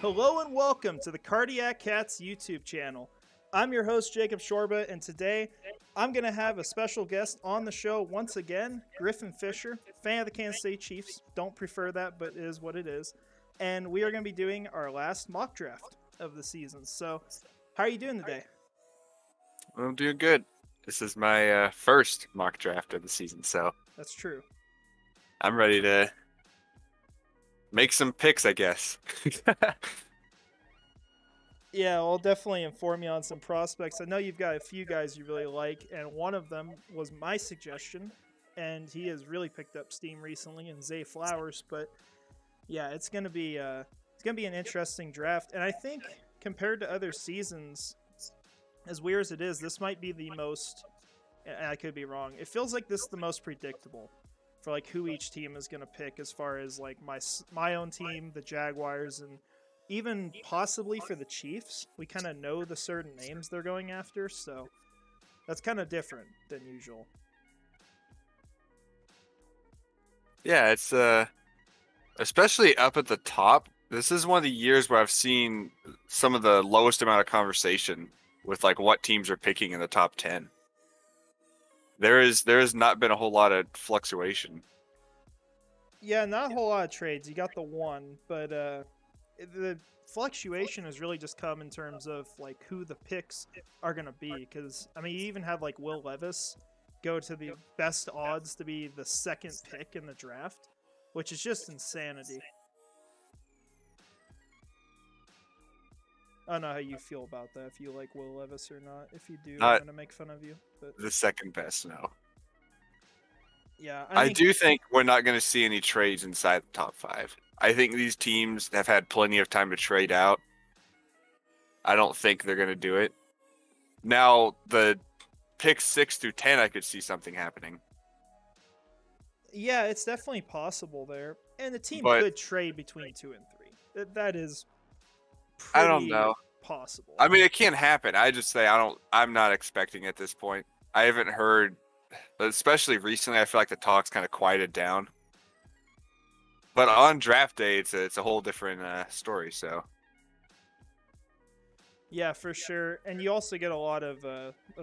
Hello and welcome to the Cardiac Cats YouTube channel. I'm your host, Jacob Shorba, and today I'm going to have a special guest on the show once again, Griffin Fisher, fan of the Kansas City Chiefs. Don't prefer that, but it is what it is. And we are going to be doing our last mock draft of the season. So, how are you doing today? I'm doing good. This is my first mock draft of the season, so That's true. I'm ready to make some picks, I guess. Yeah, I'll definitely inform you on some prospects. I know you've got a few guys you really like, and one of them was my suggestion, and he has really picked up steam recently in Zay Flowers. But yeah, it's gonna be an interesting draft, and I think compared to other seasons, as weird as it is, this might be the most. And I could be wrong. It feels like this is the most predictable for like who each team is gonna pick, as far as like my own team, the Jaguars, and even possibly for the Chiefs. We kind of know the certain names they're going after, so that's kind of different than usual. Yeah, it's especially up at the top. This is one of the years where I've seen some of the lowest amount of conversation with like what teams are picking in the top 10. There has not been a whole lot of fluctuation. Yeah, not a whole lot of trades. You got the one, but the fluctuation has really just come in terms of like who the picks are going to be. Because I mean, you even had like Will Levis go to the best odds to be the second pick in the draft, which is just insanity. I don't know how you feel about that, if you like Will Levis or not. If you do, I'm going to make fun of you. But the second best, no. Yeah, I do think we're not going to see any trades inside the top 5. I think these teams have had plenty of time to trade out. I don't think they're going to do it. Now, the picks 6 through 10, I could see something happening. Yeah, it's definitely possible there. And the team could trade between 2 and 3. That is pretty I don't know. Possible. I mean, it can happen. I just say I'm not expecting at this point. I haven't heard, especially recently, I feel like the talk's kind of quieted down. But on draft day, it's a whole different story. So, yeah, for sure. And you also get a lot of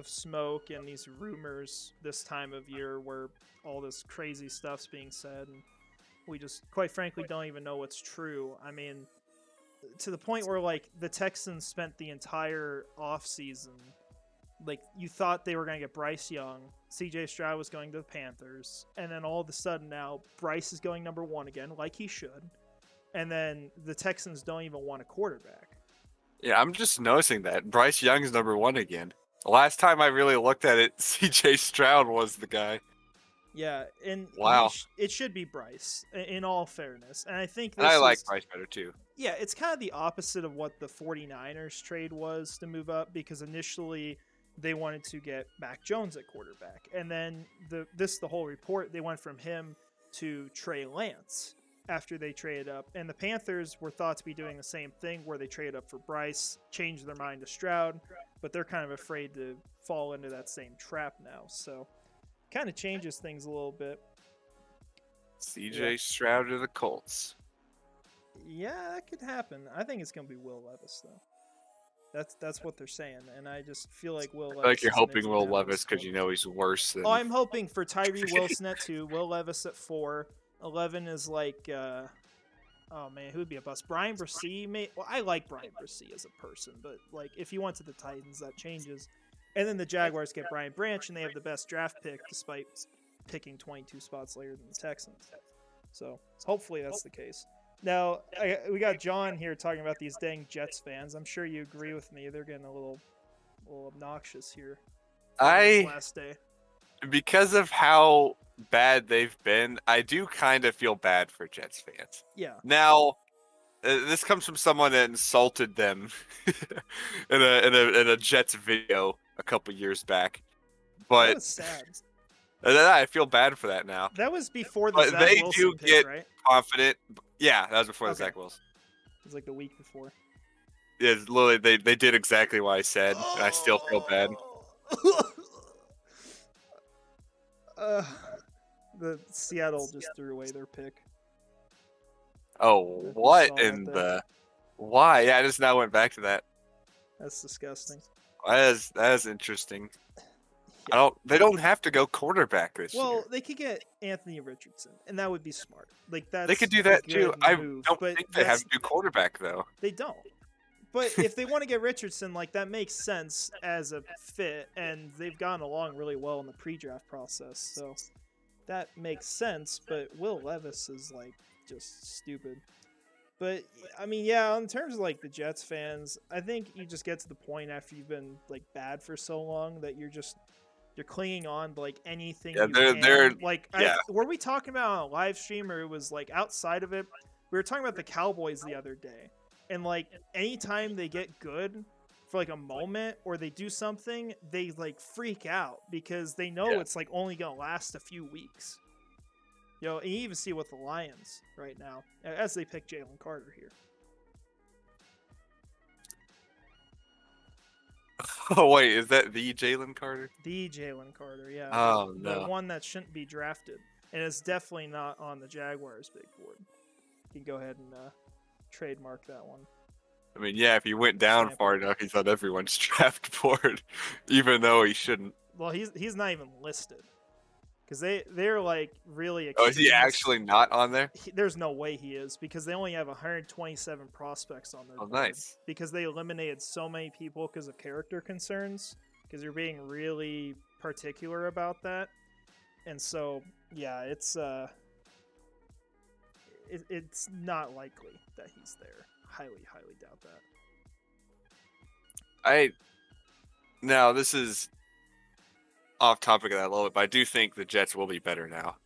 smoke and these rumors this time of year, where all this crazy stuff's being said, and we just, quite frankly, don't even know what's true. I mean, to the point where like the Texans spent the entire offseason, like you thought they were going to get Bryce Young, CJ Stroud was going to the Panthers, and then all of a sudden now Bryce is going number 1 again, like he should, and then the Texans don't even want a quarterback. Yeah, I'm just noticing that Bryce Young's number 1 again. The last time I really looked at it, CJ Stroud was the guy. Yeah, and wow, it should be Bryce, in all fairness. And I think I like Bryce better too. Yeah, it's kind of the opposite of what the 49ers trade was to move up, because initially they wanted to get Mac Jones at quarterback. And then the whole report, they went from him to Trey Lance after they traded up. And the Panthers were thought to be doing the same thing, where they traded up for Bryce, changed their mind to Stroud, but they're kind of afraid to fall into that same trap now. So kind of changes things a little bit. CJ Stroud to the Colts. Yeah, that could happen. I think it's going to be Will Levis, though. That's what they're saying, and I just feel like Will Levis. Like you're hoping Will Levis because you know he's worse than. Oh, I'm hoping for Tyree Wilson at 2, Will Levis at 4. 11 is like, oh man, who would be a bust? Brian Bresee, well, I like Brian Bresee as a person, but like if you went to the Titans, that changes. And then the Jaguars get Brian Branch, and they have the best draft pick, despite picking 22 spots later than the Texans. So hopefully that's the case. Now, we got John here talking about these dang Jets fans. I'm sure you agree with me. They're getting a little obnoxious here. Last day. Because of how bad they've been, I do kind of feel bad for Jets fans. Yeah. Now, this comes from someone that insulted them in a Jets video a couple years back. But that was sad. I feel bad for that now. That was before the Zach Wilson do pick, get right? Confident. Yeah, that was before the Zach Wilson. It was like the week before. Yeah, literally, they did exactly what I said, and I still feel bad. The Seattle just threw away their pick. Oh, If you what saw that in there. the? Why? Yeah, I just now went back to that. That's disgusting. That is interesting. Yeah. They don't have to go quarterback this year. Well, they could get Anthony Richardson, and that would be smart. Like They could that's do a that too. good I move. don't But think they have that's to do quarterback though. they don't. But if they want to get Richardson, like that makes sense as a fit, and they've gone along really well in the pre-draft process, so that makes sense. But Will Levis is like just stupid. But I mean, yeah, in terms of like the Jets fans, I think you just get to the point after you've been like bad for so long that you're clinging on to like anything Yeah, you they're can. Like, yeah. were we talking about on a live stream or it was like outside of it? We were talking about the Cowboys the other day, and like anytime they get good for like a moment or they do something, they like freak out because they know Yeah. it's like only gonna last a few weeks. You know, and you even see with the Lions right now as they pick Jalen Carter here. Oh wait, is that the Jalen Carter? The Jalen Carter, yeah, Oh the no. one that shouldn't be drafted, and it's definitely not on the Jaguars' big board. You can go ahead and trademark that one. I mean, yeah, if he went down far enough, he's on everyone's draft board, even though he shouldn't. Well, he's not even listed because they're like really. Oh, is he actually not on there? There's no way he is because they only have 127 prospects on their board. Nice. Because they eliminated so many people because of character concerns. Because they're being really particular about that, and so yeah, it's not likely that he's there. Highly doubt that. Now this is off topic of that a little bit, but I do think the Jets will be better now.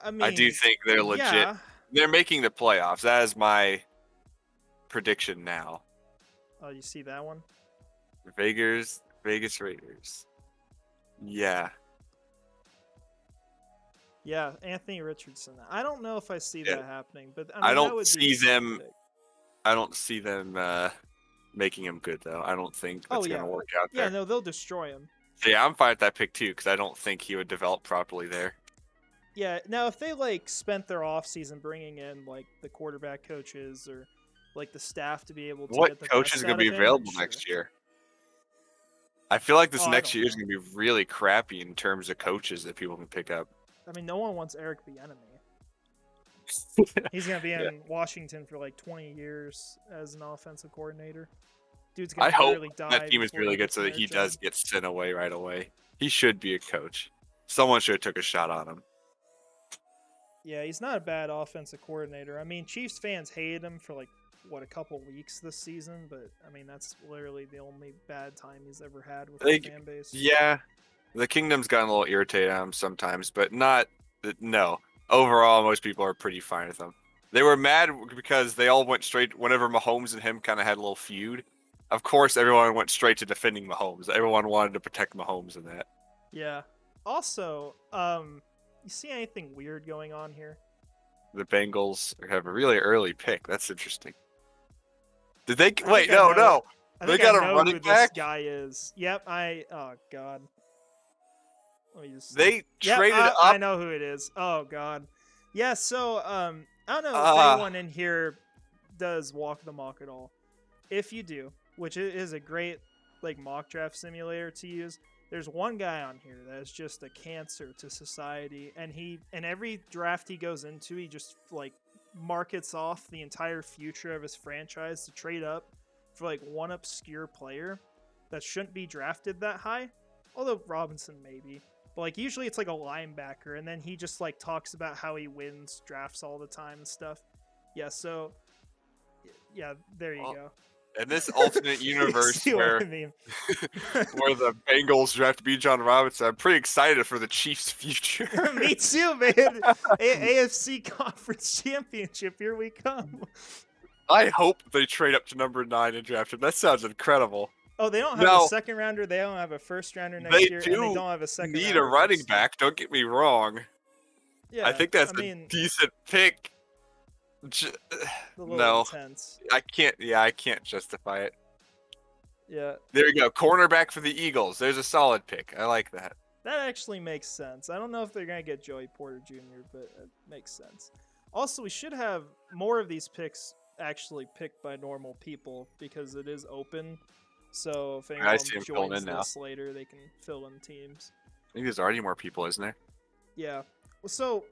I mean, I do think they're legit. Yeah. They're making the playoffs. That is my prediction now. Oh, you see that one? Vegas Raiders. Yeah. Yeah, Anthony Richardson. I don't know if I see that happening, but I mean, I that don't would see be them. pick. I don't see them making him good though. I don't think that's gonna work out there. Yeah, no, they'll destroy him. Yeah, I'm fine with that pick too because I don't think he would develop properly there. Yeah, now if they like spent their offseason bringing in like the quarterback coaches or like the staff to be able to get the coach is best going out to be of him, available sure. next year? I feel like this I next don't year is know. going to be really crappy in terms of coaches that people can pick up. I mean, no one wants Eric Bieniemy. He's going to be in Washington for like 20 years as an offensive coordinator. Dude's going I to hope literally die. that team is before really he good gets so that their he job. does get sent away right away. He should be a coach. Someone should have took a shot on him. Yeah, he's not a bad offensive coordinator. I mean, Chiefs fans hated him for like a couple weeks this season, but I mean that's literally the only bad time he's ever had with the fan base. Yeah, the Kingdom's gotten a little irritated on him sometimes, but not. No, overall, most people are pretty fine with him. They were mad because they all went straight whenever Mahomes and him kind of had a little feud. Of course, everyone went straight to defending Mahomes. Everyone wanted to protect Mahomes in that. Yeah. Also, you see anything weird going on here? The Bengals have a really early pick. That's interesting. Did they wait? I No. know They got a running back. This guy is. Yep. Oh god. Let me just. They traded up. I know who it is. Oh god. Yeah. So I don't know if anyone in here does Walk the Mock at all. If you do, which is a great like mock draft simulator to use. There's one guy on here that is just a cancer to society, and every draft he goes into, he just like markets off the entire future of his franchise to trade up for like one obscure player that shouldn't be drafted that high. Although Robinson maybe, but like usually it's like a linebacker, and then he just like talks about how he wins drafts all the time and stuff. Yeah, so yeah, there you go. In this alternate universe where where the Bengals draft Bijan Robinson, I'm pretty excited for the Chiefs' future. Me too, man. AFC Conference Championship, here we come. I hope they trade up to number 9 and draft him. That sounds incredible. Oh, they don't have a second rounder. They don't have a first rounder next year, and they don't have a second. Need a running back. Don't get me wrong. Yeah, I think that's a decent pick. No, intense. I can't. Yeah, I can't justify it. Yeah. There you go. Cornerback for the Eagles. There's a solid pick. I like that. That actually makes sense. I don't know if they're gonna get Joey Porter Jr., but it makes sense. Also, we should have more of these picks actually picked by normal people because it is open. So if I anyone see him filling joins in now. this later, they can fill in teams. I think there's already more people, isn't there? Yeah. So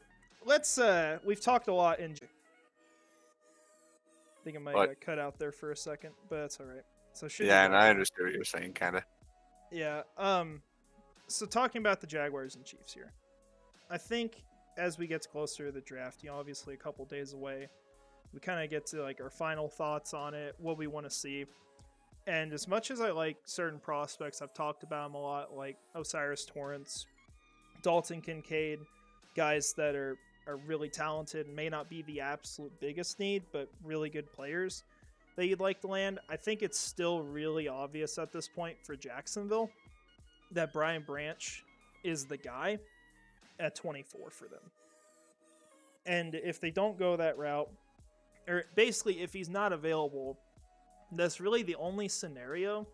let's we've talked a lot in I think it might have But got cut out there for a second, but that's all right. So it should be yeah, and back I now. understood what you were saying, kind of. Yeah. So talking about the Jaguars and Chiefs here. I think as we get closer to the draft, obviously a couple days away, we kind of get to like our final thoughts on it, what we want to see. And as much as I like certain prospects, I've talked about them a lot, like Osiris Torrance, Dalton Kincaid, guys that are really talented and may not be the absolute biggest need, but really good players that you'd like to land. I think it's still really obvious at this point for Jacksonville that Brian Branch is the guy at 24 for them. And if they don't go that route, or basically if he's not available, that's really the only scenario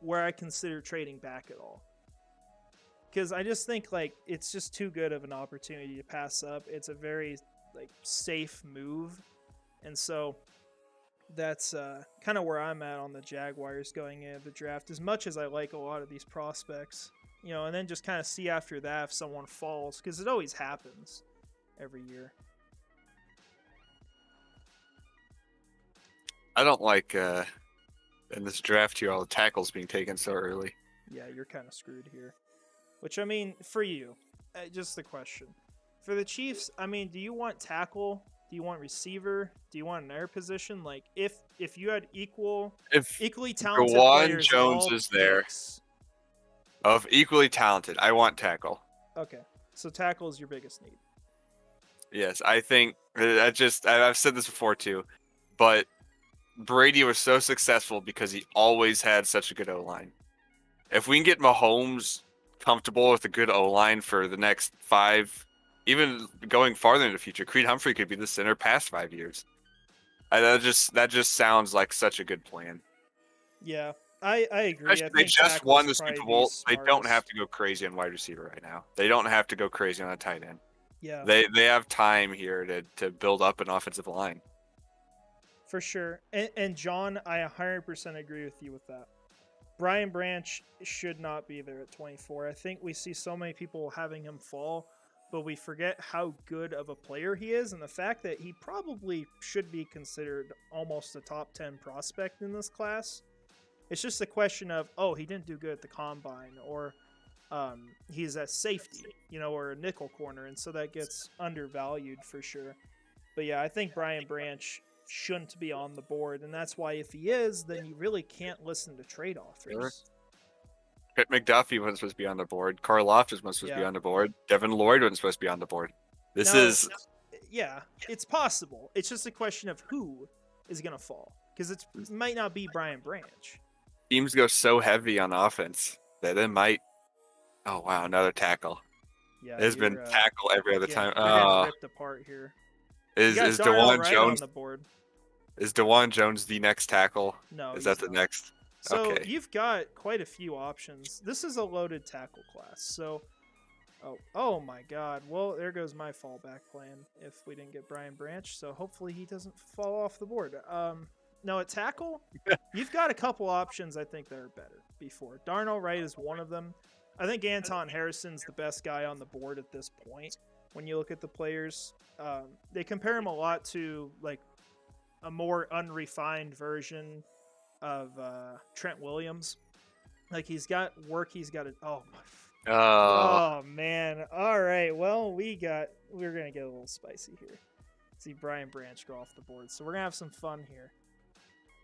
where I consider trading back at all. Because I just think like it's just too good of an opportunity to pass up. It's a very like safe move, and so that's kind of where I'm at on the Jaguars going into the draft. As much as I like a lot of these prospects, and then just kind of see after that if someone falls, because it always happens every year. I don't like in this draft here all the tackles being taken so early. Yeah, you're kind of screwed here. Which, I mean, for you, just the question. For the Chiefs, I mean, do you want tackle? Do you want receiver? Do you want an air position? Like, if you had equally talented players, Jones is there. Of equally talented, I want tackle. Okay, so tackle is your biggest need. Yes, I think I've said this before too, but Brady was so successful because he always had such a good O-line. If we can get Mahomes comfortable with a good O-line for the next 5, even going farther in the future, Creed Humphrey could be the center past 5 years. That just sounds like such a good plan. Yeah, I agree. They just won the Super Bowl. They don't have to go crazy on wide receiver right now. They don't have to go crazy on a tight end. Yeah, they have time here to build up an offensive line. For sure. And John, I 100% agree with you with that. Brian Branch should not be there at 24. I think we see so many people having him fall, but we forget how good of a player he is and the fact that he probably should be considered almost a top 10 prospect in this class. It's just a question of, he didn't do good at the combine, or he's at safety, or a nickel corner, and so that gets undervalued for sure. But yeah, I think Brian Branch shouldn't be on the board, and that's why if he is, then you really can't listen to trade offers. Sure. Pitt McDuffie wasn't supposed to be on the board. Carl Loftus wasn't supposed to be on the board. Devin Lloyd wasn't supposed to be on the board. Yeah, it's possible. It's just a question of who is going to fall, because it might not be Brian Branch. Teams go so heavy on offense that it might. Oh wow, another tackle. Yeah, there's been tackle every other time. You're getting ripped apart here. Is DeJuan Jones on the board? Is DeJuan Jones the next tackle? No. Is that the next? So okay. You've got quite a few options. This is a loaded tackle class. So, oh my God. Well, there goes my fallback plan if we didn't get Brian Branch. So hopefully he doesn't fall off the board. No, at tackle, you've got a couple options I think that are better before. Darnell Wright is one of them. I think Anton Harrison's the best guy on the board at this point. When you look at the players, they compare him a lot to like a more unrefined version of Trent Williams. Like he's got work, he's got it. Oh man! All right, well we're gonna get a little spicy here. See Brian Branch go off the board, so we're gonna have some fun here.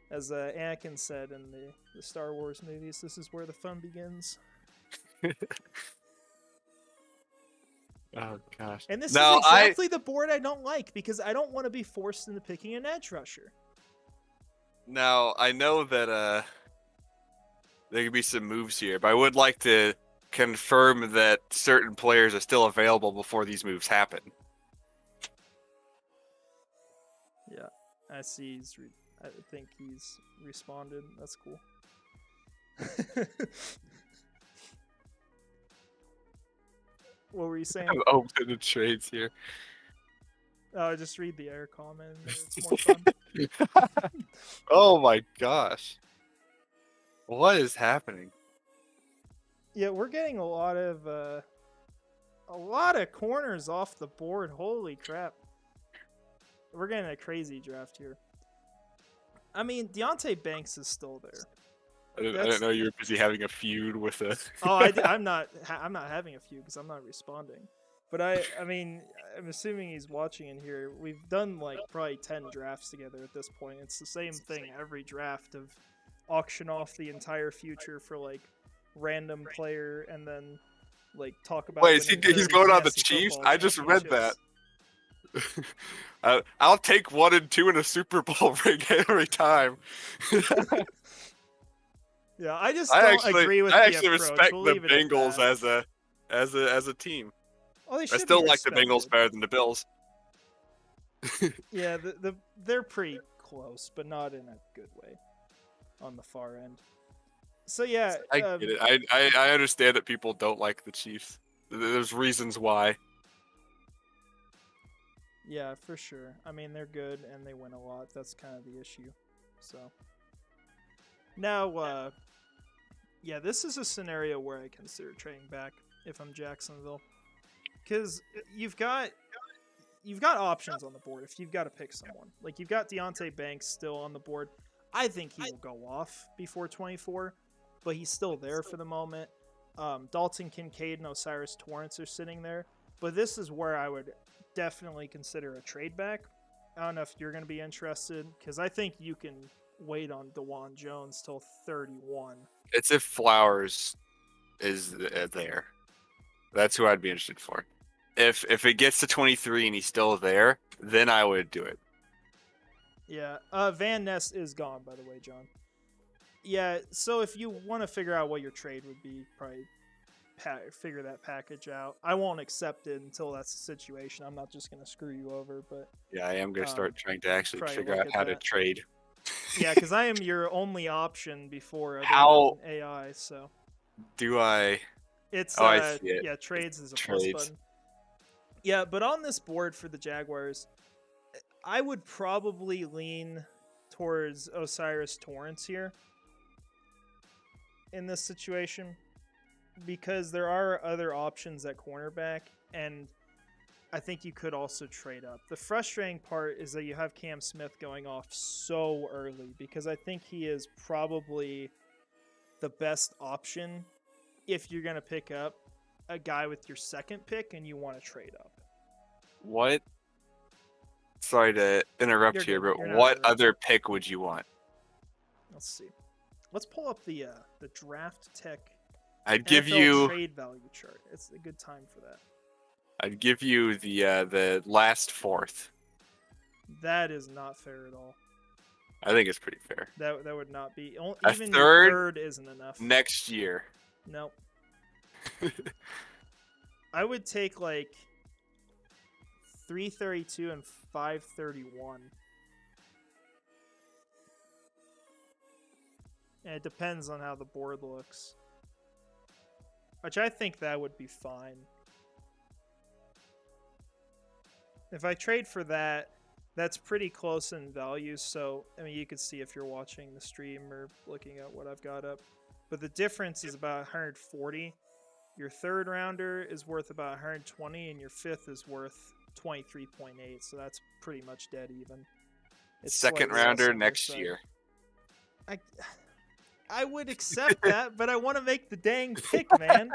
As Anakin said in the Star Wars movies, this is where the fun begins. Oh gosh! And this is exactly the board I don't like, because I don't want to be forced into picking an edge rusher. Now I know that there could be some moves here, but I would like to confirm that certain players are still available before these moves happen. Yeah, I see. I think he's responded. That's cool. What were you saying? I'm open to trades here. Just read the air comment. It's more fun. Oh my gosh. What is happening? Yeah, we're getting a lot of corners off the board. Holy crap. We're getting a crazy draft here. I mean, Deontay Banks is still there. I didn't know you were busy having a feud with a. I'm not having a feud because I'm not responding. But I mean, I'm assuming he's watching in here. We've done like probably 10 drafts together at this point. It's the same thing every draft of auction off the entire future for like random player and then like talk about. Wait, he's going on the Chiefs? I just read that. I'll take 1 and 2 in a Super Bowl ring every time. Yeah, I just don't agree with the approach. I actually respect the Bengals as a team. Well, I still like the Bengals better than the Bills. Yeah, they're pretty close, but not in a good way on the far end. So yeah, I get it. I understand that people don't like the Chiefs. There's reasons why. Yeah, for sure. I mean, they're good and they win a lot. That's kind of the issue. So now, yeah, this is a scenario where I consider trading back if I'm Jacksonville, because you've got options on the board if you've got to pick someone. Like you've got Deontay Banks still on the board. I think he will go off before 24, but he's still there for the moment. Dalton Kincaid and Osiris Torrance are sitting there, but this is where I would definitely consider a trade back. I don't know if you're going to be interested, because I think you can wait on DeJuan Jones till 31. It's if Flowers is there. That's who I'd be interested for. If it gets to 23 and he's still there, then I would do it. Yeah. Van Ness is gone, by the way, John. Yeah, so if you want to figure out what your trade would be, probably figure that package out. I won't accept it until that's the situation. I'm not just going to screw you over, but yeah, I am going to start trying to actually figure out how to trade. Yeah, because I am your only option before AI. So do I? It's I see it. Yeah, trades is a plus button. Yeah, but on this board for the Jaguars, I would probably lean towards Osiris Torrance here in this situation, because there are other options at cornerback, and I think you could also trade up. The frustrating part is that you have Cam Smith going off so early, because I think he is probably the best option if you're going to pick up a guy with your second pick and you want to trade up. What? Sorry to interrupt here, but what other pick would you want? Let's see. Let's pull up the draft tech. I'd give you trade value chart. It's a good time for that. I'd give you the last fourth. That is not fair at all. I think it's pretty fair. That would not be. Even third isn't enough. Next year. Nope. I would take like 332 and 531. And it depends on how the board looks. Which I think that would be fine. If I trade for that, that's pretty close in value. So, I mean, you could see if you're watching the stream or looking at what I've got up. But the difference is about 140. Your third rounder is worth about 120, and your fifth is worth 23.8. So that's pretty much dead even. It's second rounder next year. I would accept that, but I want to make the dang pick, man.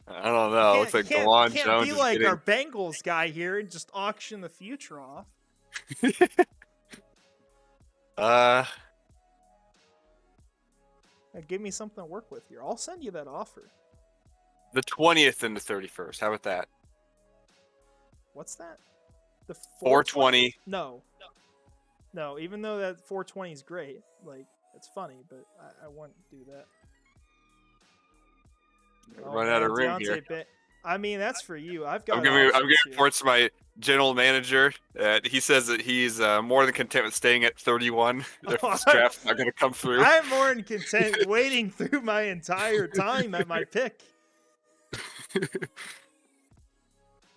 I don't know. Looks like DeJuan Jones can't be like our Bengals guy here and just auction the future off. Give me something to work with here. I'll send you that offer. The 20th and the 31st. How about that? What's that? The 420. No. Even though that 420 is great, like it's funny, but I wouldn't do that. Run out of room here. I mean, that's for you. I'm giving reports to my general manager. He says that he's more than content with staying at 31 if this draft's not going to come through. I'm more than content waiting through my entire time at my pick.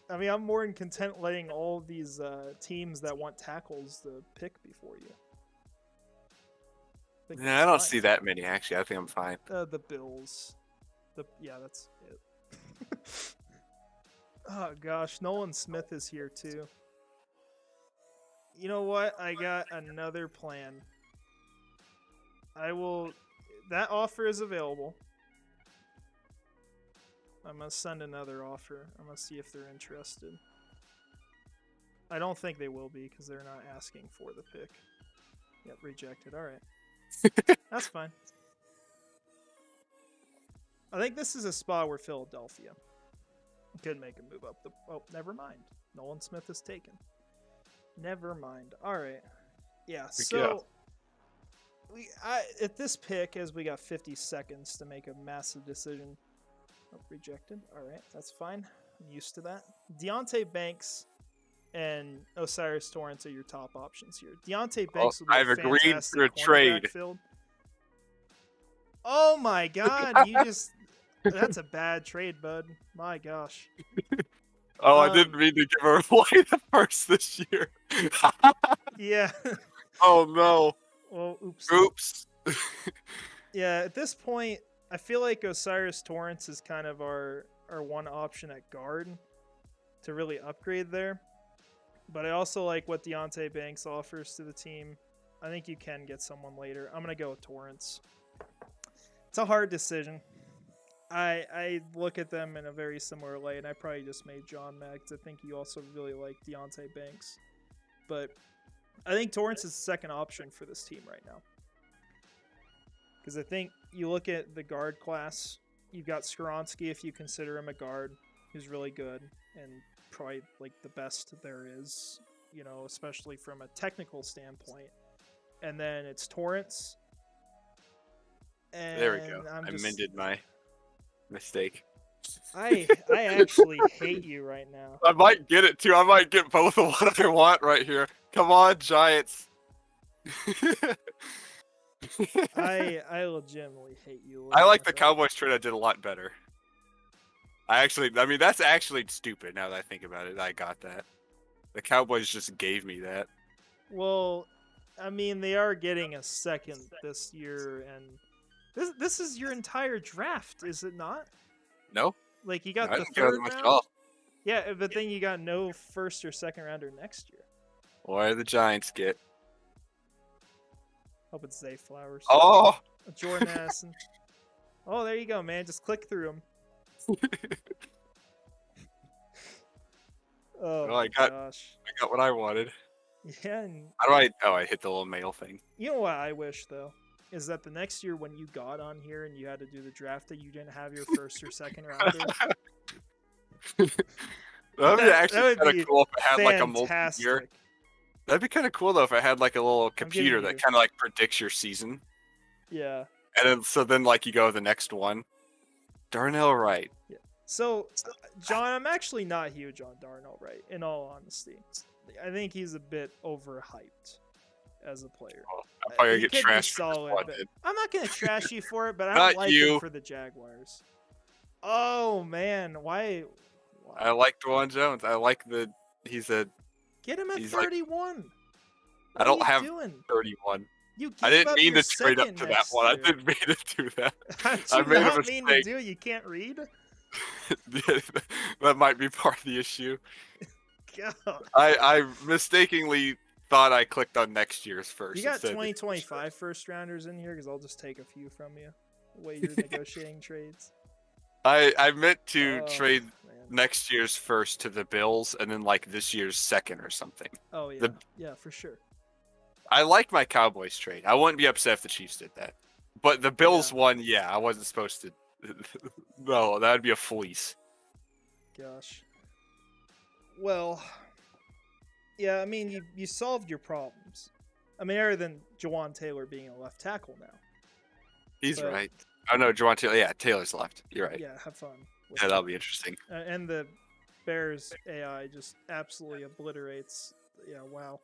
I mean, I'm more than content letting all of these teams that want tackles the pick before you. Yeah, I don't see that many actually. I think I'm fine. The Bills. Yeah, that's it. Oh gosh, Nolan Smith is here too. You know what? I got another plan. That offer is available. I'm gonna send another offer. I'm gonna see if they're interested. I don't think they will be because they're not asking for the pick. Yep, rejected. All right, that's fine. I think this is a spot where Philadelphia could make a move up. Oh, never mind. Nolan Smith is taken. Never mind. All right. Yeah. So at this pick, as we got 50 seconds to make a massive decision. Oh, rejected. All right, that's fine. I'm used to that. Deontay Banks and Osiris Torrance are your top options here. Deontay Banks will be I've agreed for a trade. Filled. Oh my God! That's a bad trade, bud. My gosh. Oh, I didn't mean to give her away the first this year. Yeah. Oh no. Well, oops. Oops. Yeah, at this point, I feel like Osiris Torrance is kind of our one option at guard to really upgrade there. But I also like what Deontay Banks offers to the team. I think you can get someone later. I'm going to go with Torrance. It's a hard decision. I look at them in a very similar light, and I probably just made John mad because I think you also really like Deontay Banks. But I think Torrance is the second option for this team right now. Because I think you look at the guard class, you've got Skoronski, if you consider him a guard, who's really good and probably like the best there is, you know, especially from a technical standpoint. And then it's Torrance. And there we go. I mended my mistake. I actually hate you right now. I might get it too. I might get both of what I want right here. Come on, Giants. I legitimately hate you. I like the Cowboys trade. I did a lot better. I mean, that's actually stupid now that I think about it. I got that. The Cowboys just gave me that. Well, I mean, they are getting a second this year, and this is your entire draft, is it not? No. Like, you got I the didn't go third much at round? all. Yeah, but then you got no first or second rounder next year. What do the Giants get? Hope it's Zay Flowers. Oh! Jordan Addison. Oh, there you go, man. Just click through them. Oh, well, gosh. I got what I wanted. Yeah. And How do I... Oh, I hit the little mail thing. you know what I wish, though? Is that the next year when you got on here and you had to do the draft that you didn't have your first or second rounder? That would actually kind of cool if it had like a fantastic. multi-year. That'd be kind of cool though if it had like a little computer that kind of like predicts your season. Yeah. And then like you go to the next one. Darnell Wright. Yeah. So, John, I'm actually not huge on Darnell Wright, in all honesty. I think he's a bit overhyped as a player. Oh, I'm probably gonna get trashed for solid, this one, I'm not going to trash you for it, but I Not don't like you. him for the Jaguars. Oh, man. Why? I like Dwan Jones. I like he's a... Get him at he's like- 31. I don't have doing? 31. You I gave didn't up mean your to trade up second to that next one. I year. didn't mean to do that. I made a not mean to mistake. do. You can't read. That might be part of the issue. God. I mistakenly thought I clicked on next year's first. You got instead of 2025 first rounders in here because I'll just take a few from you. The way you're negotiating trades. I meant to Oh, trade man. next year's first to the Bills and then like this year's second or something. Oh yeah, yeah, for sure. I like my Cowboys trade. I wouldn't be upset if the Chiefs did that. But the Bills one, yeah, I wasn't supposed to. No, that would be a fleece. Gosh. Well, yeah, I mean, you solved your problems. I mean, other than Jawan Taylor being a left tackle now. He's right. Oh no, Jawan Taylor. Yeah, Taylor's left. You're right. Yeah, have fun. Yeah, that'll be interesting. And the Bears AI just absolutely obliterates. Yeah, wow.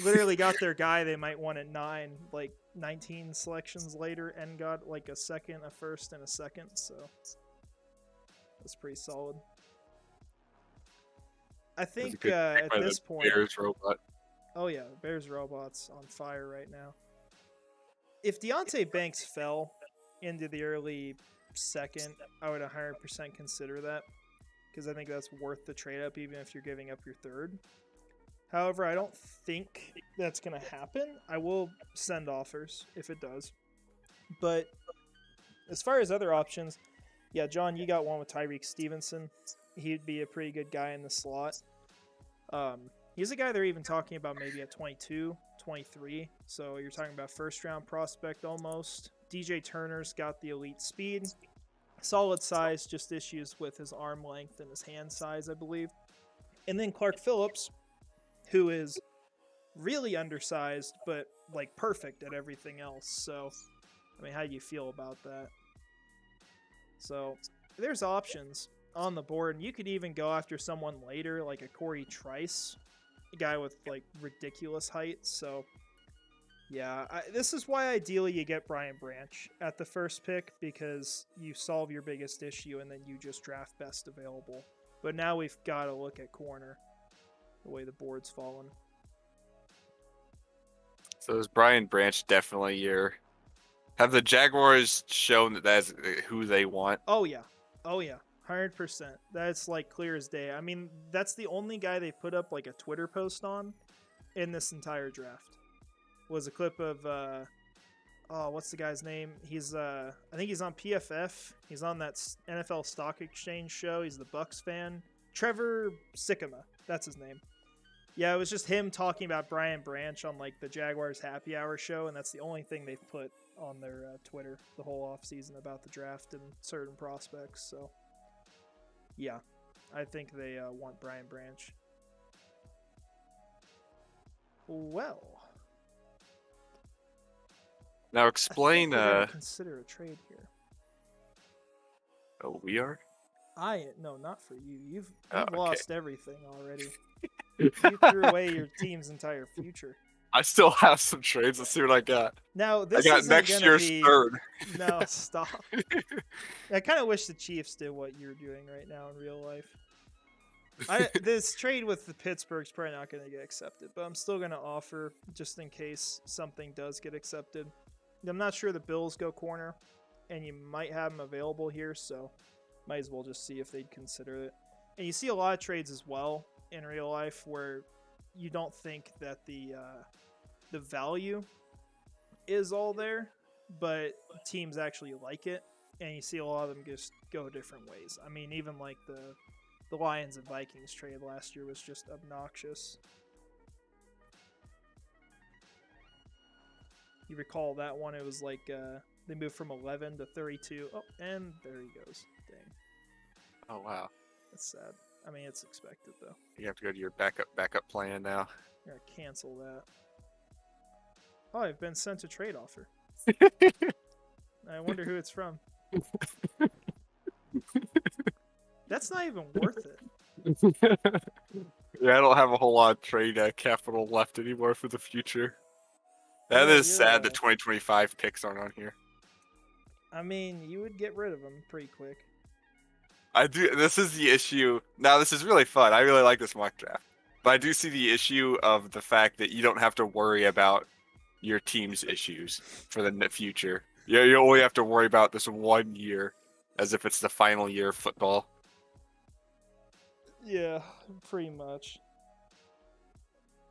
Literally got their guy they might want at 9, like 19 selections later, and got like a second, a first, and a second. So that's pretty solid. I It was a think good pick at by this the point, Bears robot. oh yeah, Bears robot's on fire right now. If Deontay Banks fell into the early second, I would 100% consider that because I think that's worth the trade up, even if you're giving up your third. However, I don't think that's going to happen. I will send offers if it does. But as far as other options, yeah, John, you got one with Tyreek Stevenson. He'd be a pretty good guy in the slot. He's a guy they're even talking about maybe at 22, 23. So you're talking about first round prospect almost. DJ Turner's got the elite speed, solid size, just issues with his arm length and his hand size, I believe. And then Clark Phillips, who is really undersized, but like perfect at everything else. So, I mean, how do you feel about that? So, there's options on the board, and you could even go after someone later, like a Corey Trice, a guy with like ridiculous height. So, yeah, this is why ideally you get Brian Branch at the first pick because you solve your biggest issue and then you just draft best available. But now we've got to look at corner, the way the board's fallen. So is Brian Branch definitely your? Have the Jaguars shown that that's who they want? Oh yeah, 100%. That's like clear as day. I mean, that's the only guy they put up like a Twitter post on in this entire draft. Was a clip of what's the guy's name? He's I think he's on PFF. He's on that NFL Stock Exchange show. He's the Bucks fan. Trevor Sikkema, that's his name. Yeah, it was just him talking about Brian Branch on like the Jaguars Happy Hour show, and that's the only thing they've put on their Twitter the whole offseason about the draft and certain prospects. So, yeah, I think they want Brian Branch. Well, Now explain. I think we're gonna consider a trade here. Oh, we are. No, not for you. You've Okay. lost everything already. You threw away your team's entire future. I still have some trades. Let's see what I got. Now this I got isn't next gonna year's be... third. No, stop. I kind of wish the Chiefs did what you're doing right now in real life. This trade with the Pittsburgh's probably not going to get accepted, but I'm still going to offer just in case something does get accepted. I'm not sure the Bills go corner, and you might have them available here, so might as well just see if they'd consider it. And you see a lot of trades as well in real life where you don't think that the value is all there, but teams actually like it, and you see a lot of them just go different ways. I mean, even like the Lions and Vikings trade last year was just obnoxious. You recall that one? It was like they moved from 11 to 32. Oh, and there he goes. Dang. Oh wow. That's sad. I mean, it's expected though. You have to go to your backup plan now. I'm gonna cancel that. Oh, I've been sent a trade offer. I wonder who it's from. That's not even worth it. Yeah, I don't have a whole lot of trade capital left anymore for the future. That is sad that 2025 picks aren't on here. I mean, you would get rid of them pretty quick. I do. This is the issue. Now, this is really fun. I really like this mock draft. But I do see the issue of the fact that you don't have to worry about your team's issues for the future. You only have to worry about this 1 year as if it's the final year of football. Yeah, pretty much.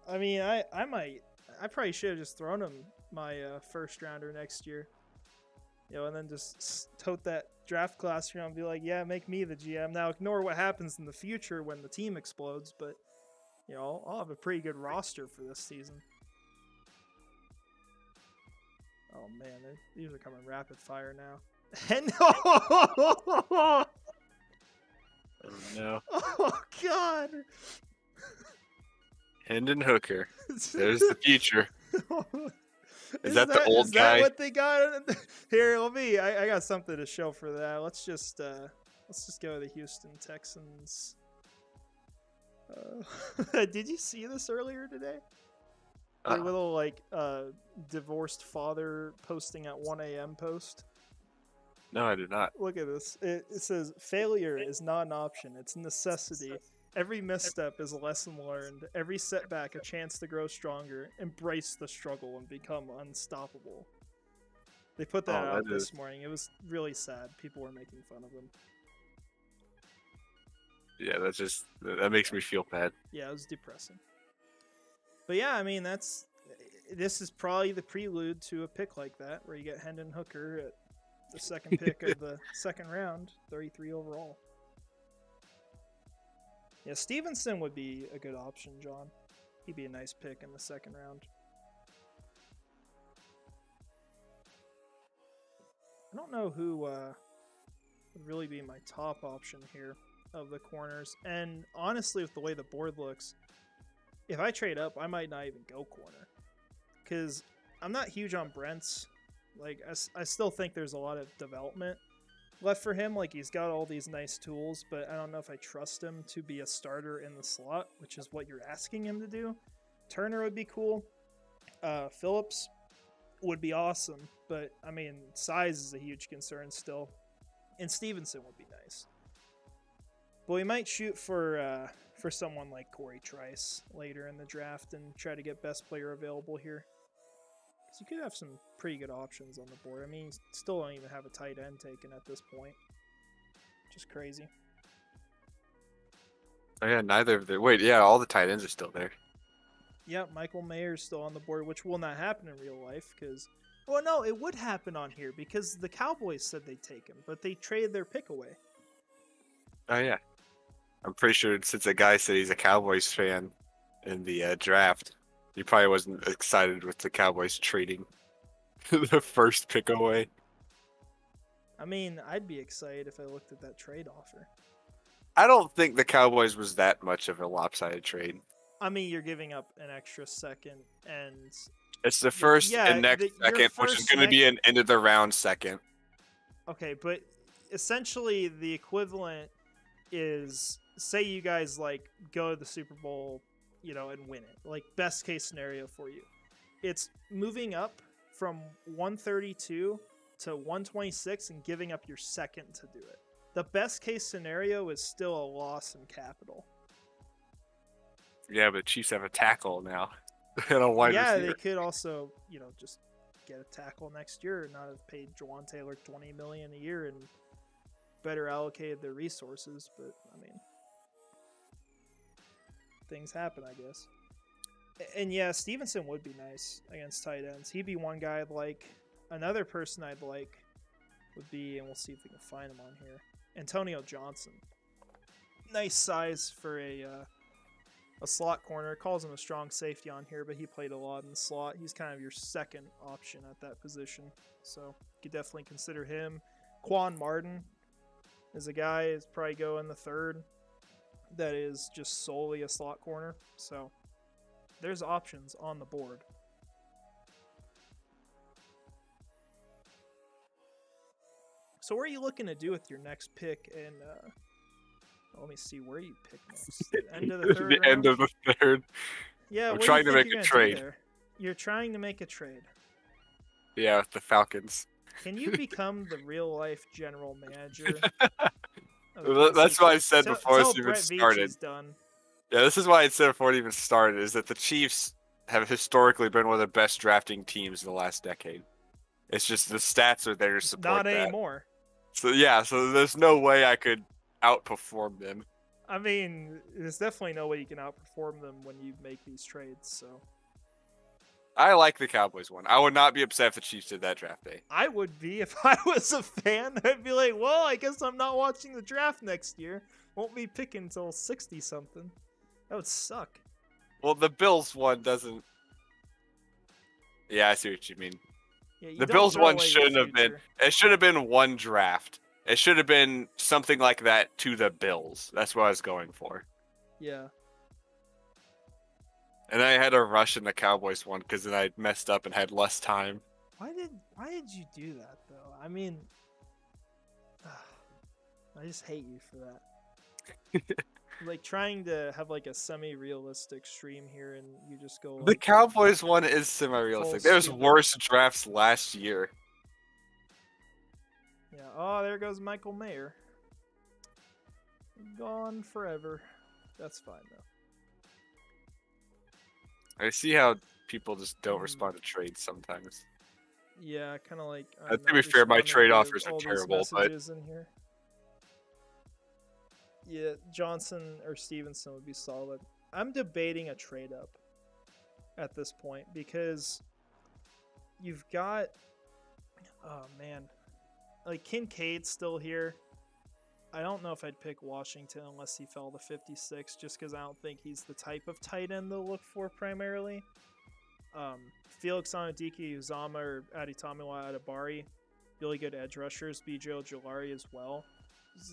I mean, I probably should have just thrown him my first rounder next year. You know, and then just tote that draft class around and be like, yeah, make me the GM. Now ignore what happens in the future when the team explodes, but, you know, I'll have a pretty good roster for this season. Oh, man, these are coming rapid fire now. And Oh, no. Oh, God. Hendon Hooker. There's the future. Is that the old guy? Is guy? that what they got? Here, I got something to show for that. Let's just go to the Houston Texans. Did you see this earlier today? A little like divorced father posting at 1 a.m. post. No, I did not. Look at this. It says failure is not an option; it's a necessity. Every misstep is a lesson learned. Every setback a chance to grow stronger. Embrace the struggle and become unstoppable. They put that out this morning. It was really sad. People were making fun of him. Yeah, that makes me feel bad. Yeah, it was depressing. But yeah, I mean, this is probably the prelude to a pick like that, where you get Hendon Hooker at the second pick of the second round, 33 overall. Yeah, Stevenson would be a good option, John. He'd be a nice pick in the second round. I don't know who would really be my top option here of the corners. And honestly, with the way the board looks, if I trade up, I might not even go corner. Because I'm not huge on Brent's. Like, I still think there's a lot of development left for him. Like, he's got all these nice tools, but I don't know if I trust him to be a starter in the slot, which is what you're asking him to do. Turner would be cool. Phillips would be awesome, but I mean, size is a huge concern still. And Stevenson would be nice. But we might shoot for someone like Corey Trice later in the draft and try to get best player available here. Because you could have some pretty good options on the board. I mean, you still don't even have a tight end taken at this point. Just crazy. Oh yeah, neither of them. Wait, yeah, all the tight ends are still there. Yeah, Michael Mayer's still on the board, which will not happen in real life because... Well, no, it would happen on here because the Cowboys said they'd take him, but they traded their pick away. Oh yeah. I'm pretty sure since a guy said he's a Cowboys fan in the draft, he probably wasn't excited with the Cowboys trading the first pick away. I mean, I'd be excited if I looked at that trade offer. I don't think the Cowboys was that much of a lopsided trade. I mean, you're giving up an extra second, and it's the first and next second, which is going to be an end of the round second. Okay, but essentially the equivalent is, say you guys like go to the Super Bowl, you know, and win it. Like, best case scenario for you. It's moving up from 132 to 126 and giving up your second to do it. The best case scenario is still a loss in capital. Yeah, but the Chiefs have a tackle now. And a wide receiver. They could also, you know, just get a tackle next year and not have paid Jawan Taylor $20 million a year and better allocated their resources. But I mean, things happen, I guess. And yeah, Stevenson would be nice against tight ends. He'd be one guy I'd like. Another person I'd like would be, and we'll see if we can find him on here, Antonio Johnson. Nice size for a slot corner. Calls him a strong safety on here, but he played a lot in the slot. He's kind of your second option at that position, so you could definitely consider him. Quan Martin is a guy is probably go in the third that is just solely a slot corner, so there's options on the board. So what are you looking to do with your next pick? And let me see where you pick next. End of the third. The end of the third. Yeah, I'm trying to make a trade. You're trying to make a trade. Yeah, with the Falcons. Can you become the real life general manager? That's what I said before this even started. Done. Yeah, this is why I said before it even started, is that the Chiefs have historically been one of the best drafting teams in the last decade. It's just the stats are there to support that. Not anymore. So yeah, so there's no way I could outperform them. I mean, there's definitely no way you can outperform them when you make these trades, so. I like the Cowboys one. I would not be upset if the Chiefs did that draft day. I would be if I was a fan. I'd be like, well, I guess I'm not watching the draft next year. Won't be picking until 60-something. That would suck. Well, the Bills one doesn't... Yeah, I see what you mean. Yeah, the Bills one shouldn't have been... It should have been one draft. It should have been something like that to the Bills. That's what I was going for. Yeah. And I had to rush in the Cowboys one because then I messed up and had less time. Why did you do that, though? I mean... I just hate you for that. Like, trying to have, like, a semi-realistic stream here, and you just go... Like, the Cowboys one is semi-realistic. There's worse drafts last year. Yeah. Oh, there goes Michael Mayer. Gone forever. That's fine though. I see how people just don't respond to trades sometimes. Yeah, kind of like I'm To not be fair, my responding trade to offers are all these terrible, but messages in here. Yeah, Johnson or Stevenson would be solid. I'm debating a trade up at this point because you've got, oh man, like Kincaid's still here. I don't know if I'd pick Washington unless he fell to 56, just because I don't think he's the type of tight end they'll look for primarily. Felix Onadike, Uzama, or Aditomiwa Adibari, really good edge rushers. BJ Ojulari as well.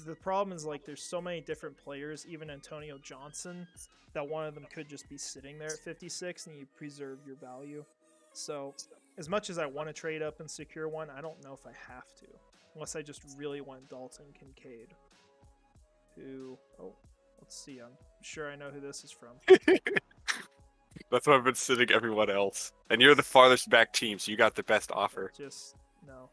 The problem is like there's so many different players, even Antonio Johnson, that one of them could just be sitting there at 56 and you preserve your value. So as much as I want to trade up and secure one, I don't know if I have to, unless I just really want Dalton Kincaid. Who, oh, let's see, I'm sure I know who this is from. that's why I've been sitting everyone else. And you're the farthest back team, so you got the best offer. Just, no.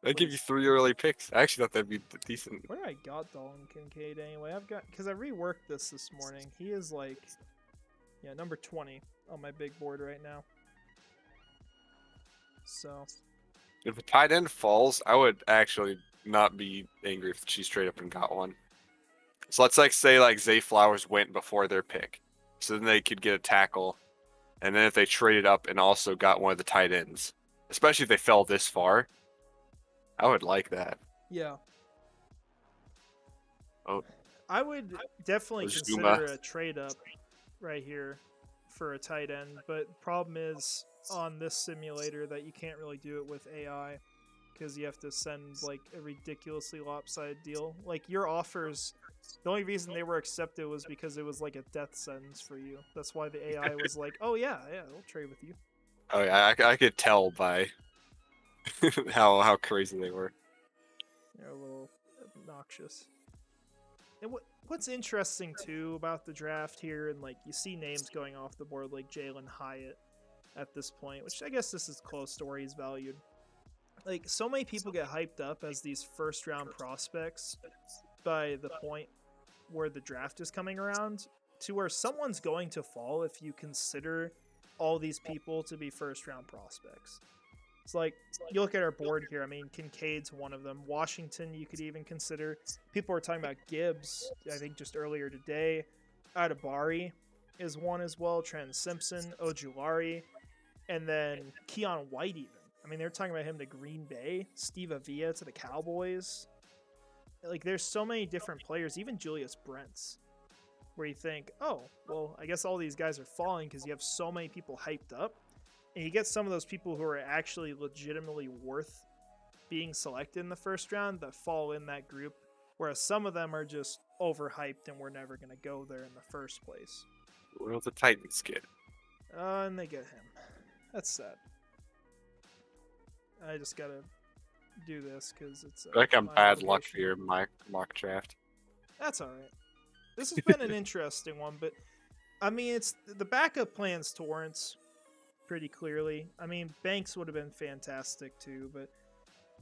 I'd give you 3 early picks. I actually thought that'd be decent. Where I got Dalton Kincaid anyway? I've got, because I reworked this morning. He is like, yeah, number 20 on my big board right now. So If a tight end falls, I would actually not be angry if she straight up and got one. So let's like say like Zay Flowers went before their pick, so then they could get a tackle, and then if they traded up and also got one of the tight ends, especially if they fell this far, I would like that. yeah. Oh, I would definitely Ozuma. consider a trade up right here for a tight end, but problem is on this simulator that you can't really do it with AI because you have to send like a ridiculously lopsided deal. Like your offers, the only reason they were accepted was because it was like a death sentence for you. That's why the AI was like, "Oh yeah, I'll trade with you." Oh yeah, I could tell by how crazy they were. They're a little obnoxious. And what's interesting too about the draft here, and like you see names going off the board like Jalen Hyatt at this point, which I guess this is close to where he's valued. Like so many people get hyped up as these first round prospects by the point where the draft is coming around to where someone's going to fall if you consider all these people to be first round prospects. It's like you look at our board here. I mean, Kincaid's one of them. Washington, you could even consider. People were talking about Gibbs, I think, just earlier today. Adibari is one as well. Trent Simpson, Ojulari, and then Keon White even. I mean, they're talking about him to Green Bay. Steve Avila to the Cowboys. Like, there's so many different players, even Julius Brents, where you think, oh, well, I guess all these guys are falling because you have so many people hyped up. And you get some of those people who are actually legitimately worth being selected in the first round that fall in that group, whereas some of them are just overhyped and we're never going to go there in the first place. What will the Titans get? And they get him. That's sad. I just got to do this because it's I feel like I'm my bad luck obligation. for your mock draft. That's all right. This has been an interesting one, but I mean, it's the backup plan's Torrance pretty clearly. I mean, Banks would have been fantastic too, but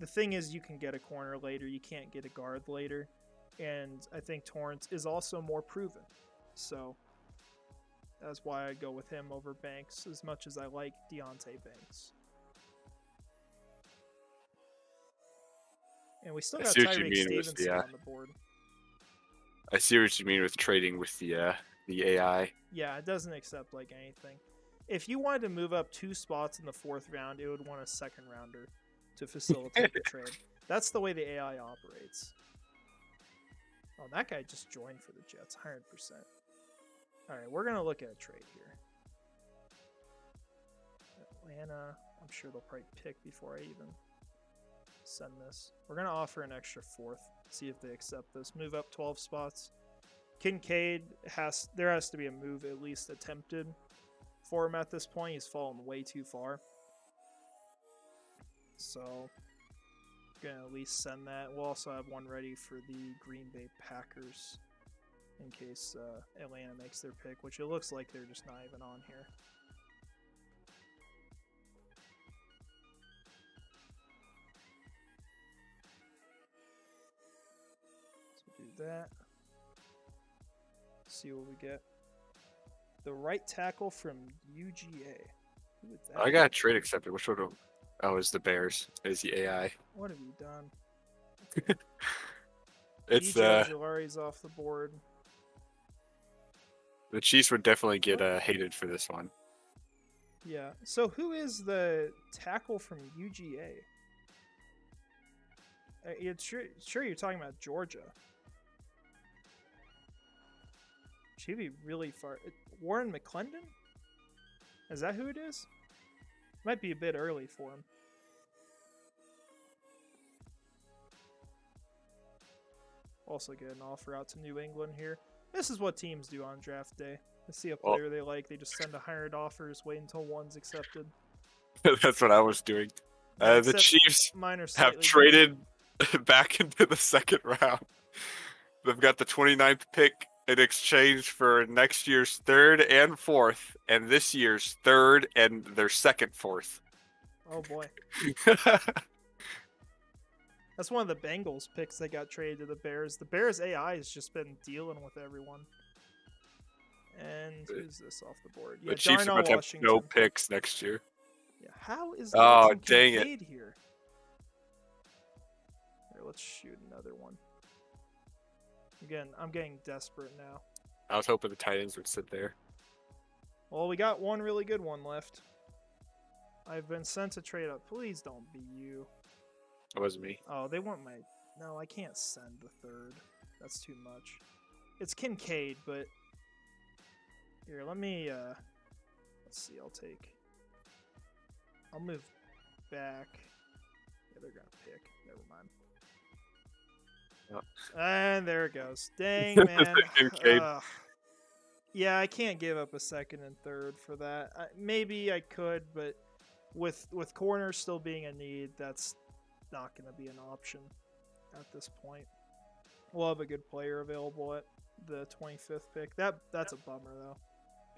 the thing is you can get a corner later, you can't get a guard later, and I think Torrance is also more proven. So that's why I'd go with him over Banks as much as I like Deontay Banks. And we still got Tyreek Stevenson on the board. I see what you mean with trading with the AI. Yeah, it doesn't accept like anything. If you wanted to move up 2 spots in the 4th round, it would want a second rounder to facilitate the trade. That's the way the AI operates. Oh, that guy just joined for the Jets, 100%. All right, we're going to look at a trade here. Atlanta, I'm sure they'll probably pick before I even send this. We're going to offer an extra 4th, see if they accept this. Move up 12 spots. Kincaid, there has to be a move at least attempted for him at this point. He's fallen way too far. So, gonna at least send that. We'll also have one ready for the Green Bay Packers in case Atlanta makes their pick, which it looks like they're just not even on here. So do that. see what we get. The right tackle from UGA. Who would that I be? got a trade accepted. Which one? Oh, it's the Bears. It's the AI. What have you done? It's DJ Ojulari's off the board. the Chiefs would definitely get hated for this one. Yeah. So who is the tackle from UGA? It's sure you're talking about Georgia. She'd be really far. Warren McClendon? Is that who it is? Might be a bit early for him. Also get an offer out to New England here. This is what teams do on draft day. They see a player they like, they just send 100 offers, wait until one's accepted. That's what I was doing. The Chiefs have traded back into the second round. They've got the 29th pick in exchange for next year's 3rd and 4th, and this year's 3rd and their second 4th. Oh boy. That's one of the Bengals picks that got traded to the Bears. The Bears AI has just been dealing with everyone. And who's this off the board? Yeah, the Chiefs are about to have no picks next year. Yeah, how is Dalton dang Kincaid it here? Here, let's shoot another one. Again, I'm getting desperate now. I was hoping the Titans would sit there. Well, we got one really good one left. I've been sent to trade up. Please don't be you. It wasn't me. Oh, they want my... No, I can't send the 3rd. That's too much. It's Kincaid, but... Here, let me... Let's see, I'll move back. Yeah, they're gonna pick. Never mind. Yep. And there it goes. Dang, man. Yeah, I can't give up a 2nd and 3rd for that. Maybe I could, but with corners still being a need, that's not going to be an option at this point. We'll have a good player available at the 25th pick. That's a bummer, though.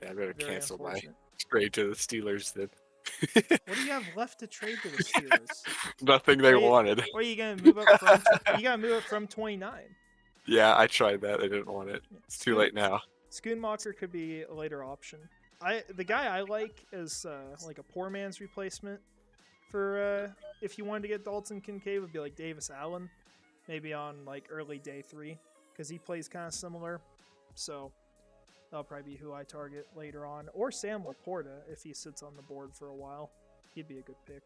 Yeah, I better cancel my trade to the Steelers then. What do you have left to trade to the Steelers? Nothing they wanted. Or are you gonna move up from? You gotta move up from 29. Yeah, I tried that. They didn't want it. It's too late now. Schoonmaker could be a later option. The guy I like is like a poor man's replacement for if you wanted to get Dalton Kincaid would be like Davis Allen, maybe on like early day 3 because he plays kind of similar. So that'll probably be who I target later on. Or Sam Laporta, if he sits on the board for a while. He'd be a good pick.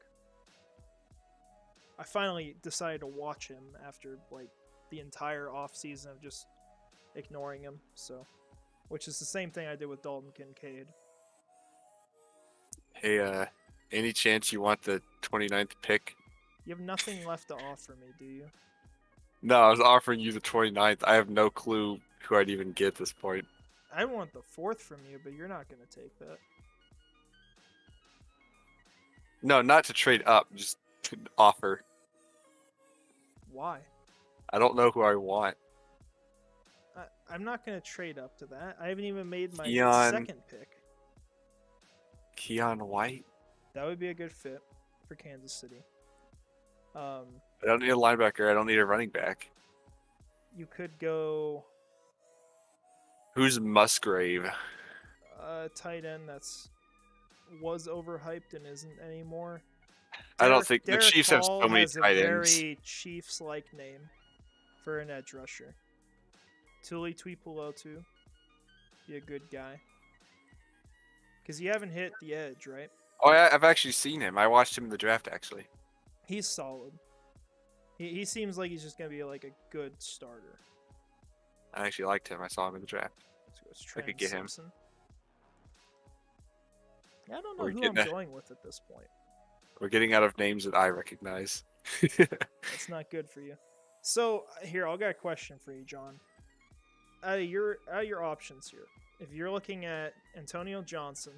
I finally decided to watch him after, like, the entire offseason of just ignoring him. So, which is the same thing I did with Dalton Kincaid. Hey, any chance you want the 29th pick? You have nothing left to offer me, do you? No, I was offering you the 29th. I have no clue who I'd even get at this point. I want the 4th from you, but you're not going to take that. No, not to trade up, just to offer. Why? I don't know who I want. I'm not going to trade up to that. I haven't even made my 2nd pick. Keon White? That would be a good fit for Kansas City. I don't need a linebacker. I don't need a running back. You could go... Who's Musgrave? Tight end was overhyped and isn't anymore. I don't think the Chiefs have Hall so many has tight a ends. very Chiefs-like name for an edge rusher. Tuli Tuipulotu, be a good guy. Because you haven't hit the edge, right? Oh, yeah, I've actually seen him. I watched him in the draft, actually. He's solid. He seems like he's just going to be like a good starter. I actually liked him. I saw him in the draft. I could get him. Yeah, I don't know who I'm going with at this point. We're getting out of names that I recognize. That's not good for you. So here, I'll got a question for you, John. Out of your options here, if you're looking at Antonio Johnson,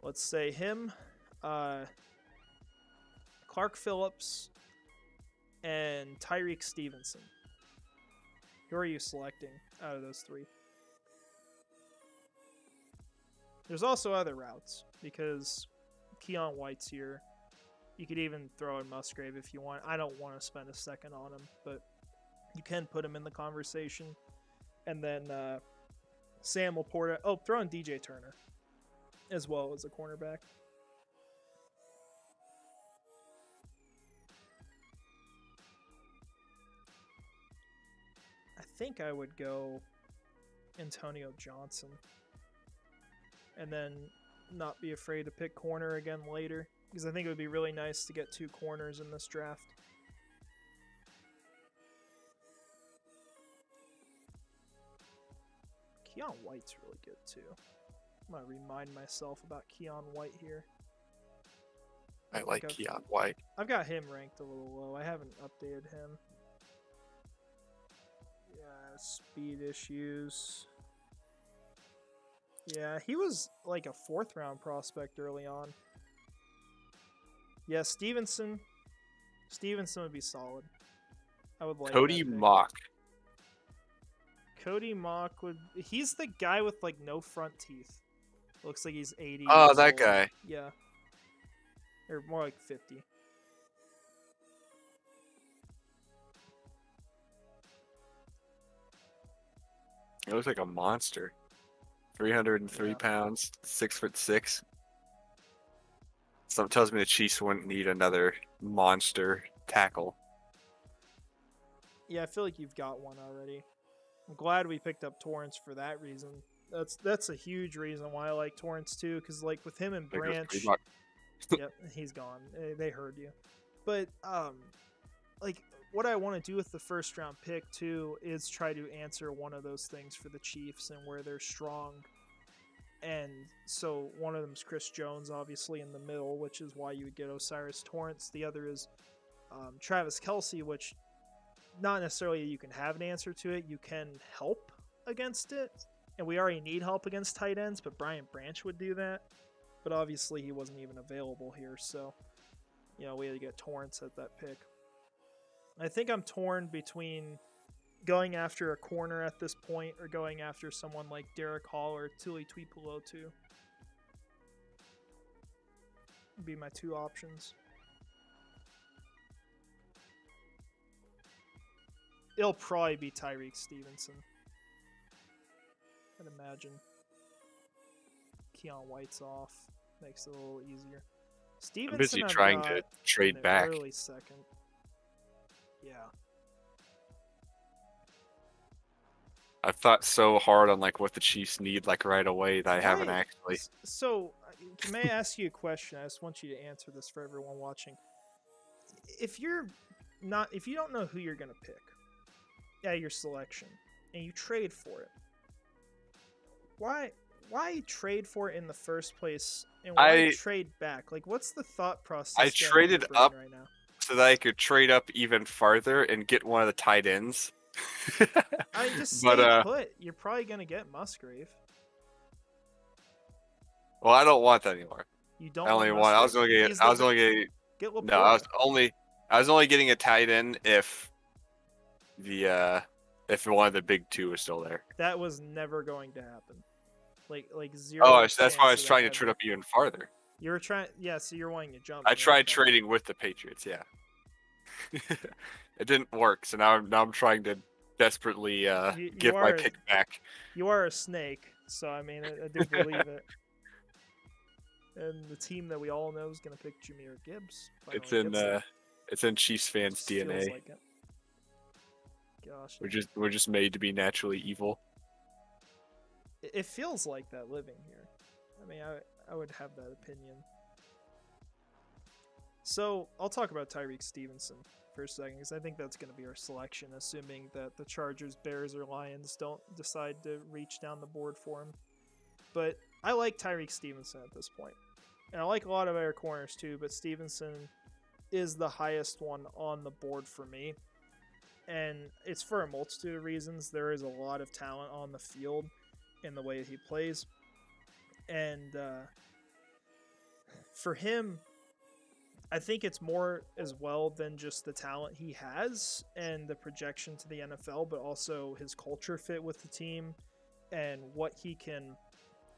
let's say him, Clark Phillips, and Tyreek Stevenson. Who are you selecting out of those 3? There's also other routes because Keon White's here. You could even throw in Musgrave if you want. I don't want to spend a 2nd on him, but you can put him in the conversation. and then Sam Laporta. Oh, throw in DJ Turner as well as a cornerback. I think I would go Antonio Johnson, and then not be afraid to pick corner again later, because I think it would be really nice to get 2 corners in this draft. Keon White's really good too. I'm going to remind myself about Keon White here. I like Keon White. I've got him ranked a little low. I haven't updated him. Yeah, speed issues. Yeah, he was like a 4th round prospect early on. Yeah, Stevenson. Stevenson would be solid. I would like Cody Mock. Cody Mock would. He's the guy with like no front teeth. Looks like he's 80. Oh, that old. guy. Yeah. Or more like 50. He looks like a monster. 303 pounds, 6'6". Something tells me the Chiefs wouldn't need another monster tackle. Yeah, I feel like you've got one already. I'm glad we picked up Torrance for that reason. That's a huge reason why I like Torrance too, because like with him and Branch, yep, he's gone. They heard you. But like what I want to do with the 1st round pick too is try to answer one of those things for the Chiefs and where they're strong. And so one of them is Chris Jones, obviously in the middle, which is why you would get Osiris Torrance. The other is Travis Kelce, which not necessarily you can have an answer to it. You can help against it. And we already need help against tight ends, but Brian Branch would do that. But obviously he wasn't even available here. So, you know, we had to get Torrance at that pick. I think I'm torn between going after a corner at this point or going after someone like Derek Hall or Tuli Tuipulotu. Would be my 2 options. It'll probably be Tyreek Stevenson. I'd imagine. Keon White's off. Makes it a little easier. Stevenson, I'm busy trying to trade back. Early 2nd. Yeah. I've thought so hard on like what the Chiefs need like right away that I haven't actually. So, may I ask you a question? I just want you to answer this for everyone watching. If you don't know who you're going to pick at your selection and you trade for it, why trade for it in the first place, and why trade back? Like, what's the thought process? I traded up right now so that I could trade up even farther and get one of the tight ends. I just stay put. You're probably gonna get Musgrave. Well, I don't want that anymore. You don't. I only want. I was only getting. Get Laporta. No, I was only getting a tight end if one of the big 2 was still there. That was never going to happen. Like 0. Oh, that's why I was trying to trade up even farther. You were trying, yeah. So you're wanting to jump. I tried trading with the Patriots. Yeah, it didn't work. So now I'm trying to desperately give my pick back. You are a snake, so I mean, I do believe it. And the team that we all know is going to pick Jahmyr Gibbs. It's in Chiefs fans' DNA. Like it. Gosh, we're just made to be naturally evil. It feels like that living here. I mean, I would have that opinion. So I'll talk about Tyreek Stevenson for a second, because I think that's going to be our selection, assuming that the Chargers, Bears, or Lions don't decide to reach down the board for him. But I like Tyreek Stevenson at this point. And I like a lot of other corners too, but Stevenson is the highest one on the board for me. And it's for a multitude of reasons. There is a lot of talent on the field in the way he plays. And for him, I think it's more as well than just the talent he has and the projection to the NFL, but also his culture fit with the team and what he can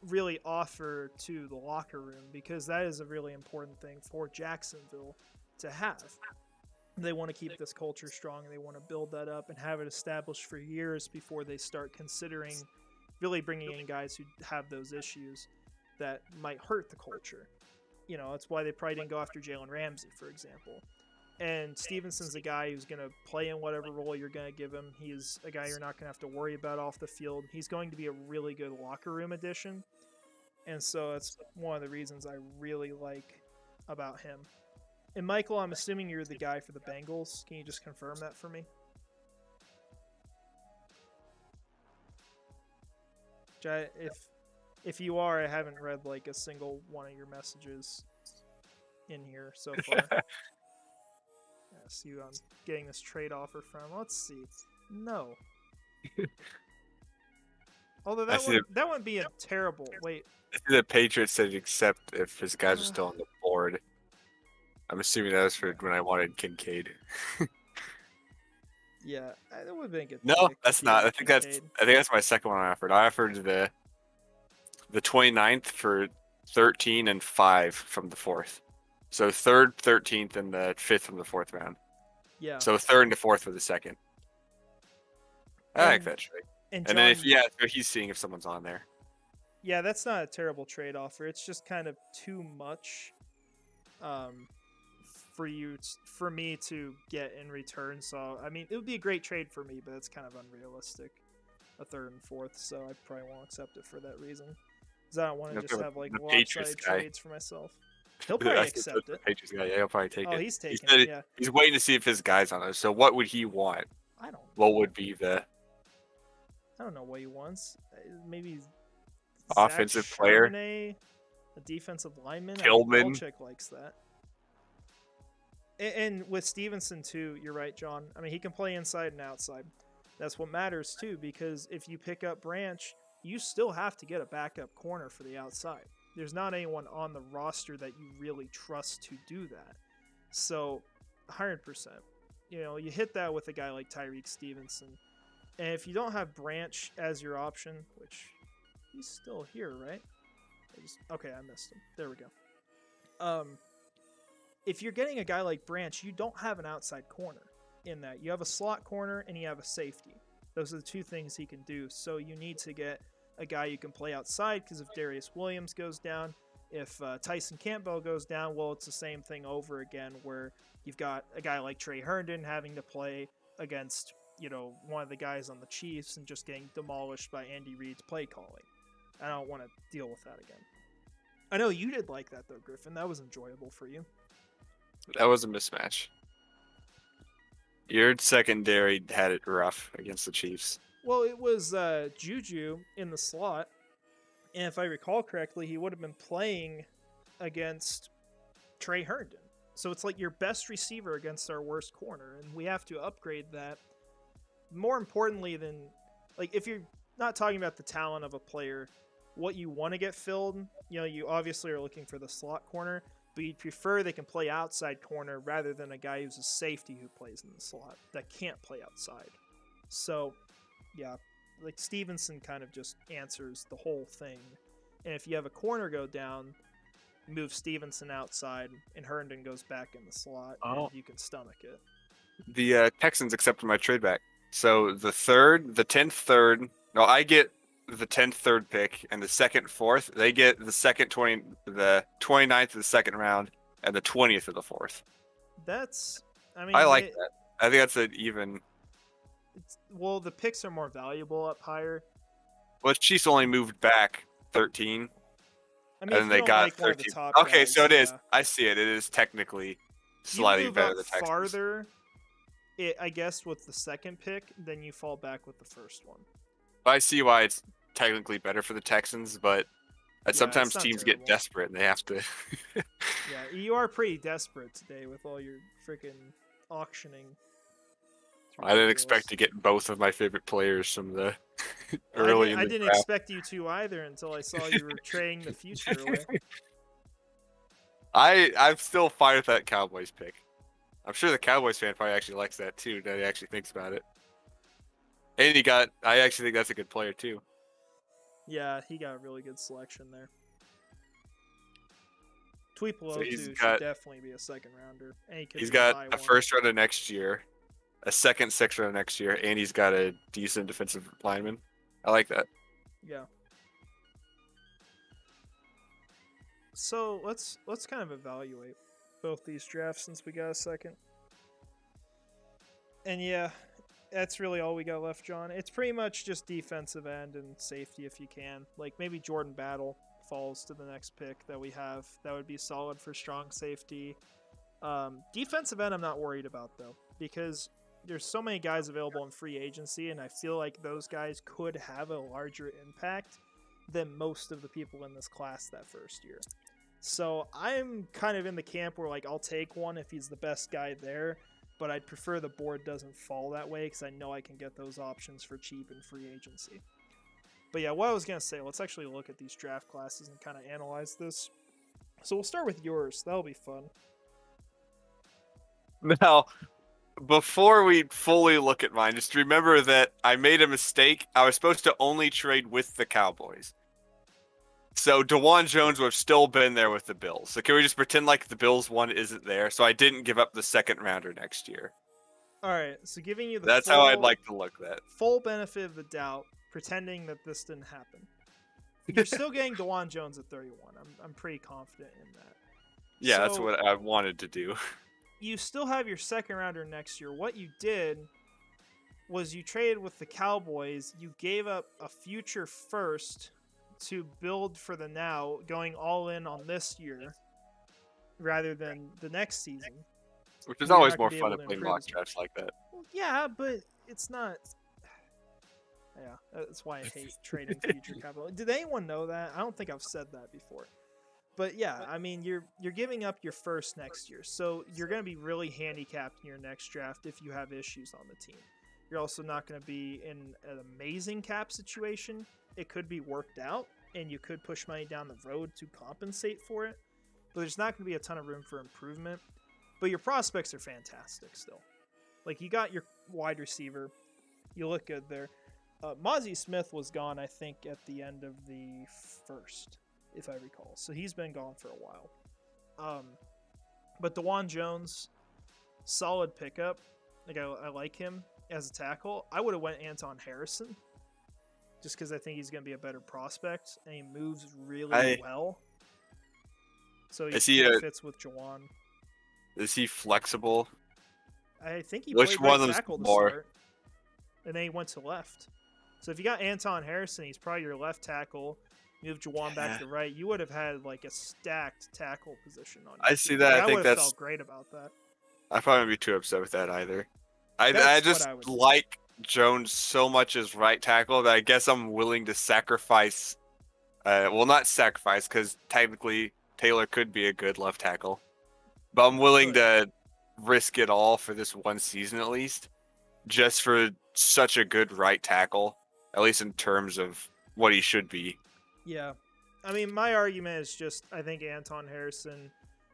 really offer to the locker room, because that is a really important thing for Jacksonville to have. They want to keep this culture strong. They want to build that up and have it established for years before they start considering really bringing in guys who have those issues that might hurt the culture. That's why they probably didn't go after Jalen Ramsey, for example. And Stevenson's a guy who's going to play in whatever role you're going to give him. He's a guy you're not going to have to worry about off the field. He's going to be a really good locker room addition. And so that's one of the reasons I really like about him. And Michael, I'm assuming you're the guy for the Bengals. Can you just confirm that for me? If you are, I haven't read like a single one of your messages in here so far. Yes, I'm getting this trade offer from. Let's see. No. Although that wouldn't be a terrible. Wait. I see the Patriots said accept if his guys are still on the board. I'm assuming that was for when I wanted Kincaid. Yeah, that would have been a good. No, that's not. I think that's my second one I offered. I offered the 29th for 13 and 5 from the 4th. So 3rd, 13th, and the 5th from the 4th round. Yeah. So 3rd and the 4th for the 2nd. I like that trade. And then so he's seeing if someone's on there. Yeah, that's not a terrible trade offer. It's just kind of too much for me to get in return. So I mean, it would be a great trade for me, but it's kind of unrealistic. A 3rd and 4th, so I probably won't accept it for that reason. Because I don't want to just have like lopsided trades for myself. He'll probably accept it. Patriots guy, yeah, he'll probably take it. Oh, he's taking it. Yeah. He's waiting to see if his guy's on it. So what would he want? I don't know. What would be the? I don't know what he wants. Maybe offensive player, a defensive lineman. Tillman. Belichick likes that. And with Stevenson too, you're right, John. I mean, he can play inside and outside. That's what matters too, because if you pick up Branch, you still have to get a backup corner for the outside. There's not anyone on the roster that you really trust to do that. So, 100%. You hit that with a guy like Tyreek Stevenson. And if you don't have Branch as your option, which he's still here, right? Okay, I missed him. There we go. If you're getting a guy like Branch, you don't have an outside corner in that. You have a slot corner and you have a safety. Those are the two things he can do. So you need to get a guy you can play outside, because if Darius Williams goes down, if Tyson Campbell goes down, well, it's the same thing over again, where you've got a guy like Trey Herndon having to play against, one of the guys on the Chiefs and just getting demolished by Andy Reid's play calling. I don't want to deal with that again. I know you did like that, though, Griffin. That was enjoyable for you. That was a mismatch. Your secondary had it rough against the Chiefs. Well, it was Juju in the slot, and if I recall correctly, he would have been playing against Trey Herndon. So it's like your best receiver against our worst corner, and we have to upgrade that. More importantly than, if you're not talking about the talent of a player, what you want to get filled, you obviously are looking for the slot corner, but you'd prefer they can play outside corner rather than a guy who's a safety who plays in the slot that can't play outside. So, yeah, Stevenson kind of just answers the whole thing. And if you have a corner go down, move Stevenson outside, and Herndon goes back in the slot, and you can stomach it. The Texans accepted my trade back. So the 10th third, no, I get the 10th third pick, and the 2nd, 4th, they get the 29th of the 2nd round, and the 20th of the 4th. I like that. I think that's an even. Well, the picks are more valuable up higher. Well, Chiefs only moved back 13. I mean, and they got like 13. Okay, guys, so it is. I see it. It is technically slightly better than Texans. Farther, I guess, with the 2nd pick, then you fall back with the 1st one. I see why it's technically better for the Texans, but sometimes teams get desperate and they have to. Yeah, you are pretty desperate today with all your freaking auctioning. I didn't expect to get both of my favorite players from the early in the I didn't draft. expect you to either until I saw you were trading the future away. I'm still fine with that Cowboys pick. I'm sure the Cowboys fan probably actually likes that too, that he actually thinks about it. And I actually think that's a good player too. Yeah, he got a really good selection there. So Tuipulotu he's should got definitely be a second rounder, and he could he's be a got high a one. first rounder next year, a second, sixth rounder next year, and he's got a decent defensive lineman. I like that. Yeah. So let's kind of evaluate both these drafts since we got a second. And yeah, that's really all we got left, John. It's pretty much just defensive end and safety if you can. Like maybe Jordan Battle falls to the next pick that we have. That would be solid for strong safety. Defensive end, I'm not worried about though, because there's so many guys available in free agency, and I feel like those guys could have a larger impact than most of the people in this class that first year. So I'm kind of in the camp where like I'll take one if he's the best guy there, but I'd prefer the board doesn't fall that way because I know I can get those options for cheap in free agency. But yeah, what I was going to say, let's actually look at these draft classes and kind of analyze this. So we'll start with yours. That'll be fun. Now, before we fully look at mine, just remember that I made a mistake. I was supposed to only trade with the Cowboys. So DeJuan Jones would have still been there with the Bills. So can we just pretend like the Bills one isn't there? So I didn't give up the second rounder next year. All right, so giving you the That's how I'd like to look at that. full benefit of the doubt, pretending that this didn't happen. You're still getting DeJuan Jones at 31. I'm pretty confident in that. Yeah, So, that's what I wanted to do. You still have your second rounder next year. What you did was you traded with the Cowboys. You gave up a future first to build for the now, going all in on this year rather than the next season. Which is You're always not more gonna be fun able to to play improve mock as much. drafts like that. Well, yeah, but it's not. Yeah, that's why I hate trading future capital. Did anyone know that? I don't think I've said that before. But yeah, I mean, you're giving up your first next year, so you're going to be really handicapped in your next draft if you have issues on the team. You're also not going to be in an amazing cap situation. It could be worked out, and you could push money down the road to compensate for it. But there's not going to be a ton of room for improvement. But your prospects are fantastic still. Like, you got your wide receiver. You look good there. Mozzie Smith was gone, I think, at the end of the first, if I recall. So he's been gone for a while. But DeJuan Jones, solid pickup. Like, I like him as a tackle. I would have went Anton Harrison just because I think he's going to be a better prospect, and he moves really well. So he fits with Jawan. Is he flexible? I think he Which played one right is tackle to more? start, and then he went to left. So if you got Anton Harrison, he's probably your left tackle. Move Jawan back to right. You would have had like a stacked tackle position on. I see that. I think would have that's felt great about that. I probably wouldn't be too upset with that either. I That's just what I would do. like Jones so much as right tackle that I guess I'm willing to sacrifice. Well, not sacrifice because technically Taylor could be a good left tackle, but I'm willing to risk it all for this one season at least, just for such a good right tackle, at least in terms of what he should be. Yeah. I mean, my argument is just I think Anton Harrison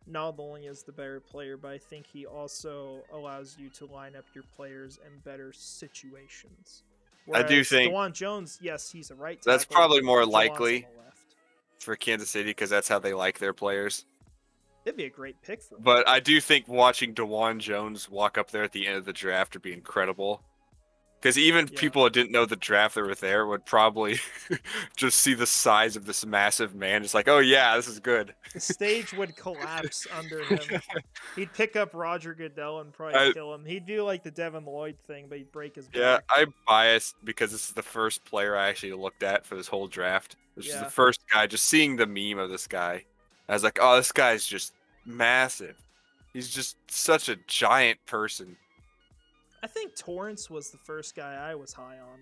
not only is the better player, but I think he also allows you to line up your players in better situations. Whereas I do think DeJuan Jones, yes, he's a right tackle. that's probably more Jawan's likely on the left. for Kansas City because that's how they like their players. It'd be a great pick for him. But I do think watching DeJuan Jones walk up there at the end of the draft would be incredible. Because even people that didn't know the draft that were there would probably just see the size of this massive man. It's like, oh yeah, this is good. The stage would collapse under him. He'd pick up Roger Goodell and probably kill him. He'd do like the Devin Lloyd thing, but he'd break his back. Yeah, I'm biased because this is the first player I actually looked at for this whole draft. This is the first guy, just seeing the meme of this guy. I was like, oh, this guy's just massive. He's just such a giant person. I think Torrance was the first guy I was high on,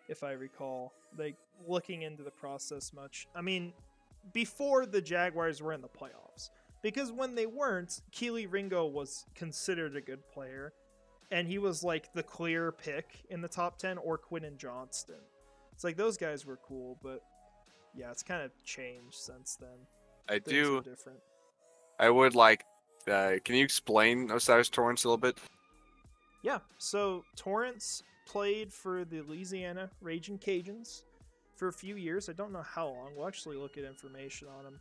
if I recall. Like, looking into the process much. I mean, before the Jaguars were in the playoffs. Because when they weren't, Keely Ringo was considered a good player. And he was, like, the clear pick in the top 10, or Quinton Johnston. It's like, those guys were cool, but yeah, it's kind of changed since then. Things are different. I would like, can you explain Osiris Torrance a little bit? Yeah, so Torrance played for the Louisiana Raging Cajuns for a few years. I don't know how long. We'll actually look at information on him.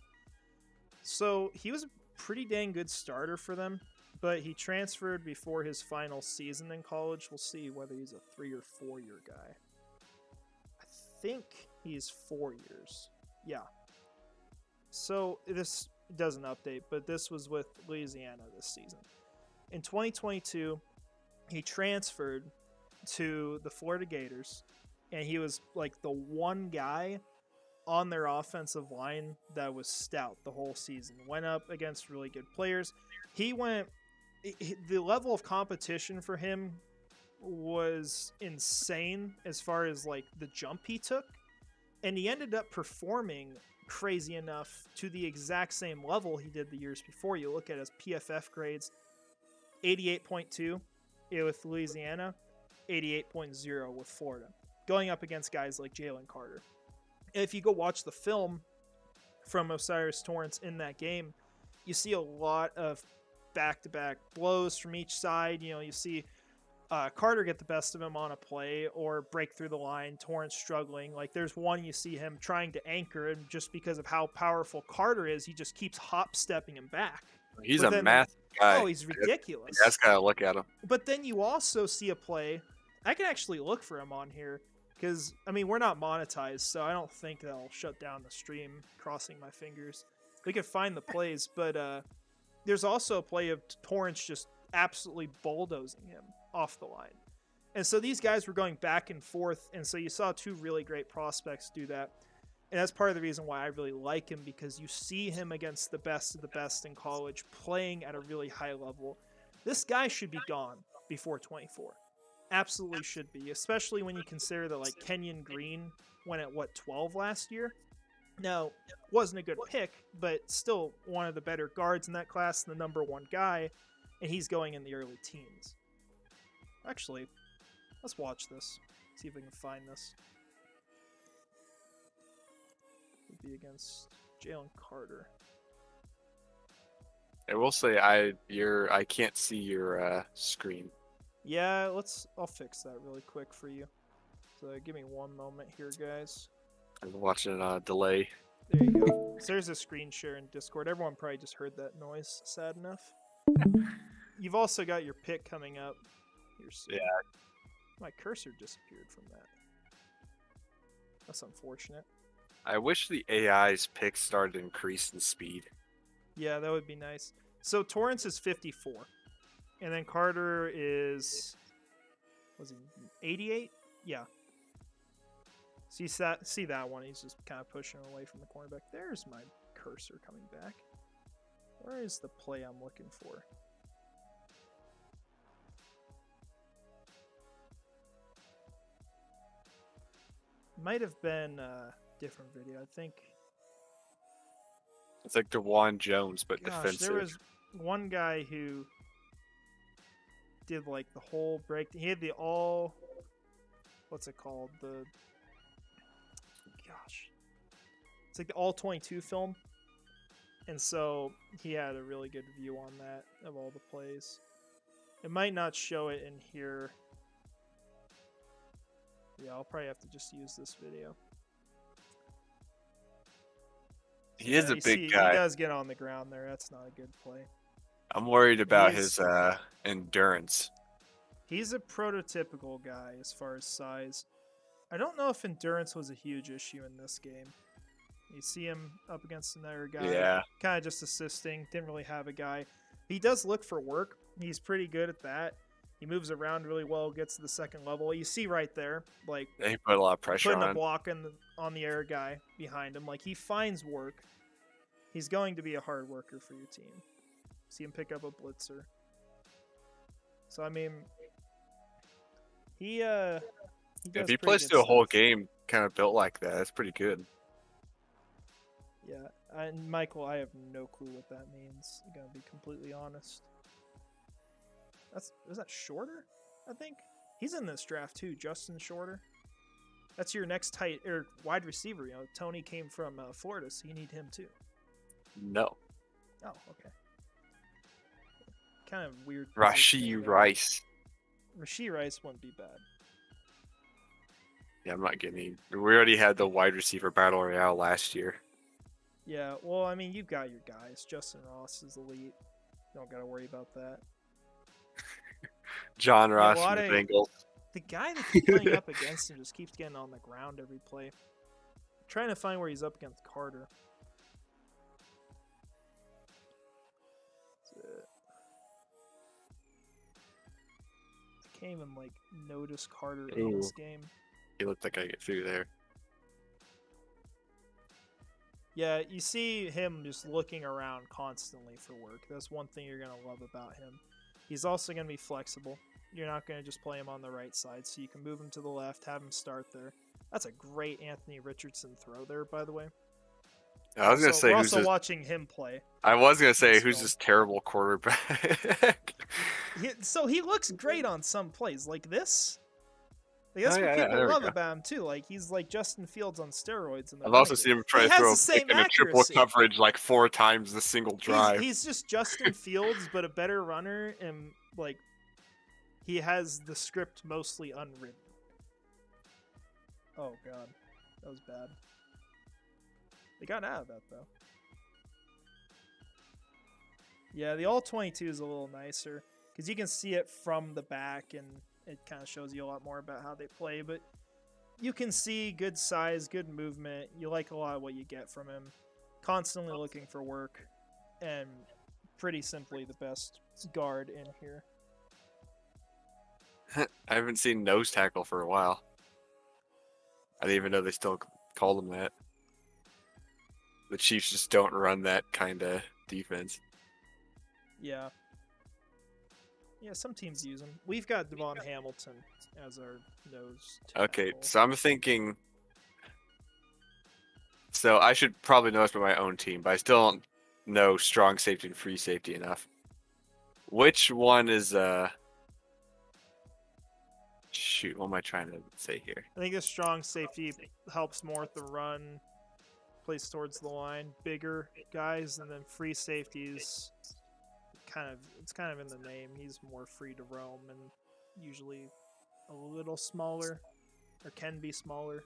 So he was pretty dang good starter for them, but he transferred before his final season in college. We'll see whether he's a 3 or 4 year guy. I think he's 4 years. Yeah. So this doesn't update, but this was with Louisiana this season. In 2022, he transferred to the Florida Gators, and he was like the one guy on their offensive line that was stout the whole season. Went up against really good players. The level of competition for him was insane as far as like the jump he took, and he ended up performing crazy enough to the exact same level he did the years before. You look at his PFF grades, 88.2 with Louisiana, 88.0 with Florida, going up against guys like Jalen Carter. If you go watch the film from Osiris Torrance in that game, you see a lot of back-to-back blows from each side. You know, you see Carter get the best of him on a play or break through the line, Torrance struggling. Like there's one you see him trying to anchor, and just because of how powerful Carter is, he just keeps hop-stepping him back. He's a massive guy. Oh, he's ridiculous. You guys gotta look at him. But then you also see a play. I can actually look for him on here because, I mean, we're not monetized, so I don't think that'll shut down the stream, crossing my fingers. We could find the plays, but there's also a play of Torrance just absolutely bulldozing him off the line. And so these guys were going back and forth, and so you saw two really great prospects do that. And that's part of the reason why I really like him, because you see him against the best of the best in college playing at a really high level. This guy should be gone before 24. Absolutely should be, especially when you consider that like Kenyon Green went at 12 last year. Now, wasn't a good pick, but still one of the better guards in that class, the number one guy, and he's going in the early teens. Actually, let's watch this. See if we can find this. It'd be against Jalen Carter. I will say I can't see your screen. Yeah, I'll fix that really quick for you. So give me one moment here, guys. I'm watching it on a delay. There you go. So there's a screen share in Discord. Everyone probably just heard that noise, sad enough. You've also got your pick coming up. Yeah. My cursor disappeared from that. That's unfortunate. I wish the AI's picks started to increase in speed. Yeah, that would be nice. So Torrance is 54. And then Carter is, was he 88? Yeah. So you see that one. He's just kind of pushing away from the cornerback. There's my cursor coming back. Where is the play I'm looking for? Might have been a different video, I think. It's like DeJuan Jones, but defensive. There was one guy who did like the whole break. He had the all, what's it called? It's like the all 22 film. And so he had a really good view on that of all the plays. It might not show it in here. Yeah, I'll probably have to just use this video. He is a big guy. He does get on the ground there. That's not a good play. I'm worried about his endurance. He's a prototypical guy as far as size. I don't know if endurance was a huge issue in this game. You see him up against another guy. Yeah. Kind of just assisting. Didn't really have a guy. He does look for work. He's pretty good at that. He moves around really well, gets to the second level. You see right there, like, he put a lot of pressure putting on a block on the air guy behind him. Like, he finds work. He's going to be a hard worker for your team. See him pick up a blitzer. So, I mean, if he plays through a whole game kind of built like that, that's pretty good. Yeah, and Michael, I have no clue what that means. I'm gonna be completely honest. Is that Shorter? I think he's in this draft too. Justin Shorter. That's your next tight or wide receiver. You know, Tony came from Florida, so you need him too. No. Oh, okay. Kind of weird. Rashee Rice. Rashee Rice wouldn't be bad. Yeah, I'm not getting. We already had the wide receiver battle royale last year. Yeah, well, I mean, you've got your guys. Justin Ross is elite. Don't got to worry about that. John Yeah, Ross from the Bengals. The guy they keep playing up against him just keeps getting on the ground every play. Trying to find where he's up against Carter. I can't even like notice Carter in this game. He looked like I get through there. Yeah, you see him just looking around constantly for work. That's one thing you're going to love about him. He's also going to be flexible. You're not going to just play him on the right side, so you can move him to the left, have him start there. That's a great Anthony Richardson throw there, by the way. I was going to say, we're also watching him play. I was going to say, who's this terrible quarterback? So he looks great on some plays. Like this. Like, that's what people love about him, too. Like, he's like Justin Fields on steroids. I've also seen him try to throw a pick in a triple coverage like 4 times the single drive. He's just Justin Fields, but a better runner, and, like, he has the script mostly unwritten. Oh, God. That was bad. They got out of that, though. Yeah, the All-22 is a little nicer, because you can see it from the back, and it kind of shows you a lot more about how they play, but you can see good size, good movement. You like a lot of what you get from him. Constantly looking for work, and pretty simply the best guard in here. I haven't seen nose tackle for a while. I didn't even know they still called him that. The Chiefs just don't run that kind of defense. Yeah. Yeah, some teams use him. We've got Devon Hamilton as our nose tackle. Okay, so I'm thinking... So I should probably know this by my own team, but I still don't know strong safety and free safety enough. Which one is... Shoot, what am I trying to say here? I think the strong safety helps more with the run, plays towards the line, bigger guys, and then free safeties... it's kind of in the name. He's more free to roam and usually a little smaller, or can be smaller.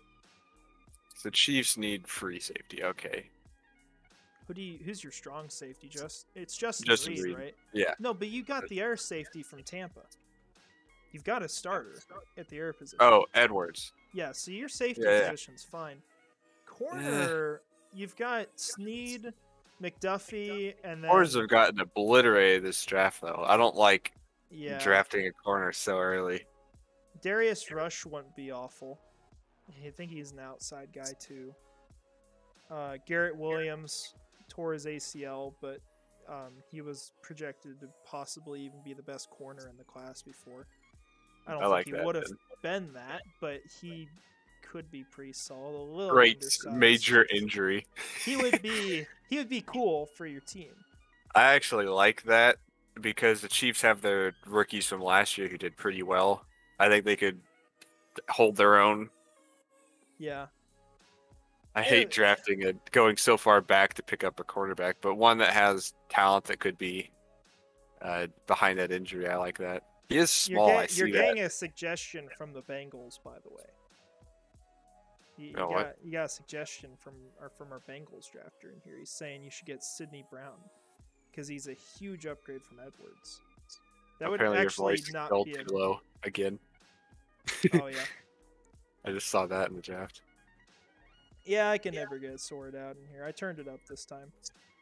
The Chiefs need free safety. Okay. Who's your strong safety? It's Justin Reed, right? Yeah. No, but you got the air safety from Tampa. You've got a starter at the air position. Oh, Edwards. Yeah, so your safety position's fine. Corner, you've got Snead, McDuffie, and then... Corners have gotten obliterated this draft, though. I don't like drafting a corner so early. Darius Rush wouldn't be awful. I think he's an outside guy, too. Garrett Williams tore his ACL, but he was projected to possibly even be the best corner in the class before. I don't think he would have been that, but he could be pretty solid. A little great undersized. Major injury. He would be cool for your team. I actually like that because the Chiefs have their rookies from last year who did pretty well. I think they could hold their own. Yeah. I hate drafting and going so far back to pick up a quarterback, but one that has talent that could be behind that injury. I like that. He is small. You're getting a suggestion from the Bengals, by the way. You got a suggestion from our Bengals drafter in here. He's saying you should get Sidney Brown because he's a huge upgrade from Edwards. That apparently would actually not be too low again. Oh yeah. I just saw that in the draft. Yeah, I can never get it sorted out in here. I turned it up this time.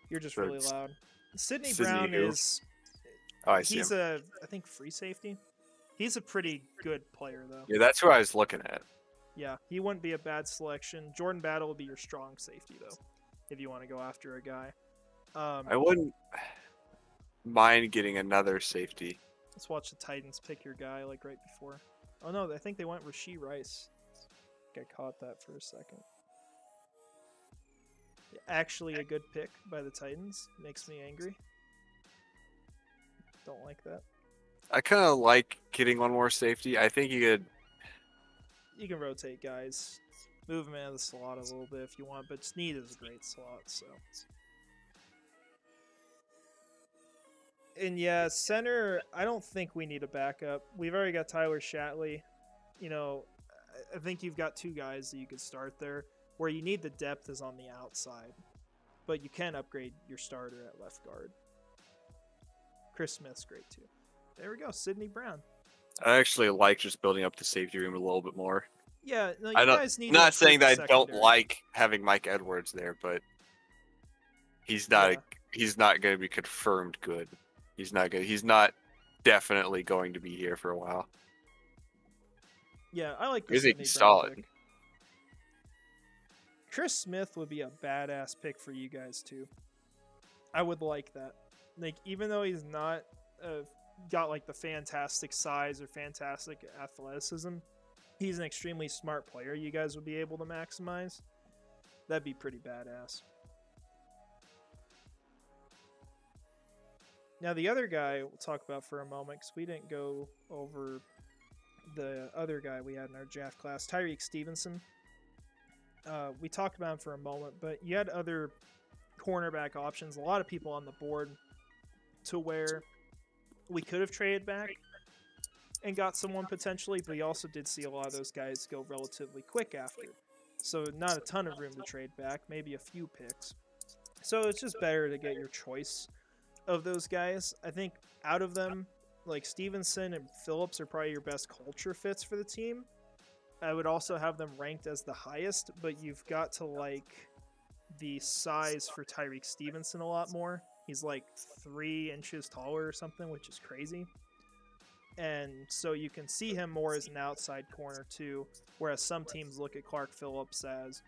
You're just really loud. Sidney Brown is... Oh, I see he's him. I think free safety. He's a pretty good player, though. Yeah, that's who I was looking at. Yeah, he wouldn't be a bad selection. Jordan Battle would be your strong safety, though, if you want to go after a guy. I wouldn't mind getting another safety. Let's watch the Titans pick your guy, like, right before. Oh, no, I think they went Rashee Rice. I caught that for a second. Actually a good pick by the Titans. Makes me angry. Don't like that. I kind of like getting one more safety. I think you can rotate guys. Move him out of the slot a little bit if you want, but Snead is a great slot, so. And yeah, center, I don't think we need a backup. We've already got Tyler Shatley. You know, I think you've got 2 guys that you could start there. Where you need the depth is on the outside. but you can upgrade your starter at left guard. Chris Smith's great too. There we go, Sidney Brown. I actually like just building up the safety room a little bit more. Yeah, no, I you don't. guys need. Not saying that I don't secondary. like having Mike Edwards there, but he's not. Yeah. He's not going to be confirmed good. He's not good. He's not definitely going to be here for a while. Yeah, I like the He's Sidney Brown solid. pick. Chris Smith would be a badass pick for you guys too. I would like that. Like, even though he's not got like the fantastic size or fantastic athleticism, he's an extremely smart player you guys would be able to maximize. That'd be pretty badass. Now the other guy we'll talk about for a moment, because we didn't go over the other guy we had in our draft class, Tyreek Stevenson. We talked about him for a moment, but you had other cornerback options. A lot of people on the board to where we could have traded back and got someone potentially, but we also did see a lot of those guys go relatively quick after. So not a ton of room to trade back, maybe a few picks. So it's just better to get your choice of those guys. I think out of them, like Stevenson and Phillips are probably your best culture fits for the team. I would also have them ranked as the highest, but you've got to like the size for Tyreek Stevenson a lot more. He's like 3 inches taller or something, which is crazy. And so you can see him more as an outside corner too, whereas some teams look at Clark Phillips as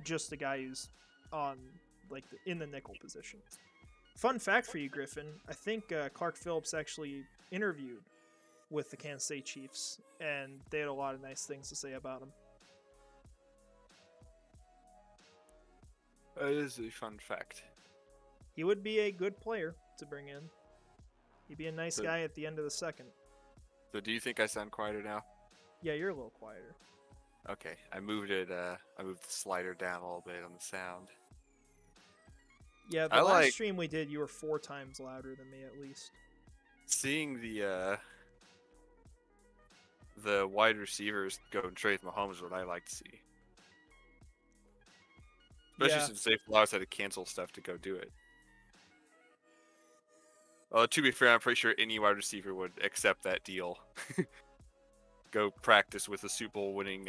just a guy who's on like in the nickel position. Fun fact for you, Griffin, I think Clark Phillips actually interviewed with the Kansas City Chiefs, and they had a lot of nice things to say about him. That is a fun fact. He would be a good player to bring in. He'd be a nice guy at the end of the second. So do you think I sound quieter now? Yeah, you're a little quieter. Okay, I moved it. I moved the slider down a little bit on the sound. Yeah, the last stream we did, you were 4 times louder than me at least. Seeing the wide receivers go and trade Mahomes is what I like to see. Especially since Zay Flowers had to cancel stuff to go do it. To be fair, I'm pretty sure any wide receiver would accept that deal. Go practice with a Super Bowl winning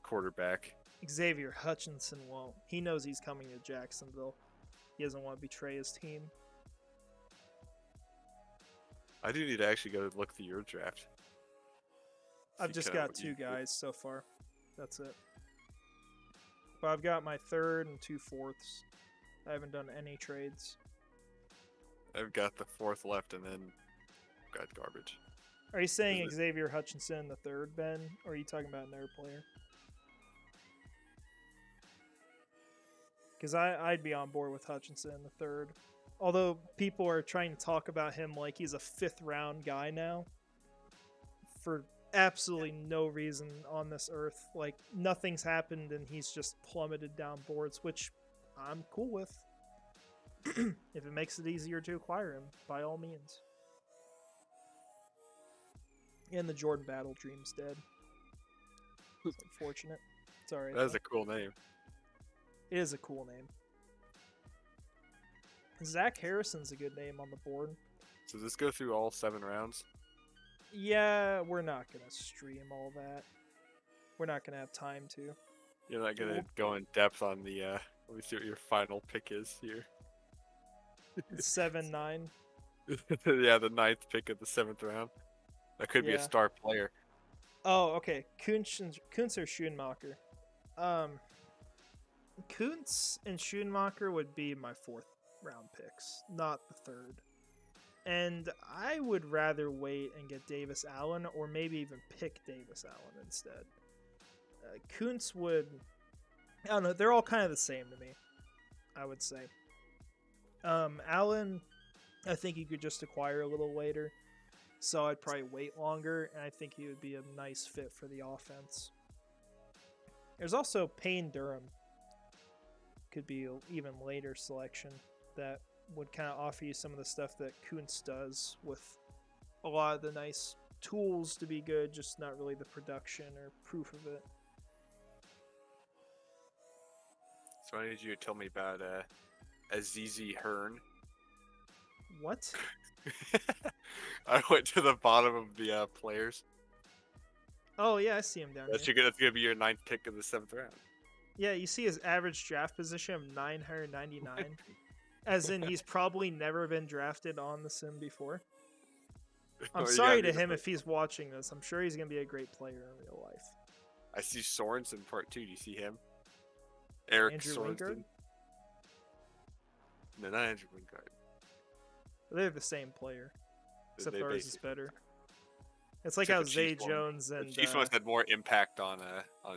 quarterback. Xavier Hutchinson won't. He knows he's coming to Jacksonville. He doesn't want to betray his team. I do need to actually go look through your draft. I've just got 2 guys so far. That's it. But I've got my 3rd and 2 fourths. I haven't done any trades. I've got the 4th left and then got garbage. Are you saying Xavier Hutchinson in the 3rd, Ben? Or are you talking about another player? Because I'd be on board with Hutchinson in the 3rd. Although people are trying to talk about him like he's a 5th round guy now. For absolutely no reason on this earth. Like, nothing's happened and he's just plummeted down boards, which I'm cool with. If it makes it easier to acquire him, by all means. And the Jordan Battle Dream's dead. It's unfortunate. It's alright. That is a cool name. It is a cool name. Zach Harrison's a good name on the board. So does this go through all 7 rounds? Yeah, we're not going to stream all that. We're not going to have time to. You're not going to go in depth on the, let me see what your final pick is here. 7-9. Yeah, the 9th pick of the 7th round. That could be a star player. Oh, okay. Kuntz or Schoonmaker? Kuntz and Schoonmaker would be my 4th round picks, not the 3rd. And I would rather wait and get Davis Allen, or maybe even pick Davis Allen instead. Kuntz would... I don't know, they're all kind of the same to me, I would say. Allen, I think you could just acquire a little later, so I'd probably wait longer, and I think he would be a nice fit for the offense. There's also Payne Durham. Could be an even later selection that would kind of offer you some of the stuff that Kuntz does, with a lot of the nice tools to be good, just not really the production or proof of it. So I need you to tell me about Azizi Hearn. What? I went to the bottom of the players. Oh yeah, I see him down here. That's gonna be your 9th pick of the 7th round. Yeah, you see his average draft position of 999. As in, he's probably never been drafted on the sim before. I'm sorry to him if he's watching this. I'm sure he's going to be a great player in real life. I see Sorensen part 2. Do you see him? Eric Andrew Sorensen. Wingard? No, not Andrew Wingard. They're the same player, except ours is better. It's like Except how the Zay Chiefs Jones one. and The Chiefs one had more impact on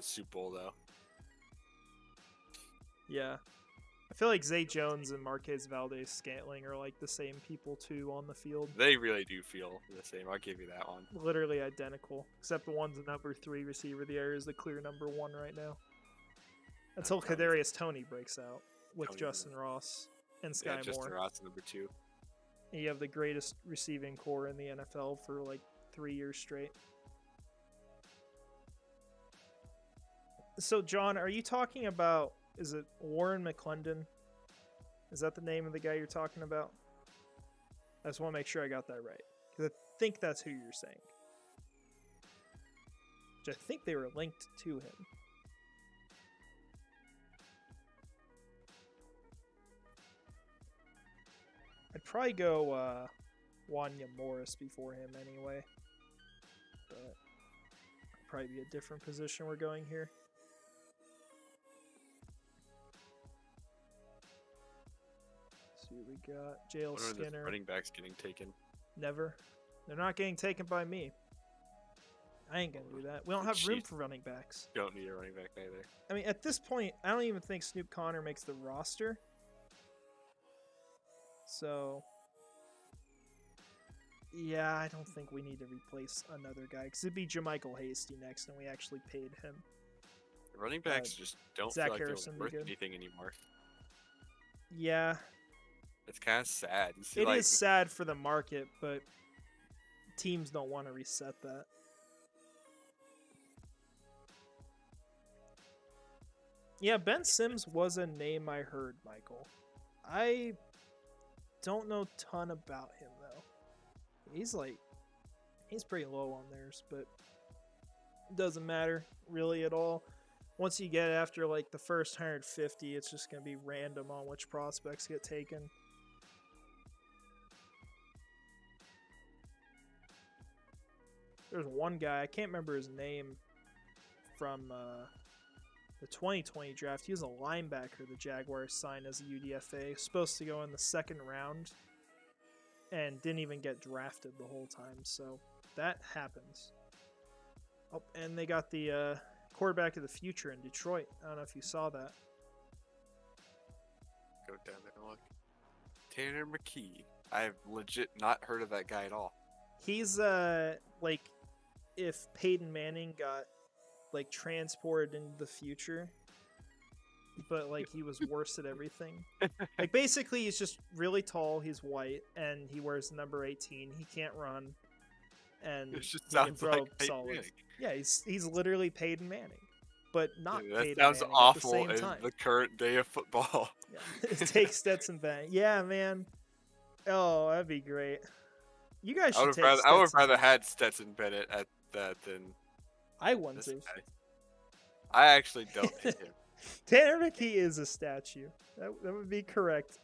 Super Bowl though. Yeah. I feel like Zay Jones and Marquez Valdez-Scantling are like the same people too on the field. They really do feel the same. I'll give you that one. Literally identical, except the one's the number 3 receiver. The other is the clear number 1 right now. Until Kadarius Toney breaks out with Justin Ross and Sky Moore. Justin Ross number 2. And you have the greatest receiving core in the NFL for like 3 years straight. So, John, are you talking about, is it Warren McClendon? Is that the name of the guy you're talking about? I just want to make sure I got that right. Because I think that's who you're saying. Which I think they were linked to him. I'd probably go Wanya Morris before him anyway. But probably be a different position we're going here. See what we got. Jail Skinner. Running backs getting taken. Never. They're not getting taken by me. I ain't gonna do that. We don't have room for running backs. Don't need a running back either. I mean, at this point, I don't even think Snoop Connor makes the roster. So, yeah, I don't think we need to replace another guy. Because it'd be JaMychal Hasty next, and we actually paid him. The running backs just don't Zach feel like Harrison they're worth anything anymore. Yeah. It's kind of sad. It is sad for the market, but teams don't want to reset that. Yeah, Ben Sims was a name I heard, Michael. I don't know a ton about him, though. He's pretty low on theirs, but it doesn't matter really at all. Once you get after like the first 150, it's just going to be random on which prospects get taken. There's one guy, I can't remember his name, from the 2020 draft. He was a linebacker the Jaguars signed as a UDFA. Supposed to go in the 2nd round and didn't even get drafted the whole time. So that happens. Oh, and they got the quarterback of the future in Detroit. I don't know if you saw that. Go down there and look. Tanner McKee. I've legit not heard of that guy at all. He's like if Peyton Manning got like transported into the future, but like he was worse at everything. Like basically he's just really tall, he's white, and he wears number 18. He can't run, and it just he can sounds throw like solid. Yeah, he's literally Peyton Manning, but not Dude, that Peyton sounds Manning awful at the in same time. the current day of football. Yeah. Take Stetson Bennett. Yeah, man. Oh, that'd be great. You guys should take Stetson. I would have rather had Stetson Bennett at that than I wouldn't have. I actually don't hate him. Tanner McKee is a statue. That would be correct.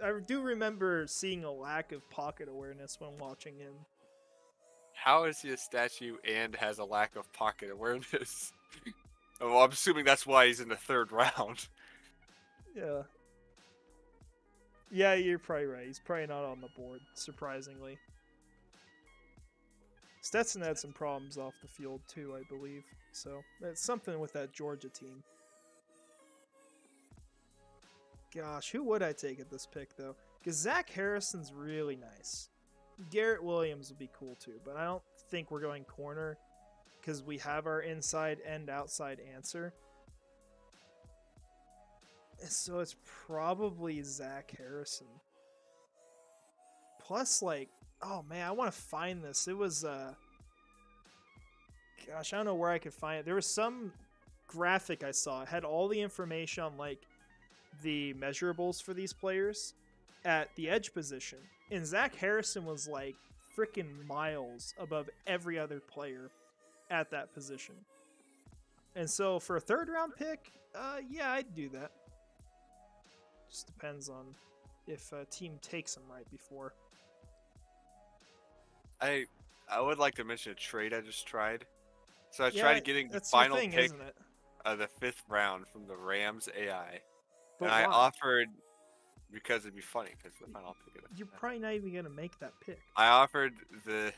I do remember seeing a lack of pocket awareness when watching him. How is he a statue and has a lack of pocket awareness? Well, I'm assuming that's why he's in the 3rd round. Yeah. Yeah, you're probably right. He's probably not on the board, surprisingly. Stetson had some problems off the field too, I believe. So it's something with that Georgia team. Gosh, who would I take at this pick though? Because Zach Harrison's really nice. Garrett Williams would be cool too, but I don't think we're going corner because we have our inside and outside answer. So it's probably Zach Harrison. Plus, like, oh man, I want to find this. It was, gosh, I don't know where I could find it. There was some graphic I saw. It had all the information on, like, the measurables for these players at the edge position, and Zach Harrison was like freaking miles above every other player at that position. And so for a 3rd round pick, yeah, I'd do that. Just depends on if a team takes him right before. I would like to mention a trade I just tried. So I Yeah, tried getting the that's final your thing, pick isn't it? of the 5th round from the Rams AI, But and I why? offered because it'd be funny because the final pick of the You're probably not even gonna make that pick. I offered the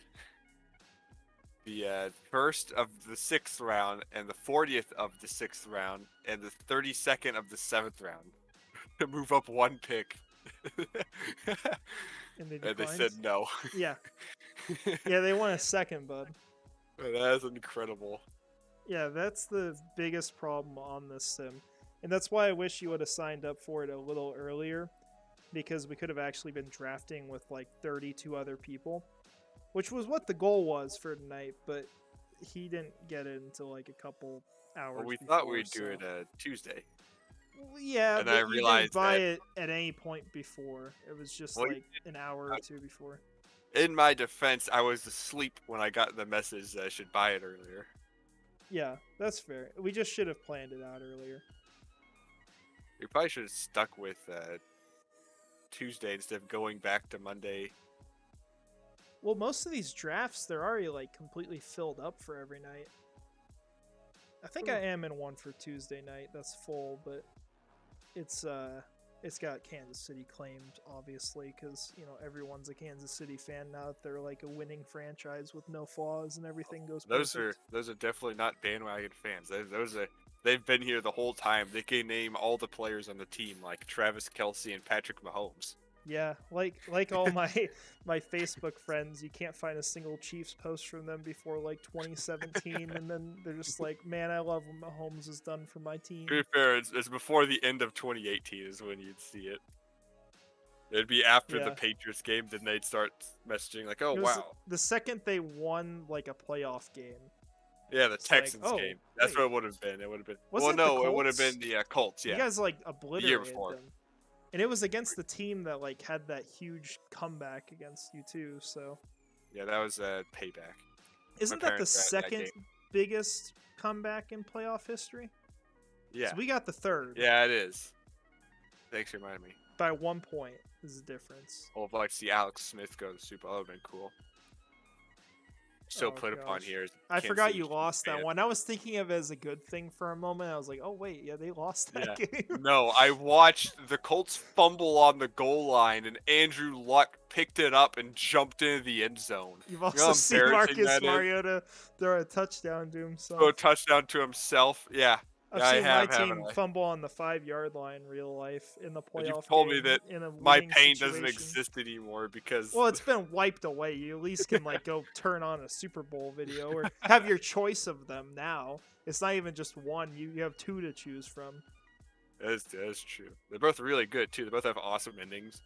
first of the 6th round and the 40th of the 6th round and the 32nd of the 7th round to move up 1 pick. And they And they declined? said no. Yeah. Yeah, they want a 2nd, bud. That is incredible. Yeah, that's the biggest problem on this sim. And that's why I wish you would have signed up for it a little earlier, because we could have actually been drafting with like 32 other people, which was what the goal was for tonight, but he didn't get it until like a couple hours Well, we before, thought we'd do so. it Tuesday. Well, yeah, And but I you didn't realized buy that- it at any point before. It was just Well, like an hour or two before. In my defense, I was asleep when I got the message that I should buy it earlier. Yeah, that's fair. We just should have planned it out earlier. We probably should have stuck with Tuesday instead of going back to Monday. Well, most of these drafts, they're already like completely filled up for every night. I think I am in one for Tuesday night that's full, but it's got Kansas City claimed, obviously, because everyone's a Kansas City fan now that they're like a winning franchise with no flaws and everything goes perfect. Those are definitely not bandwagon fans. They've been here the whole time. They can name all the players on the team, like Travis Kelce and Patrick Mahomes. Yeah, like all my Facebook friends, you can't find a single Chiefs post from them before like 2017, and then they're just like, man, I love what Mahomes has done for my team. To be fair, it's before the end of 2018 is when you'd see it. It'd be after the Patriots game, then they'd start messaging like, "Oh wow!" The second they won like a playoff game. Yeah, the Texans game. That's what it would have been. It would have been. It would have been the Colts. Yeah, you guys like obliterated year before. them. And it was against the team that like had that huge comeback against you too. So yeah, that was a payback. Isn't that the second biggest comeback in playoff history? Yeah, so we got the 3rd. Yeah, it is. Thanks for reminding me. By 1 point is the difference. Well, if I see Alex Smith go to the Super Bowl, that would have been cool. Still put upon here. I forgot you lost that one. I was thinking of it as a good thing for a moment. I was like, oh wait, yeah, they lost that game. No, I watched the Colts fumble on the goal line, and Andrew Luck picked it up and jumped into the end zone. You've also seen Marcus Mariota throw a touchdown to himself. Throw a touchdown to himself. Yeah. I've seen my team fumble on the 5-yard line in real life in the playoff. You've told me that my pain situation. doesn't exist anymore because... Well, it's been wiped away. You at least can like go turn on a Super Bowl video or have your choice of them now. It's not even just one. You have 2 to choose from. That is true. They're both really good, too. They both have awesome endings.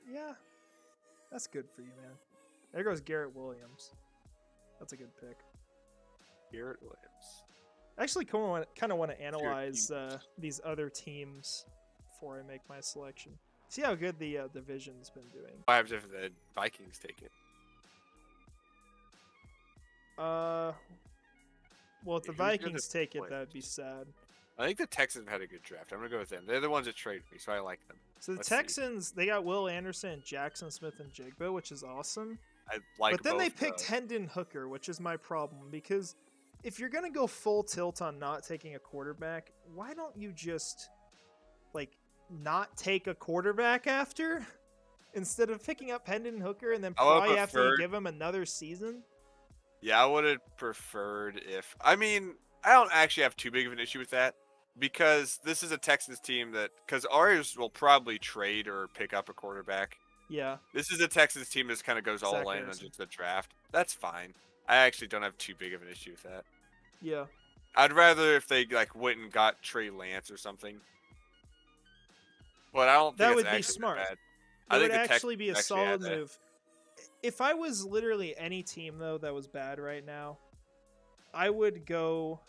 Yeah. That's good for you, man. There goes Garrett Williams. That's a good pick. Garrett Williams. I actually kind of want to analyze these other teams before I make my selection. See how good the division's been doing. Why have the Vikings take it? Well, if the Vikings take it, that'd be sad. I think the Texans had a good draft. I'm gonna go with them. They're the ones that traded me, so I like them. So the Texans, they got Will Anderson and Jackson Smith and Jigba, which is awesome. I like. But then they picked Hendon Hooker, which is my problem because if you're gonna go full tilt on not taking a quarterback, why don't you just like not take a quarterback after instead of picking up Hendon Hooker and then probably have to give him another season? Yeah, I would have preferred if. I mean, I don't actually have too big of an issue with that because this is a Texans team because ours will probably trade or pick up a quarterback. Yeah. This is a Texans team that kind of goes all in on just the draft. That's fine. I actually don't have too big of an issue with that. Yeah. I'd rather if they like went and got Trey Lance or something. But I don't think that would be smart. Bad. That would actually be a solid move. If I was literally any team though that was bad right now, I would go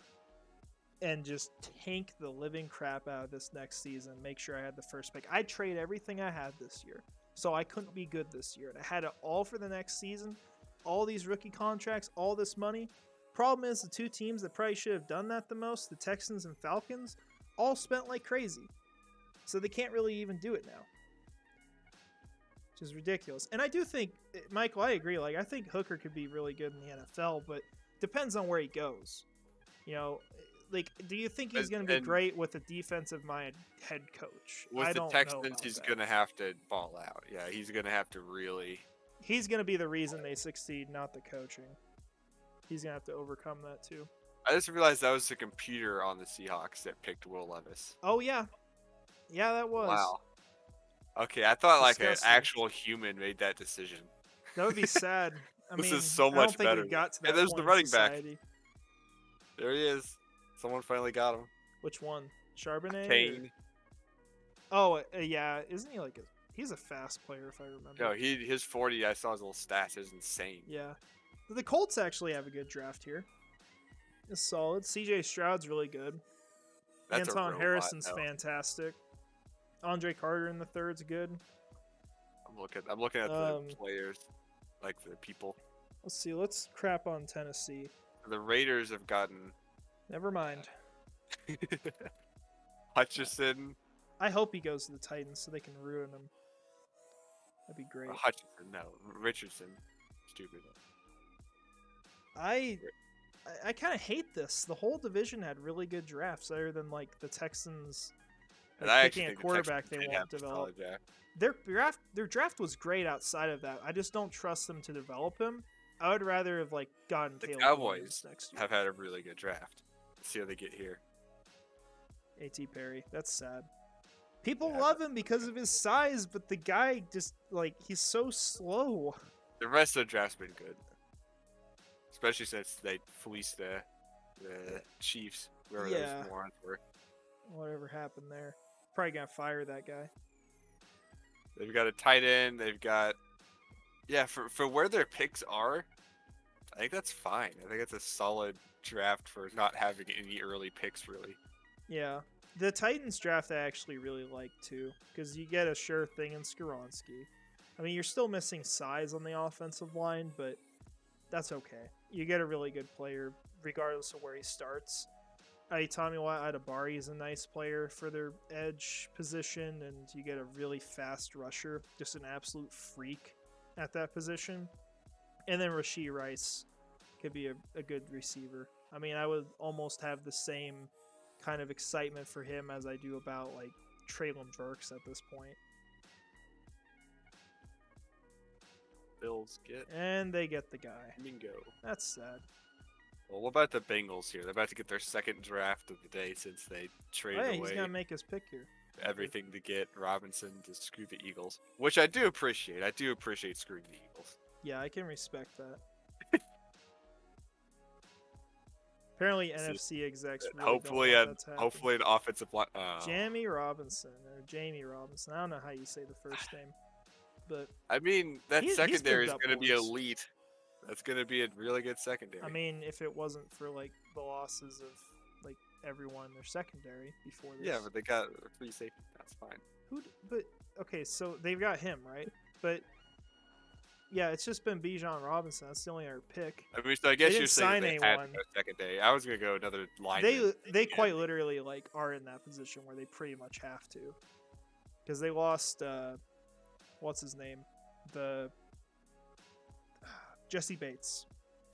and just tank the living crap out of this next season. Make sure I had the first pick. I'd trade everything I had this year, so I couldn't be good this year. And I had it all for the next season, all these rookie contracts, all this money. Problem is, the two teams that probably should have done that the most, the Texans and Falcons, all spent like crazy. So they can't really even do it now, which is ridiculous. And I do think, Michael, I agree. Like, I think Hooker could be really good in the NFL, but depends on where he goes. You know, like, do you think he's going to be great with a defensive-minded head coach? With the Texans, he's going to have to ball out. Yeah, he's going to have to really... He's going to be the reason they succeed, not the coaching. He's going to have to overcome that, too. I just realized that was the computer on the Seahawks that picked Will Levis. Oh, yeah. Yeah, that was. Wow. Okay, I thought like an actual human made that decision. That would be sad. This is so much better. We got to that there's point the running in back. society. There he is. Someone finally got him. Which one? Charbonnet? Kane. Oh, yeah. Isn't he like a... He's a fast player, if I remember. No, his 40, I saw his little stats. Is insane. Yeah. The Colts actually have a good draft here. It's solid. CJ Stroud's really good. That's Anton Harrison's fantastic. Andre Carter in the third's good. I'm looking at the players, like the people. Let's see. Let's crap on Tennessee. The Raiders have gotten... Never mind. Hutchison. I hope he goes to the Titans so they can ruin him. That'd be great. Hutchinson, no. Richardson. Stupid. I kind of hate this. The whole division had really good drafts, other than like the Texans picking a quarterback they won't develop. Their draft was great outside of that. I just don't trust them to develop him. I would rather have like gotten the Caleb Cowboys next year. Have had a really good draft. Let's see how they get here. A.T. Perry. That's sad. People love him because of his size, but the guy just like he's so slow. The rest of the draft's been good. Especially since they fleeced the Chiefs, wherever those morons were. Whatever happened there. Probably gonna fire that guy. They've got a tight end. They've got... Yeah, for where their picks are, I think that's fine. I think it's a solid draft for not having any early picks, really. Yeah. The Titans draft I actually really like, too, because you get a sure thing in Skoronski. I mean, you're still missing size on the offensive line, but that's okay. You get a really good player regardless of where he starts. Tommy Adebari is a nice player for their edge position, and you get a really fast rusher, just an absolute freak at that position. And then Rashee Rice could be a good receiver. I mean, I would almost have the same kind of excitement for him as I do about like Treylon Burks at this point. Bills get... And they get the guy. Bingo. That's sad. Well, what about the Bengals here? They're about to get their second draft of the day since they traded away he's going to make his pick here. Everything to get Robinson to screw the Eagles, which I do appreciate. I do appreciate screwing the Eagles. Yeah, I can respect that. Apparently, NFC execs really hopefully an offensive line. Jamie Robinson. I don't know how you say the first name, but I mean that secondary is going to be elite. That's going to be a really good secondary. I mean, if it wasn't for like the losses of like everyone in their secondary before this. Yeah, but they got free safety. That's fine. But okay, so they've got him, right? But yeah, it's just been Bijan Robinson. That's the only other pick. I mean, so I guess you're saying they had no secondary. I was gonna go another line. They quite literally like are in that position where they pretty much have to, because they lost what's his name, Jesse Bates.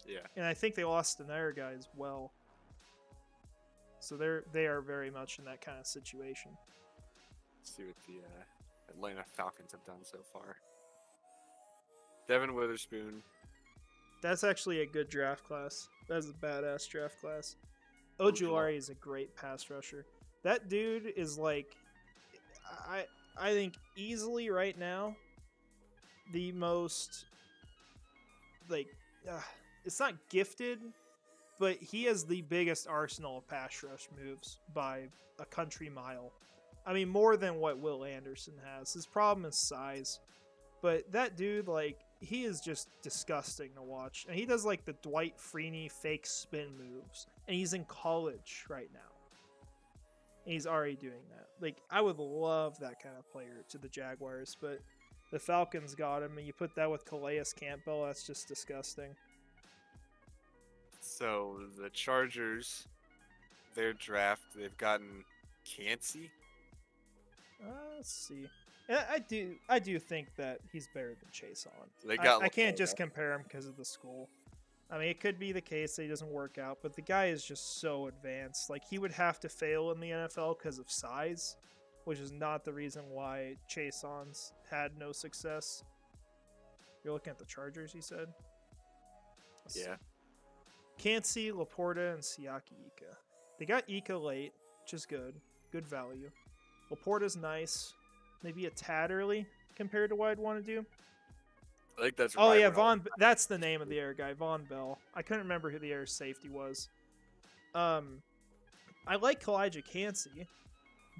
Yeah. And I think they lost another guy as well. So they are very much in that kind of situation. Let's see what the Atlanta Falcons have done so far. Devin Witherspoon. That's actually a good draft class. That's a badass draft class. Ojulari is a great pass rusher. That dude is like, I think easily right now, the most, like, it's not gifted, but he has the biggest arsenal of pass rush moves by a country mile. I mean, more than what Will Anderson has. His problem is size. But that dude, like, he is just disgusting to watch. And he does, like, the Dwight Freeney fake spin moves. And he's in college right now. And he's already doing that. Like, I would love that kind of player to the Jaguars, but the Falcons got him, and you put that with Calais Campbell, that's just disgusting. So the Chargers, their draft, they've gotten Cansey. Let's see. I do think that he's better than Chase on. They got I can't Laporta. just compare him because of the school. I mean, it could be the case that he doesn't work out, but the guy is just so advanced. Like, he would have to fail in the NFL because of size, which is not the reason why Chase Ons had no success. You're looking at the Chargers, you said? Yeah. Cansey, Laporta, and Siaki Ika. They got Ika late, which is good. Good value. Laporta's nice. Maybe a tad early compared to what I'd want to do. I think that's. Oh right yeah, around- That's the name of the air guy, Von Bell. I couldn't remember who the air safety was. I like Kalijah Cansey,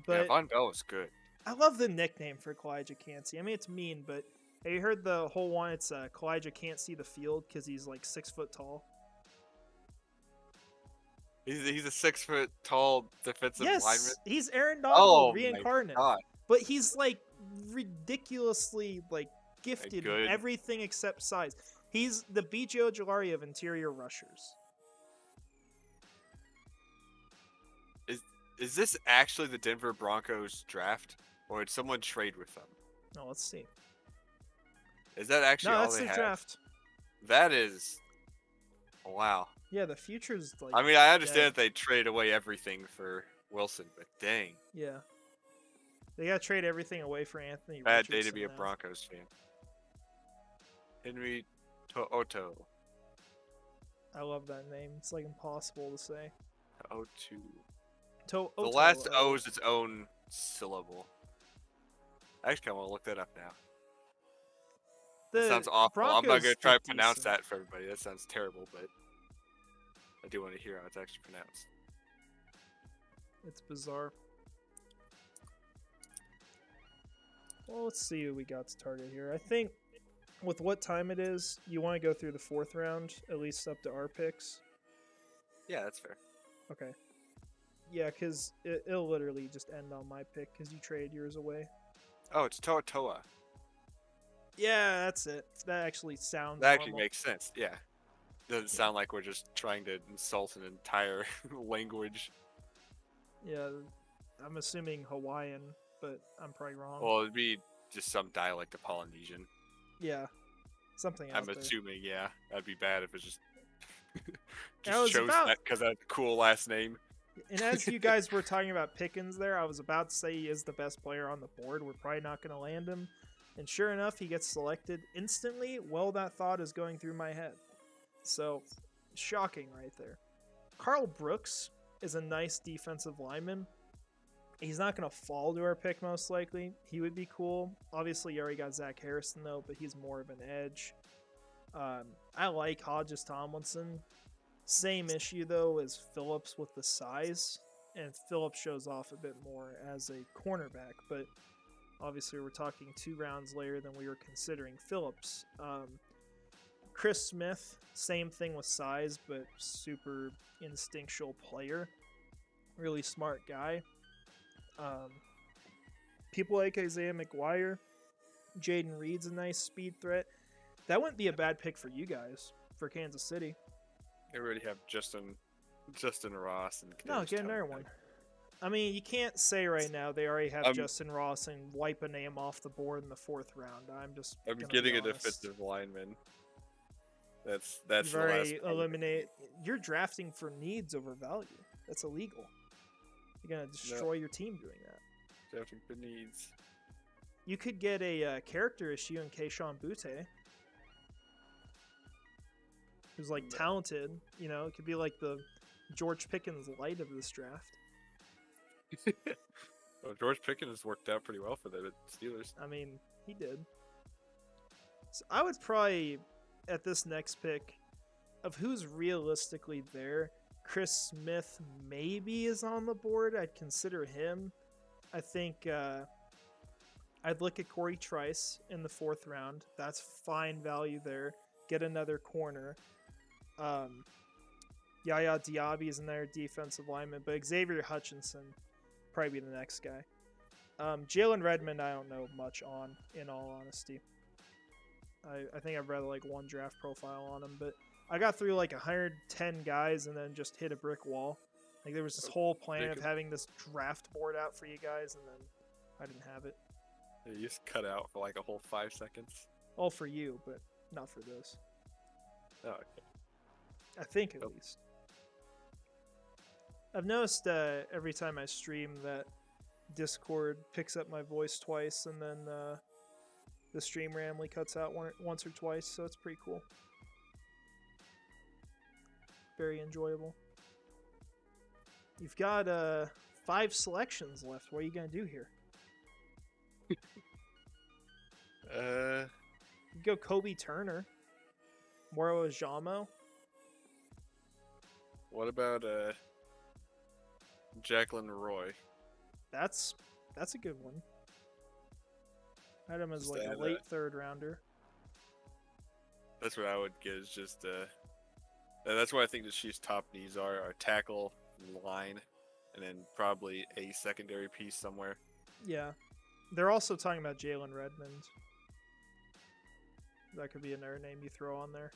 but Yeah, Von Bell is good. I love the nickname for Kalijah Cansey. I mean, it's mean, but have you heard the whole one? It's Kalijah can't see the field because he's like 6 foot tall. He's a 6 foot tall defensive lineman. Yes, he's Aaron Donald Oh reincarnate. my God. But he's like ridiculously like gifted in Good. everything except size. He's the B.J. Ojulari of interior rushers. Is this actually the Denver Broncos draft, or did someone trade with them? No, let's see. Is that actually No, all that's they the have? draft. That is, wow. Yeah, the future's like. I mean, I understand dead. that they trade away everything for Wilson, but dang, Yeah. They gotta trade everything away for Anthony. bad day to Richardson be a now. Broncos fan. Henry To'oto. I love that name. It's like impossible to say. The Oto, last O is its own syllable. Actually, I want to look that up now. That sounds awful. I'm not Broncos going to try to look pronounce decent. that for everybody. That sounds terrible, but I do want to hear how it's actually pronounced. It's bizarre. Well, let's see who we got to target here. I think with what time it is, you want to go through the 4th round, at least up to our picks. Yeah, that's fair. Okay. Yeah, because it'll literally just end on my pick because you traded yours away. Oh, it's Toa. Yeah, that's it. That actually sounds That actually normal. makes sense. Yeah. Doesn't sound like we're just trying to insult an entire language. Yeah, I'm assuming Hawaiian, but I'm probably wrong. Well, it'd be just some dialect of Polynesian. Yeah, something out I'm there. assuming, yeah. That'd be bad if it just I was chose about- that because that's a cool last name. And as you guys were talking about Pickens there, I was about to say he is the best player on the board. We're probably not going to land him. And sure enough, he gets selected instantly. Well, that thought is going through my head. So, shocking right there. Carl Brooks is a nice defensive lineman. He's not going to fall to our pick most likely. He would be cool. Obviously, you already got Zach Harrison, though, but he's more of an edge. I like Hodges Tomlinson. Same issue, though, as Phillips with the size. And Phillips shows off a bit more as a cornerback. But obviously, we're talking 2 rounds later than we were considering Phillips. Chris Smith, same thing with size, but super instinctual player. Really smart guy. People like Isaiah McGuire. Jaden Reed's a nice speed threat. That wouldn't be a bad pick for you guys, for Kansas City. They already have Justin Ross and No, Kadarius get Toney. another one. I mean, you can't say right now they already have Justin Ross and wipe a name off the board in the 4th round. I'm getting a honest. defensive lineman. That's You've the already last. eliminated. You're drafting for needs over value. That's illegal. You're gonna destroy your team doing that. Drafting for needs. You could get a character issue in Keyshawn Butte, who's like talented. You know, it could be like the George Pickens light of this draft. Well, George Pickens worked out pretty well for the Steelers. I mean, he did. So I would probably, at this next pick, of who's realistically there, Chris Smith maybe is on the board. I'd consider him. I think I'd look at Corey Trice in the 4th round. That's fine value there. Get another corner. Yaya Diaby is another defensive lineman, but Xavier Hutchinson probably be the next guy. Jalen Redmond, I don't know much on, in all honesty. I think I've read like one draft profile on him, but I got through like 110 guys and then just hit a brick wall. Like there was this whole plan of having this draft board out for you guys, and then I didn't have it. You just cut out for like a whole 5 seconds. All for you, but not for this. Oh, okay. I think at least. I've noticed every time I stream that Discord picks up my voice twice, and then the stream randomly cuts out once or twice, so it's pretty cool. Very enjoyable. You've got 5 selections left. What are you gonna do here? You go Kobe Turner, Moro Ajamo. What about Jacqueline Roy? That's a good one. I had him as Just like a late third rounder. That's what I would get. Is just that's what I think the Chiefs' top needs are tackle, line, and then probably a secondary piece somewhere. Yeah, they're also talking about Jalen Redmond. That could be another name you throw on there.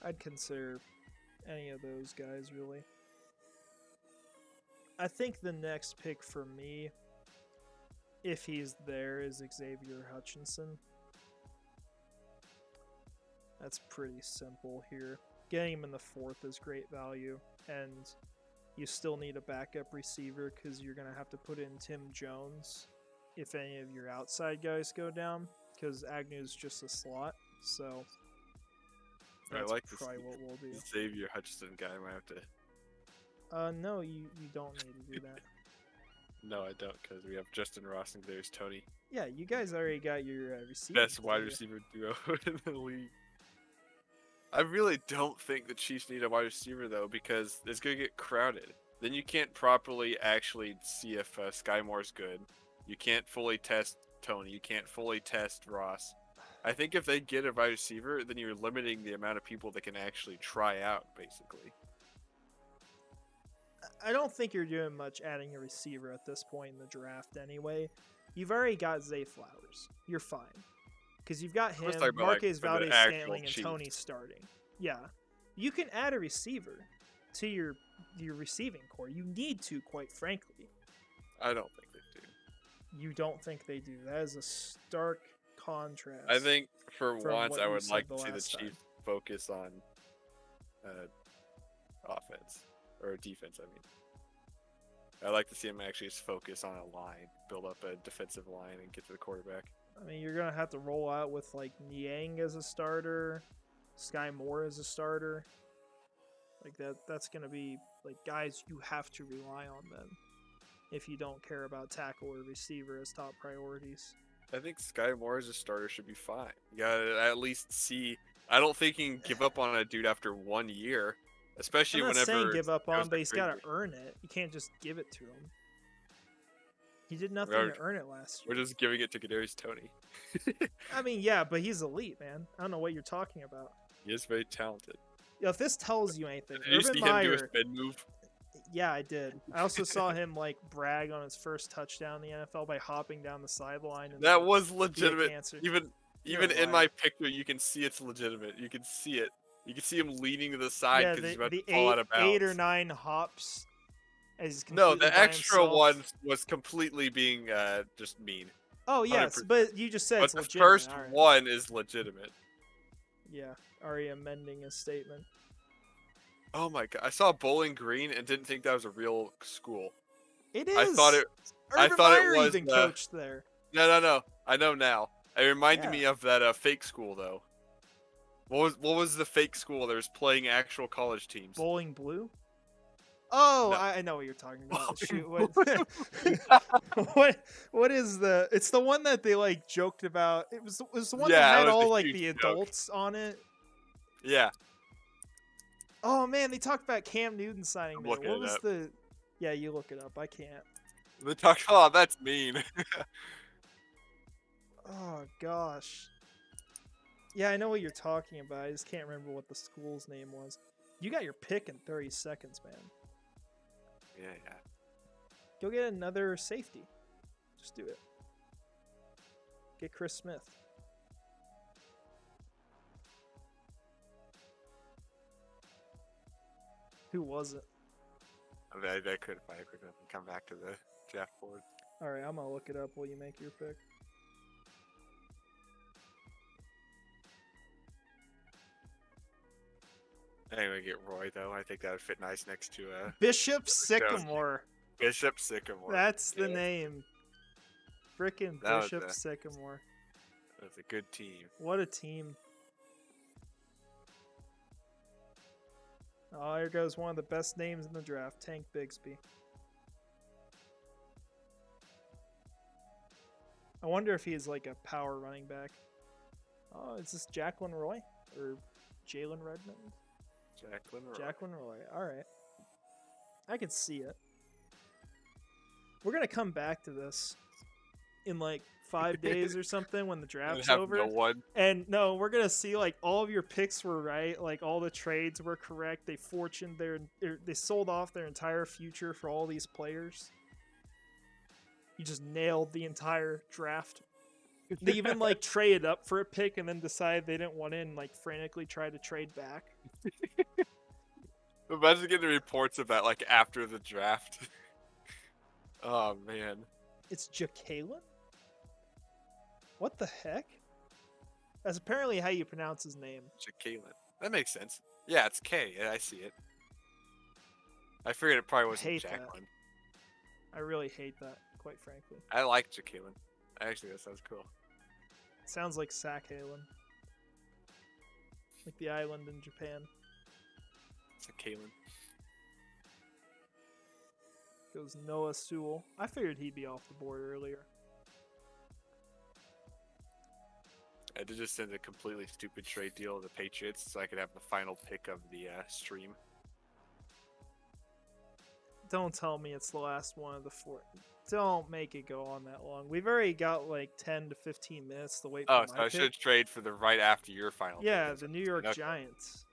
I'd consider any of those guys, really. I think the next pick for me, if he's there, is Xavier Hutchinson. That's pretty simple here. Getting him in the 4th is great value, and you still need a backup receiver because you're going to have to put in Tim Jones if any of your outside guys go down, because Agnew's just a slot, so that's I like probably what we'll do. Xavier Hutchinson guy. I might have to. No, you don't need to do that. No, I don't, because we have Justin Ross and there's Tony. Yeah, you guys already got your receiver. Best wide receiver duo in the league. I really don't think the Chiefs need a wide receiver, though, because it's going to get crowded. Then you can't properly actually see if Sky Moore's good. You can't fully test Tony. You can't fully test Ross. I think if they get a wide receiver, then you're limiting the amount of people that can actually try out, basically. I don't think you're doing much adding a receiver at this point in the draft anyway. You've already got Zay Flowers. You're fine. Because you've got him, Marquez Valdez-Scantling, and Tony starting. Yeah. You can add a receiver to your receiving core. You need to, quite frankly. I don't think they do. You don't think they do. That is a stark contrast. I think, for once, I would like to see the Chiefs focus on offense. Or defense, I mean. I'd like to see him actually just focus on a line, build up a defensive line, and get to the quarterback. I mean, you're going to have to roll out with, like, Niang as a starter, Sky Moore as a starter. Like, that's going to be, like, guys you have to rely on then if you don't care about tackle or receiver as top priorities. I think Sky Moore as a starter should be fine. You got to at least see. I don't think he can give up on a dude after 1 year. Especially I'm not whenever saying give up on, but he's got to earn it. You can't just give it to him. He did nothing to earn it last year. We're just giving it to Kadarius Toney. I mean, yeah, but he's elite, man. I don't know what you're talking about. He is very talented. Yeah, if this tells you anything, Did you see him do a spin move? Yeah, I did. I also saw him like brag on his first touchdown in the NFL by hopping down the sideline. And that was legitimate. Even in my picture, you can see it's legitimate. You can see it. You can see him leaning to the side because he's about to fall out of bounds. 8 or 9 hops. No, the extra one was completely being just mean. Oh, yes, 100%. But you just said but it's the legitimate. First one is legitimate. Yeah, already amending his statement. Oh my god, I saw Bowling Green and didn't think that was a real school. It is. I thought it was even coached there. No. I know now. It reminded me of that fake school though. What was the fake school that was playing actual college teams? Bowling Blue? Oh, no. I know what you're talking about. Shoot, what is the? It's the one that they like joked about. It was the one that had all like the adults on it. Yeah. Oh man, they talked about Cam Newton signing there. What was up. the? Yeah, you look it up. I can't. They talked. Oh, that's mean. Oh gosh. Yeah, I know what you're talking about. I just can't remember what the school's name was. You got your pick in 30 seconds, man. Yeah. Go get another safety. Just do it. Get Chris Smith. Who was it? I mean, I could if I could come back to the draft board. All right, I'm gonna look it up while you make your pick. Anyway, get Roy though. I think that would fit nice next to Bishop Sycamore. Bishop Sycamore. That's the name. Frickin' That was Bishop Sycamore. That's a good team. What a team. Oh, here goes one of the best names in the draft, Tank Bigsby. I wonder if he's like a power running back. Oh, is this Jacqueline Roy? Or Jalen Redmond? Jacqueline Roy. Alright. I can see it. We're going to come back to this in like 5 days or something when the draft's over. No one. And no, we're going to see like all of your picks were right. Like all the trades were correct. They sold off their entire future for all these players. You just nailed the entire draft. They even like traded up for a pick and then decided they didn't want it and like frantically tried to trade back. Imagine getting reports of that like after the draft. Oh man. It's Jacqueline? What the heck? That's apparently how you pronounce his name. Jacqueline. That makes sense. Yeah, it's K. Yeah, I see it. I figured it probably wasn't Jacqueline. I really hate that, quite frankly. I like Jacqueline. Actually, that sounds cool. Sounds like Sakhalin. Like the island in Japan. Jacqueline. Goes Noah Sewell. I figured he'd be off the board earlier. I did just send a completely stupid trade deal to the Patriots so I could have the final pick of the stream. Don't tell me it's the last one of the 4. Don't make it go on that long. We've already got like 10 to 15 minutes to wait for my so I pick. should trade for the right after your final pick. Yeah, the New York Giants.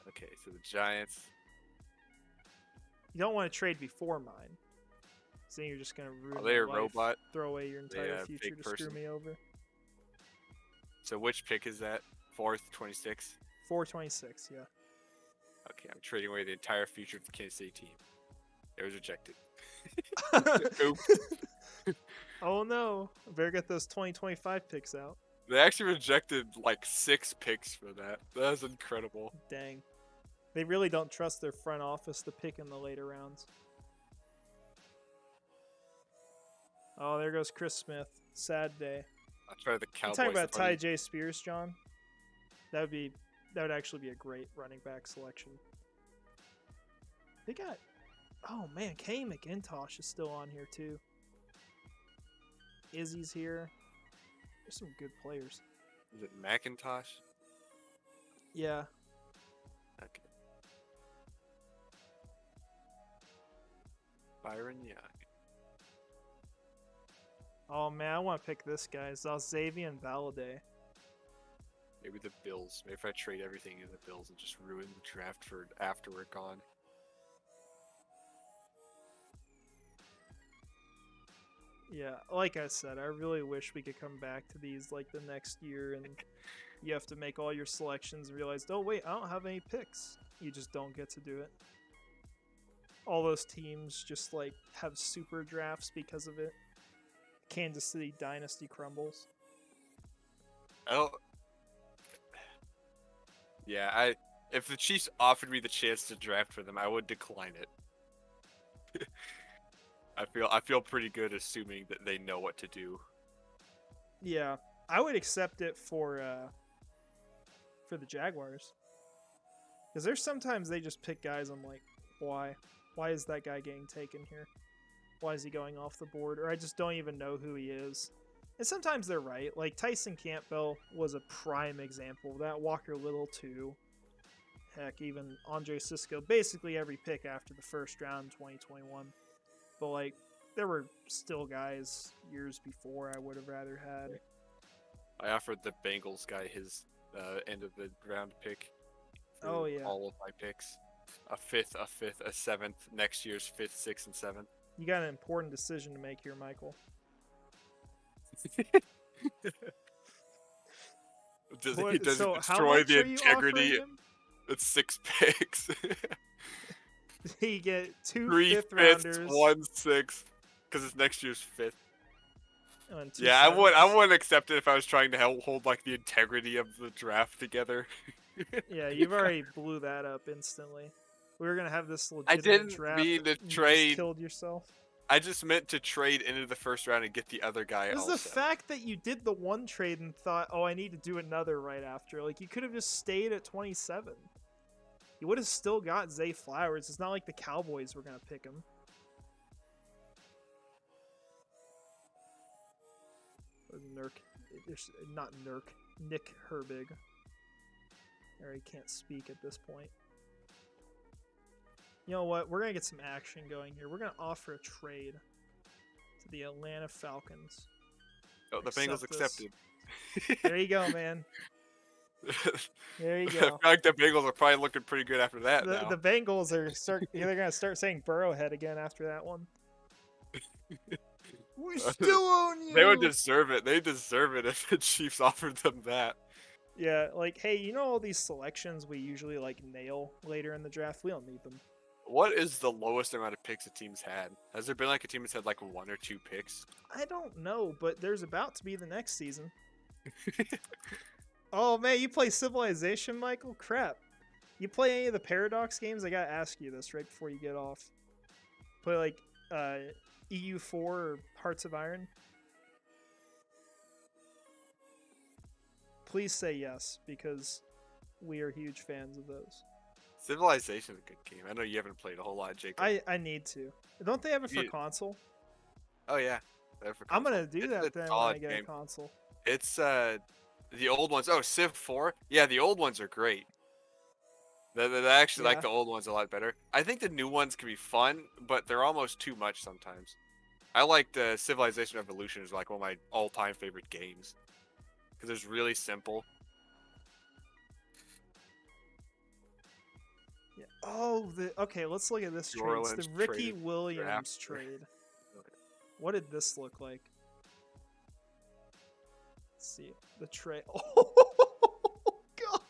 Okay, so the Giants. You don't want to trade before mine. So you're just going to ruin they my a life, robot? throw away your entire future to screw me over. So which pick is that? 4th, 26? 426, yeah. Okay, I'm trading away the entire future of the Kansas City team. It was rejected. Oh no. I better get those 2025 picks out. They actually rejected like 6 picks for that. That is incredible. Dang. They really don't trust their front office to pick in the later rounds. Oh, there goes Chris Smith. Sad day. I'll try the Cowboys. You talking about Ty J. Spears, John? That would actually be a great running back selection. They got... Oh, man. Kenny McIntosh is still on here, too. Izzy's here. There's some good players. Is it McIntosh? Yeah. Okay. Byron Young. Oh, man. I want to pick this guy. Xavier Valladay. Maybe the Bills. Maybe if I trade everything in the Bills and just ruin the draft for after we're gone. Yeah, like I said, I really wish we could come back to these like the next year and you have to make all your selections and realize, oh wait, I don't have any picks. You just don't get to do it. All those teams just like have super drafts because of it. Kansas City dynasty crumbles. Yeah, if the Chiefs offered me the chance to draft for them, I would decline it. I feel pretty good assuming that they know what to do. Yeah, I would accept it for the Jaguars. Because there's sometimes they just pick guys I'm like, why? Why is that guy getting taken here? Why is he going off the board? Or I just don't even know who he is. And sometimes they're right. Like Tyson Campbell was a prime example of that. Walker Little too. Heck, even Andre Cisco. Basically every pick after the first round in 2021. But like, there were still guys years before I would have rather had. I offered the Bengals guy his end of the round pick. For Oh yeah. all of my picks. A fifth, a seventh. Next year's fifth, sixth, and seventh. You got an important decision to make here, Michael. Does What, he so how destroy much the are you integrity? offering him? It's 6 picks. You get 2 3 fifth fifths, rounders. 1 sixth. Because it's next year's fifth. And 2 Yeah, I sevenths. wouldn't accept it if I was trying to hold like the integrity of the draft together. Yeah, you've already blew that up instantly. We were gonna have this I legitimate didn't draft. mean to You just trade. killed yourself. I just meant to trade into the first round and get the other guy It was also. the fact that you did the one trade and thought, oh, I need to do another right after. Like, you could have just stayed at 27. You would have still got Zay Flowers. It's not like the Cowboys were going to pick him. Not Nurk. Nick Herbig. Or he can't speak at this point. You know what? We're going to get some action going here. We're going to offer a trade to the Atlanta Falcons. Oh, the Bengals accepted. There you go, man. There you I go. feel like the Bengals are probably looking pretty good after that now. The Bengals are they're going to start saying Burrowhead again after that one. We still own you. They would deserve it. They deserve it if the Chiefs offered them that. Yeah, like, hey, you know all these selections we usually like nail later in the draft? We don't need them. What is the lowest amount of picks a team's had? Has there been like a team that's had like 1 or 2 picks? I don't know, but there's about to be the next season. Oh man, you play Civilization, Michael? Crap. You play any of the Paradox games? I gotta ask you this right before you get off. Play like EU4 or Hearts of Iron? Please say yes, because we are huge fans of those. Civilization is a good game. I know you haven't played a whole lot, Jacob. I need to. Don't they have it for console? Oh yeah. I'm gonna do that then when I get a console. It's the old ones. Oh, Civ 4. Yeah, the old ones are great. I actually like the old ones a lot better. I think the new ones can be fun, but they're almost too much sometimes. I like the Civilization Revolution is like one of my all-time favorite games because it's really simple. Yeah. Oh, okay. Let's look at this trade. It's the Ricky Williams trade. What did this look like? Let's see the trade. Oh God!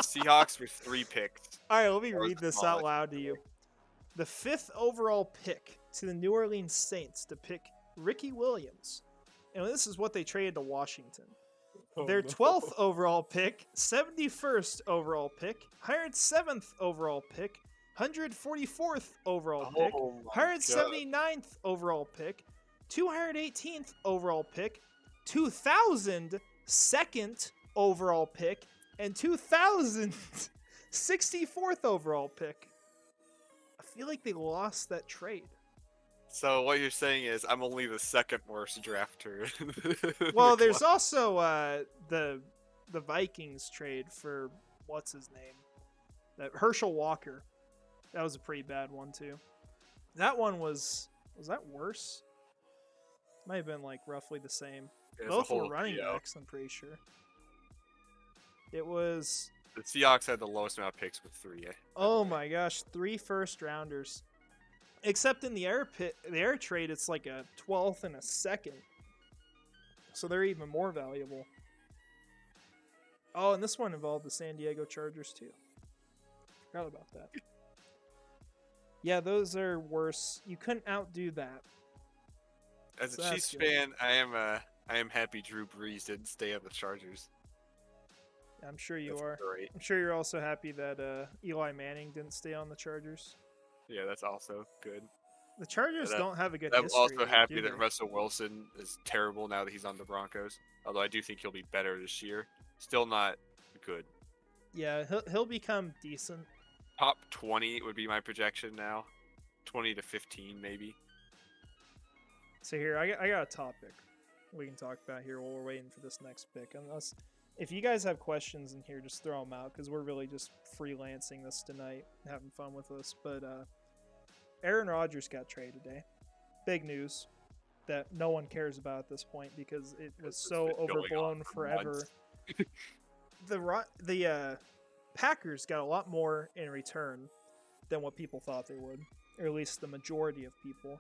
Seahawks with 3 picks. All right, let me read this out loud to you. The 5th overall pick to the New Orleans Saints to pick Ricky Williams, and this is what they traded to Washington. Their 12th overall pick, 71st overall pick, 107th overall pick, 144th overall pick, 179th overall pick, 218th overall pick, 2000 2nd overall pick, and 2064th overall pick. I feel like they lost that trade. So what you're saying is I'm only the 2nd worst drafter. Well, there's also the Vikings trade for what's his name? That Herschel Walker. That was a pretty bad one too. That one was that worse? Might have been like roughly the same. Both were running backs, I'm pretty sure. It was the Seahawks had the lowest amount of picks with 3. Oh my gosh, 3 first rounders. Except in the air trade, it's like a 12th and a 2nd. So they're even more valuable. Oh, and this one involved the San Diego Chargers too. Forgot about that. Yeah, those are worse. You couldn't outdo that. As a Chiefs fan, I am happy Drew Brees didn't stay on the Chargers. I'm sure you are. Great. I'm sure you're also happy that Eli Manning didn't stay on the Chargers. Yeah, that's also good. The Chargers don't have a good history. I'm also happy that Russell Wilson is terrible now that he's on the Broncos. Although I do think he'll be better this year. Still not good. Yeah, he'll become decent. Top 20 would be my projection now. 20 to 15 maybe. So here, I got a topic we can talk about here while we're waiting for this next pick. Unless, if you guys have questions in here, just throw them out because we're really just freelancing this tonight, having fun with us. But Aaron Rodgers got traded today. Big news that no one cares about at this point because it was so overblown forever. the Packers got a lot more in return than what people thought they would, or at least the majority of people.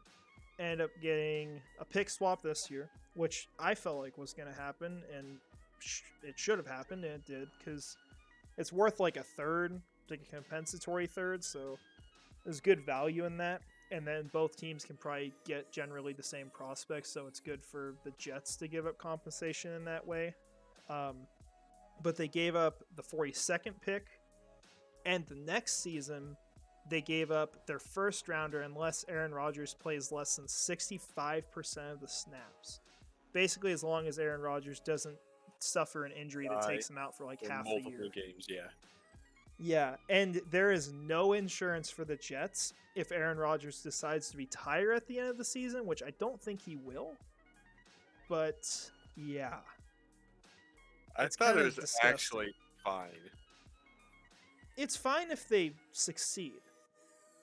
Ended up getting a pick swap this year, which I felt like was going to happen, and it should have happened, and it did, because it's worth like a third, like a compensatory third, so there's good value in that. And then both teams can probably get generally the same prospects, so it's good for the Jets to give up compensation in that way. But they gave up the 42nd pick, and the next season they gave up their first rounder unless Aaron Rodgers plays less than 65% of the snaps. Basically, as long as Aaron Rodgers doesn't suffer an injury that takes him out for like half the year. Games, yeah. Yeah, and there is no insurance for the Jets if Aaron Rodgers decides to retire at the end of the season, which I don't think he will. But, yeah. I thought it was disgusting. Actually fine. It's fine if they succeed.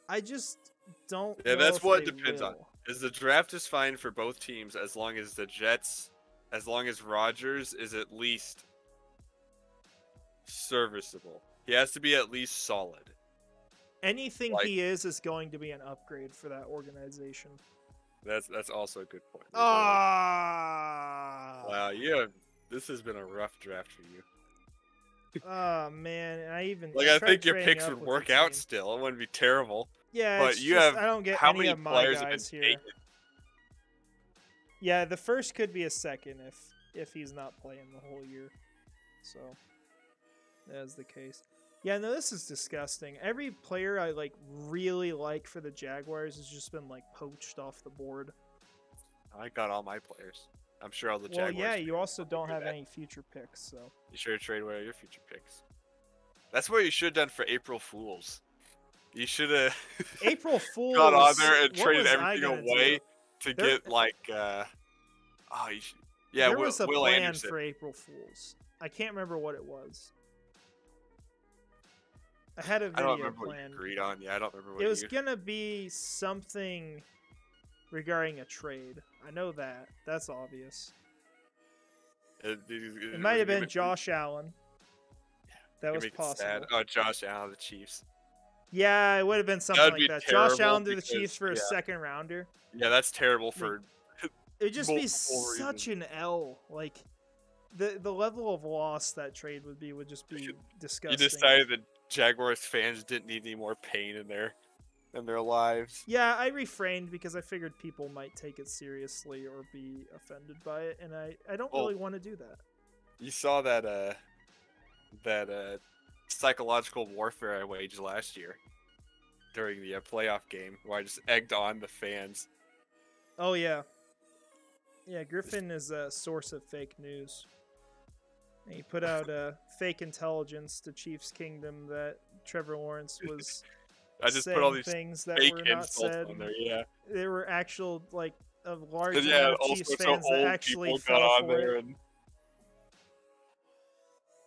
I just don't know. Yeah, that's what it depends on. Is the draft is fine for both teams as long as the Jets, as long as Rodgers is at least serviceable. He has to be at least solid. Anything he is going to be an upgrade for that organization. That's also a good point. Wow, this has been a rough draft for you. Oh man, I think your picks would work out still. It wouldn't be terrible. Yeah, but I don't get any of my guys here. Taken? Yeah, the first could be a second if he's not playing the whole year. So that is the case. Yeah, no, this is disgusting. Every player I really like for the Jaguars has just been poached off the board. I got all my players. I'm sure all the Jaguars. Well, yeah, you also don't have any future picks, so. You should trade away your future picks. That's what you should have done for April Fools. You should have April Fools got on there and traded everything away to get there was a plan Anderson. for April Fools. I can't remember what it was. I had a video I don't remember plan. What you agreed on. Yeah, I don't remember what it was gonna be something regarding a trade. I know that. That's obvious. It might have been Josh Allen. That was possible. Sad. Oh, Josh Allen, the Chiefs. Yeah, it would have been something like that. Josh Allen to the Chiefs for a second rounder. Yeah, that's terrible for. It'd just be such an L. The level of loss that trade would just be disgusting. You decided that Jaguars fans didn't need any more pain in their lives. Yeah, I refrained because I figured people might take it seriously or be offended by it, and I don't really want to do that. You saw that psychological warfare I waged last year during the playoff game where I just egged on the fans. Oh yeah. Yeah, Griffin is a source of fake news. And he put out fake intelligence to Chiefs Kingdom that Trevor Lawrence was I just put all these things that fake were not said. On there, yeah. There were actual a large amount of Chiefs fans that actually fell for it. And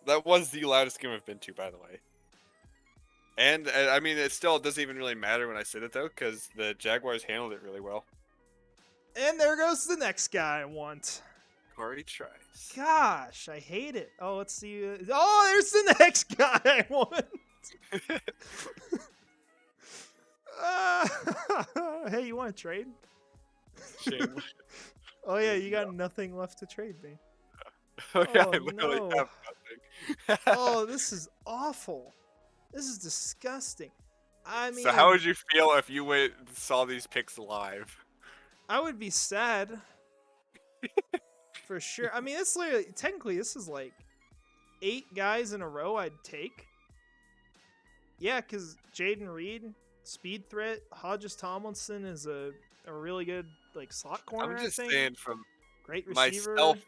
that was the loudest game I've been to, by the way. And I mean, it still doesn't even really matter when I say it though, because the Jaguars handled it really well. And there goes the next guy I want. Corey tries. Gosh, I hate it. Oh, let's see. Oh, there's the next guy I want. Hey, you want to trade? Shame. Oh yeah, you got nothing left to trade me. Oh yeah, I literally have nothing. Oh, this is awful. This is disgusting. I mean, so how would you feel if you saw these picks live? I would be sad. For sure. I mean, it's literally, technically, this is 8 guys in a row I'd take. Yeah, because Jaden Reed, speed threat. Hodges Tomlinson is a really good slot corner. I'm just I think. saying from great receiver. Myself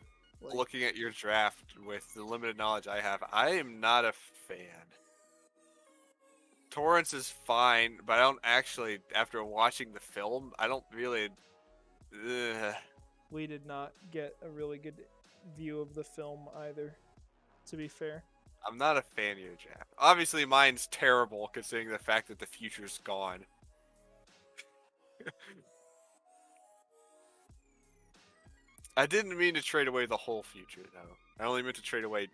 looking at your draft with the limited knowledge I have, I am not a fan. Torrance is fine, but I don't actually. After watching the film, I don't really. We did not get a really good view of the film either, to be fair. I'm not a fan of your draft. Obviously, mine's terrible considering the fact that the future's gone. I didn't mean to trade away the whole future, though. I only meant to trade away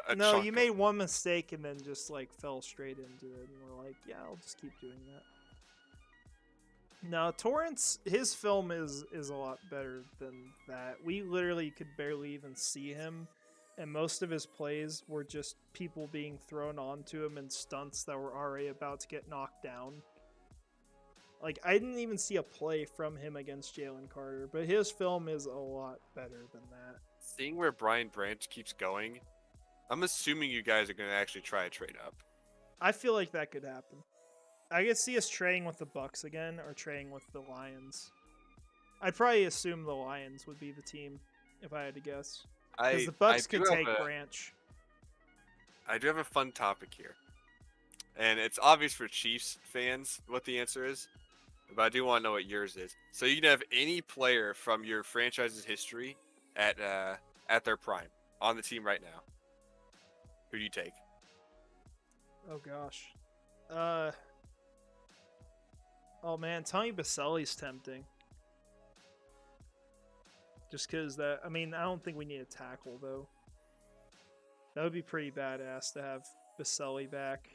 a No, chunk you of made one mistake and then just like fell straight into it, and we're like, yeah, I'll just keep doing that. No, Torrance, his film is a lot better than that. We literally could barely even see him, and most of his plays were just people being thrown onto him and stunts that were already about to get knocked down. Like, I didn't even see a play from him against Jalen Carter, but his film is a lot better than that. Seeing where Brian Branch keeps going, I'm assuming you guys are going to actually try to trade up. I feel like that could happen. I could see us trading with the Bucks again or trading with the Lions. I'd probably assume the Lions would be the team if I had to guess. Because the Bucks could take Branch. I do have a fun topic here. And it's obvious for Chiefs fans what the answer is. But I do want to know what yours is. So you can have any player from your franchise's history at their prime on the team right now. Who do you take? Oh gosh. Oh man, Tommy Baselli's tempting. Just because that, I mean, I don't think we need a tackle though. That would be pretty badass to have Baselli back.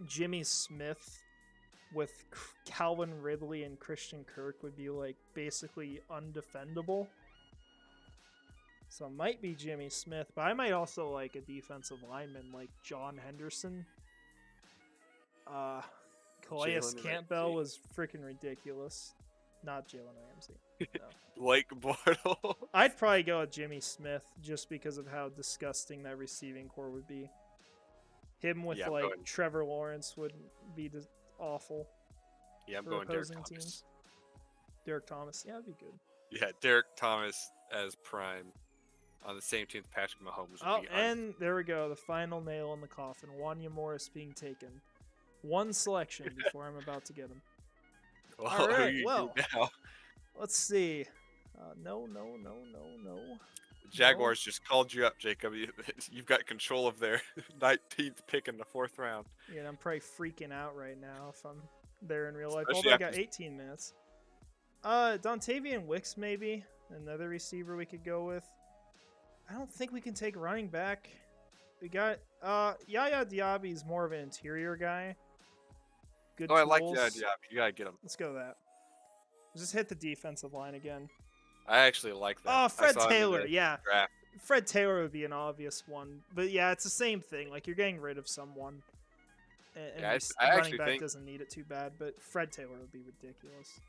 Jimmy Smith with Calvin Ridley and Christian Kirk would be like basically undefendable. So it might be Jimmy Smith, but I might also like a defensive lineman like John Henderson. Calais Campbell was freaking ridiculous. Not Jalen Ramsey. No. Blake Bortle. I'd probably go with Jimmy Smith just because of how disgusting that receiving core would be. Him with Trevor Lawrence would be awful. Yeah, I'm going Derek Thomas. Teams. Derek Thomas, yeah, that'd be good. Yeah, Derek Thomas as prime on the same team as Patrick Mahomes. And there we go, the final nail in the coffin. Wanya Morris being taken. One selection before I'm about to get him. Well, all right, well, let's see. No. The Jaguars just called you up, Jacob. You've got control of their 19th pick in the 4th round. Yeah, I'm probably freaking out right now if I'm there in real life. Although I got 18 minutes. Dontavian Wicks, maybe. Another receiver we could go with. I don't think we can take running back. We got Yaya Diaby's more of an interior guy. Good tools. I like Yaya Diaby. You gotta get him. Let's go with that. Just hit the defensive line again. I actually like that. Oh, Fred Taylor, yeah. Draft. Fred Taylor would be an obvious one. But yeah, it's the same thing. Like, you're getting rid of someone. And yeah, running back doesn't need it too bad, but Fred Taylor would be ridiculous.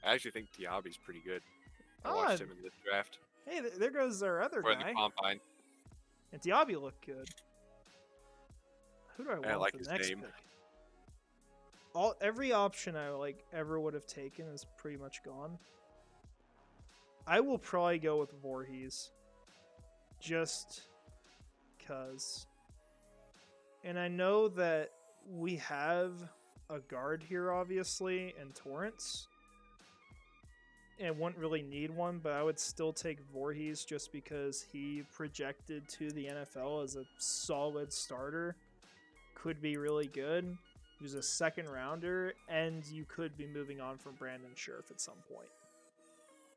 I actually think Diaby's pretty good. I watched him in the draft. Hey, there goes our other guy. The combine. And Diaby looked good. Who do I want I like the his next name. pick? Every option I ever would have taken is pretty much gone. I will probably go with Voorhees. Just cause. And I know that we have a guard here, obviously, and Torrance. And wouldn't really need one, but I would still take Voorhees just because he projected to the NFL as a solid starter. Could be really good. He was a 2nd rounder, and you could be moving on from Brandon Scherf at some point.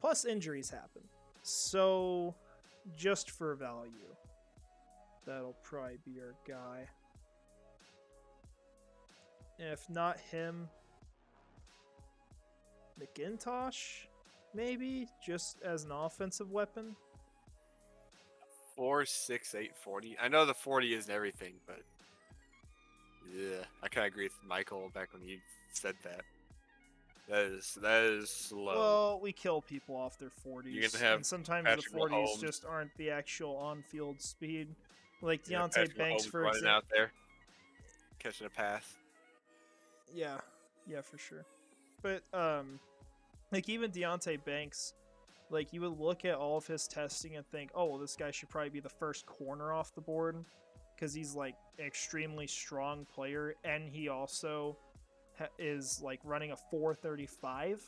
Plus, injuries happen. So, just for value, that'll probably be our guy. If not him, McIntosh, maybe, just as an offensive weapon. 4'6", 40. I know the 40 isn't everything, but yeah, I kind of agree with Michael back when he said that. That is slow. Well, we kill people off their 40s. You're gonna have and sometimes Patrick the 40s Mahomes. Just aren't the actual on-field speed. Like Deontay Banks, Mahomes for running example. out there, catching a pass. Yeah, for sure. But like even Deontay Banks, like you would look at all of his testing and think, oh, well, this guy should probably be the first corner off the board because he's like an extremely strong player, and he also is like running a 4.35,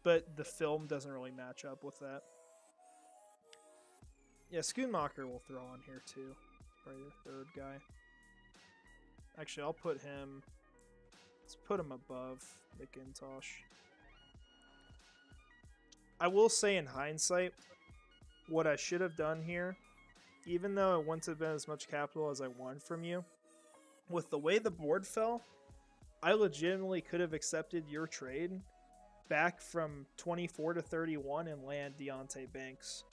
but the film doesn't really match up with that. Yeah, Schoonmaker will throw on here too. Probably the 3rd guy. Actually, I'll put him. Let's put him above McIntosh. I will say in hindsight, what I should have done here, even though it wouldn't have been as much capital as I wanted from you, with the way the board fell, I legitimately could have accepted your trade back from 24 to 31 and land Deontay Banks.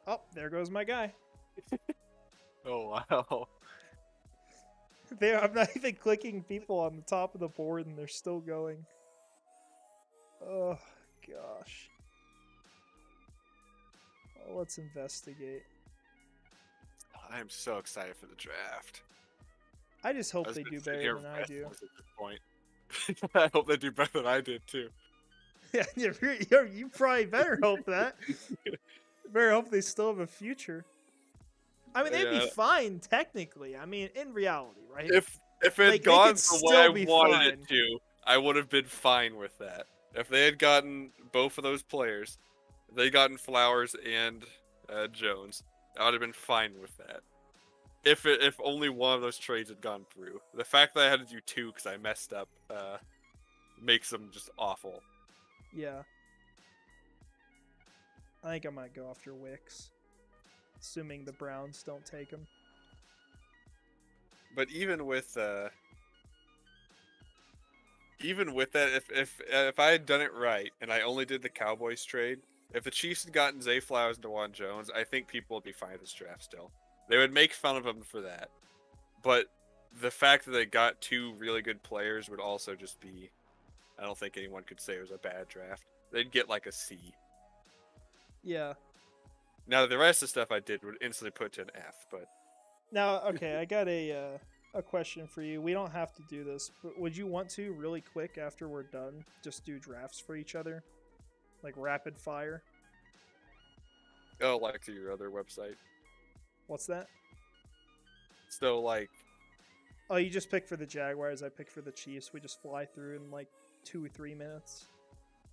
Oh, there goes my guy. Oh, wow. I'm not even clicking people on the top of the board and they're still going. Oh, gosh. Well, let's investigate. I am so excited for the draft. I just hope they do better than I do. At this point. I hope they do better than I did too. Yeah, you probably better hope that. Better hope they still have a future. I mean, they'd be fine technically. I mean, in reality, right? If it had gone the way I wanted it to, I would have been fine with that. If they had gotten both of those players, if they had gotten Flowers and Jones, I would have been fine with that. If only one of those trades had gone through. The fact that I had to do two because I messed up makes them just awful. Yeah. I think I might go after Wicks, assuming the Browns don't take him. But even with that, if I had done it right and I only did the Cowboys trade, if the Chiefs had gotten Zay Flowers and DeJuan Jones, I think people would be fine with this draft still. They would make fun of them for that. But the fact that they got two really good players would also just be, I don't think anyone could say it was a bad draft. They'd get like a C. Yeah. Now the rest of the stuff I did would instantly put to an F, but now, okay, I got a question for you. We don't have to do this, but would you want to really quick after we're done just do drafts for each other, like rapid fire? oh, like to your other website. What's that? So like, oh, you just pick for the Jaguars. I pick for the Chiefs. We just fly through in like 2 or 3 minutes.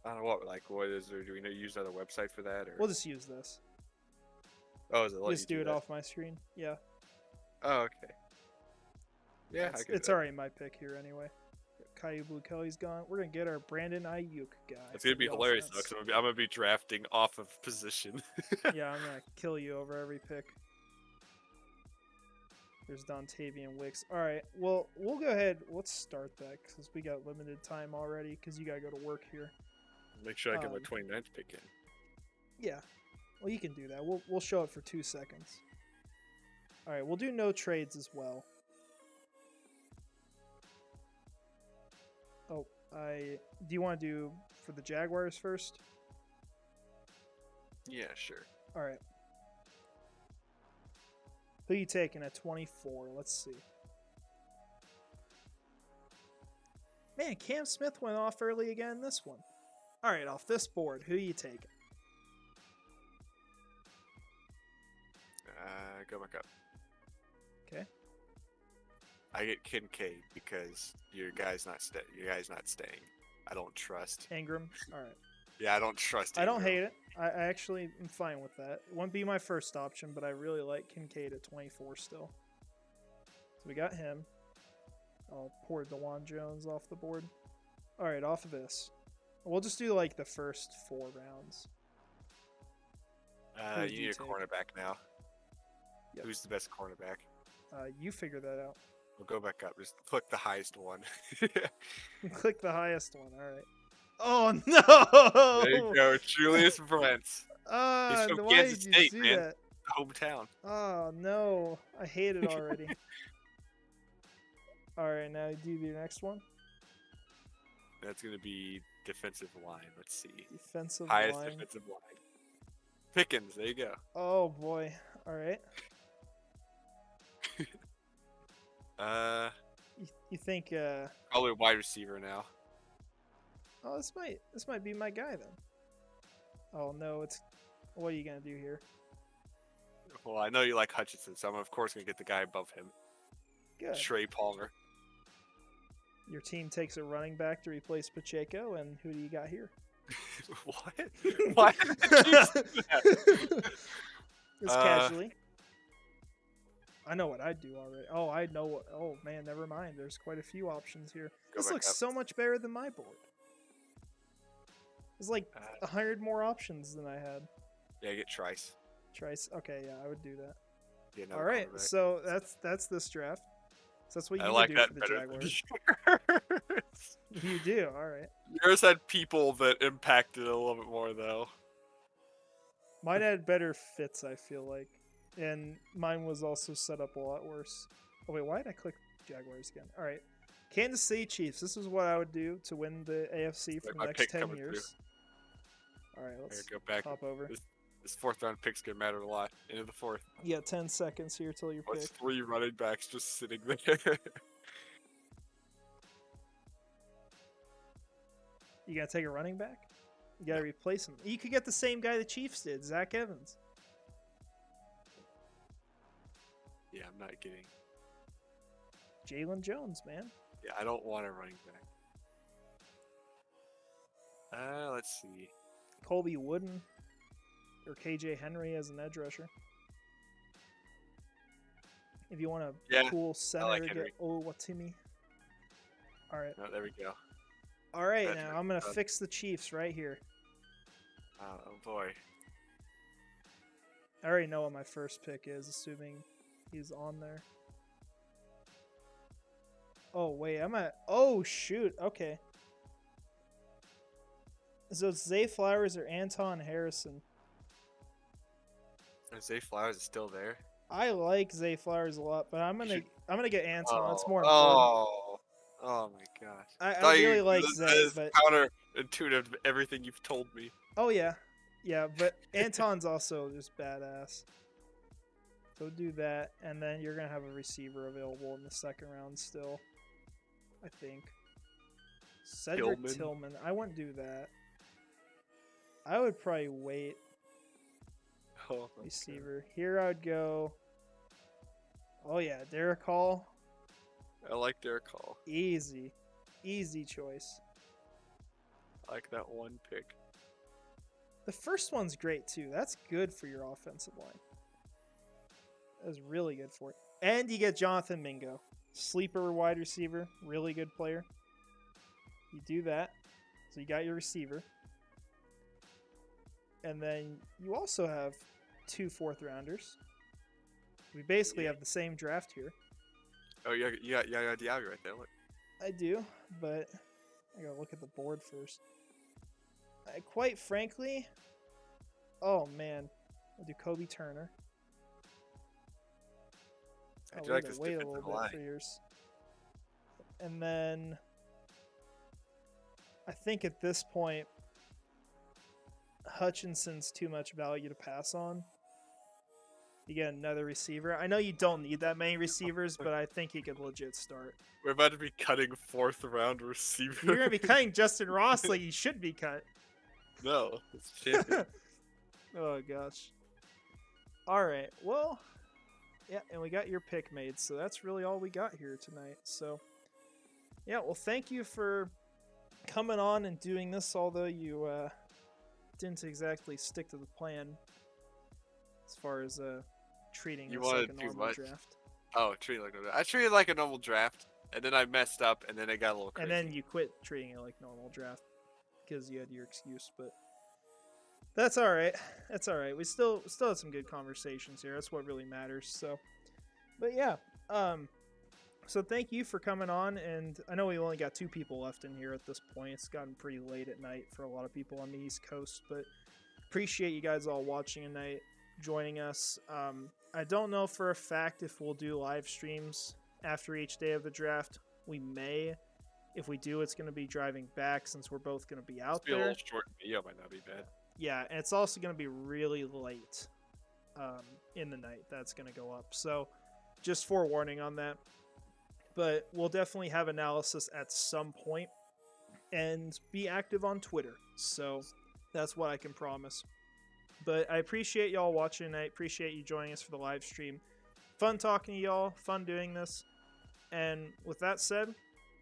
I don't know what is there? Do we use another website for that? Or we'll just use this. Oh, is it? Just do it off my screen. Yeah. Oh, okay. Yeah, it's already my pick here anyway. Caillou Blue Kelly's gone. We're gonna get our Brandon Ayuk guy. It's gonna be hilarious though, because I'm gonna be drafting off of position. Yeah, I'm gonna kill you over every pick. There's Dontavian Wicks. All right, well, we'll go ahead. Let's start that because we got limited time already. Because you gotta go to work here. Make sure I get my 29th pick in. Yeah, well, you can do that. We'll show it for 2 seconds. All right, we'll do no trades as well. Oh, do you want to do for the Jaguars first? Yeah, sure. All right. Who you taking at 24? Let's see. Man, Cam Smith went off early again in this one. All right, off this board, who you taking? Go back up. Okay. I get Kincaid because your guy's not staying. I don't trust Ingram. All right. Yeah, I don't trust. I don't hate it. I actually am fine with that. It wouldn't be my first option, but I really like Kincaid at 24 still. So we got him. I'll pour DeJuan Jones off the board. All right, off of this. We'll just do like the first 4 rounds. You need a cornerback now. Yep. Who's the best cornerback? You figure that out. We'll go back up. Just click the highest one. Click the highest one. All right. Oh no! There you go, Julius Brents. He's from Kansas State, man. That? Hometown. Oh no! I hate it already. All right, now do the next one. That's gonna be defensive line. Let's see. Defensive highest line. Defensive line. Pickens. There you go. Oh boy. All right. You think probably a wide receiver now. Oh, this might be my guy then. Oh no, what are you gonna do here? Well, I know you like Hutchinson, so I'm of course gonna get the guy above him. Good. Trey Palmer. Your team takes a running back to replace Pacheco, and who do you got here? What? Why did you say that? Just casually. I know what I'd do already. Oh, I know what. Oh man, never mind. There's quite a few options here. This looks so much better than my board. There's like 100 more options than I had. Yeah, get Trice. Trice. Okay, yeah, I would do that. Get All right, quarterback. so that's this draft. So that's what you I would like do that for the better Jaguars. than yours. You do. All right. Yours had people that impacted it a little bit more, though. Mine had better fits, I feel like, and mine was also set up a lot worse. Oh wait, why did I click Jaguars again? All right, Kansas City Chiefs. This is what I would do to win the AFC for the next 10 years. All right, let's go back. hop over. This fourth round pick's gonna matter a lot. Into the fourth. Yeah, 10 seconds here till your pick. 3 running backs just sitting there. You gotta take a running back? You gotta replace him. You could get the same guy the Chiefs did, Zach Evans. Yeah, I'm not getting. Jalen Jones, man. Yeah, I don't want a running back. Let's see. Colby Wooden or KJ Henry as an edge rusher. If you want a cool center to get Oluwatimi. All right. Oh, there we go. All right, now I'm going to fix the Chiefs right here. Oh, boy. I already know what my first pick is, assuming he's on there. Oh, wait, oh, shoot. Okay. So it's Zay Flowers or Anton Harrison. Zay Flowers is still there. I like Zay Flowers a lot, but I'm gonna get Anton. It's more important. Oh my gosh! I really like Zay, but counterintuitive everything you've told me. Oh yeah, but Anton's also just badass. So do that, and then you're gonna have a receiver available in the second round still. I think. Cedric Tillman. I wouldn't do that. I would probably wait. Oh, receiver. Here I would go. Oh yeah, Derek Hall. I like Derek Hall. Easy choice. I like that one pick. The first one's great too. That's good for your offensive line. That's really good for it. And you get Jonathan Mingo, sleeper wide receiver, really good player. You do that, so you got your receiver. And then you also have 2 4th-rounders. We basically have the same draft here. Oh, you got Diaby right there. Look. I do, but I gotta look at the board first. Quite frankly, oh man, I'll do Kobe Turner. I do like this wait a little defensive bit line. for yours. And then I think at this point, Hutchinson's too much value to pass on. You get another receiver. I know you don't need that many receivers, but I think he could legit start. We're about to be cutting 4th round receiver. You're going to be cutting Justin Ross like he should be cut. No, it's champion. Oh, gosh. All right. Well, yeah, and we got your pick made, so that's really all we got here tonight. So, yeah, well, thank you for coming on and doing this, although you didn't exactly stick to the plan as far as treating this like a normal draft. Oh, treat it like I treated it like a normal draft, and then I messed up, and then it got a little crazy. And then you quit treating it like normal draft because you had your excuse, but that's all right. That's all right. We still had some good conversations here. That's what really matters. So, but yeah, so thank you for coming on, and I know we only got 2 people left in here at this point. It's gotten pretty late at night for a lot of people on the East Coast, but appreciate you guys all watching tonight, joining us. I don't know for a fact if we'll do live streams after each day of the draft. We may. If we do, it's going to be driving back since we're both going to be out there. A little short video might not be bad. Yeah, and it's also going to be really late in the night that's going to go up. So just forewarning on that. But we'll definitely have analysis at some point and be active on Twitter. So that's what I can promise. But I appreciate y'all watching tonight. Appreciate you joining us for the live stream. Fun talking to y'all. Fun doing this. And with that said,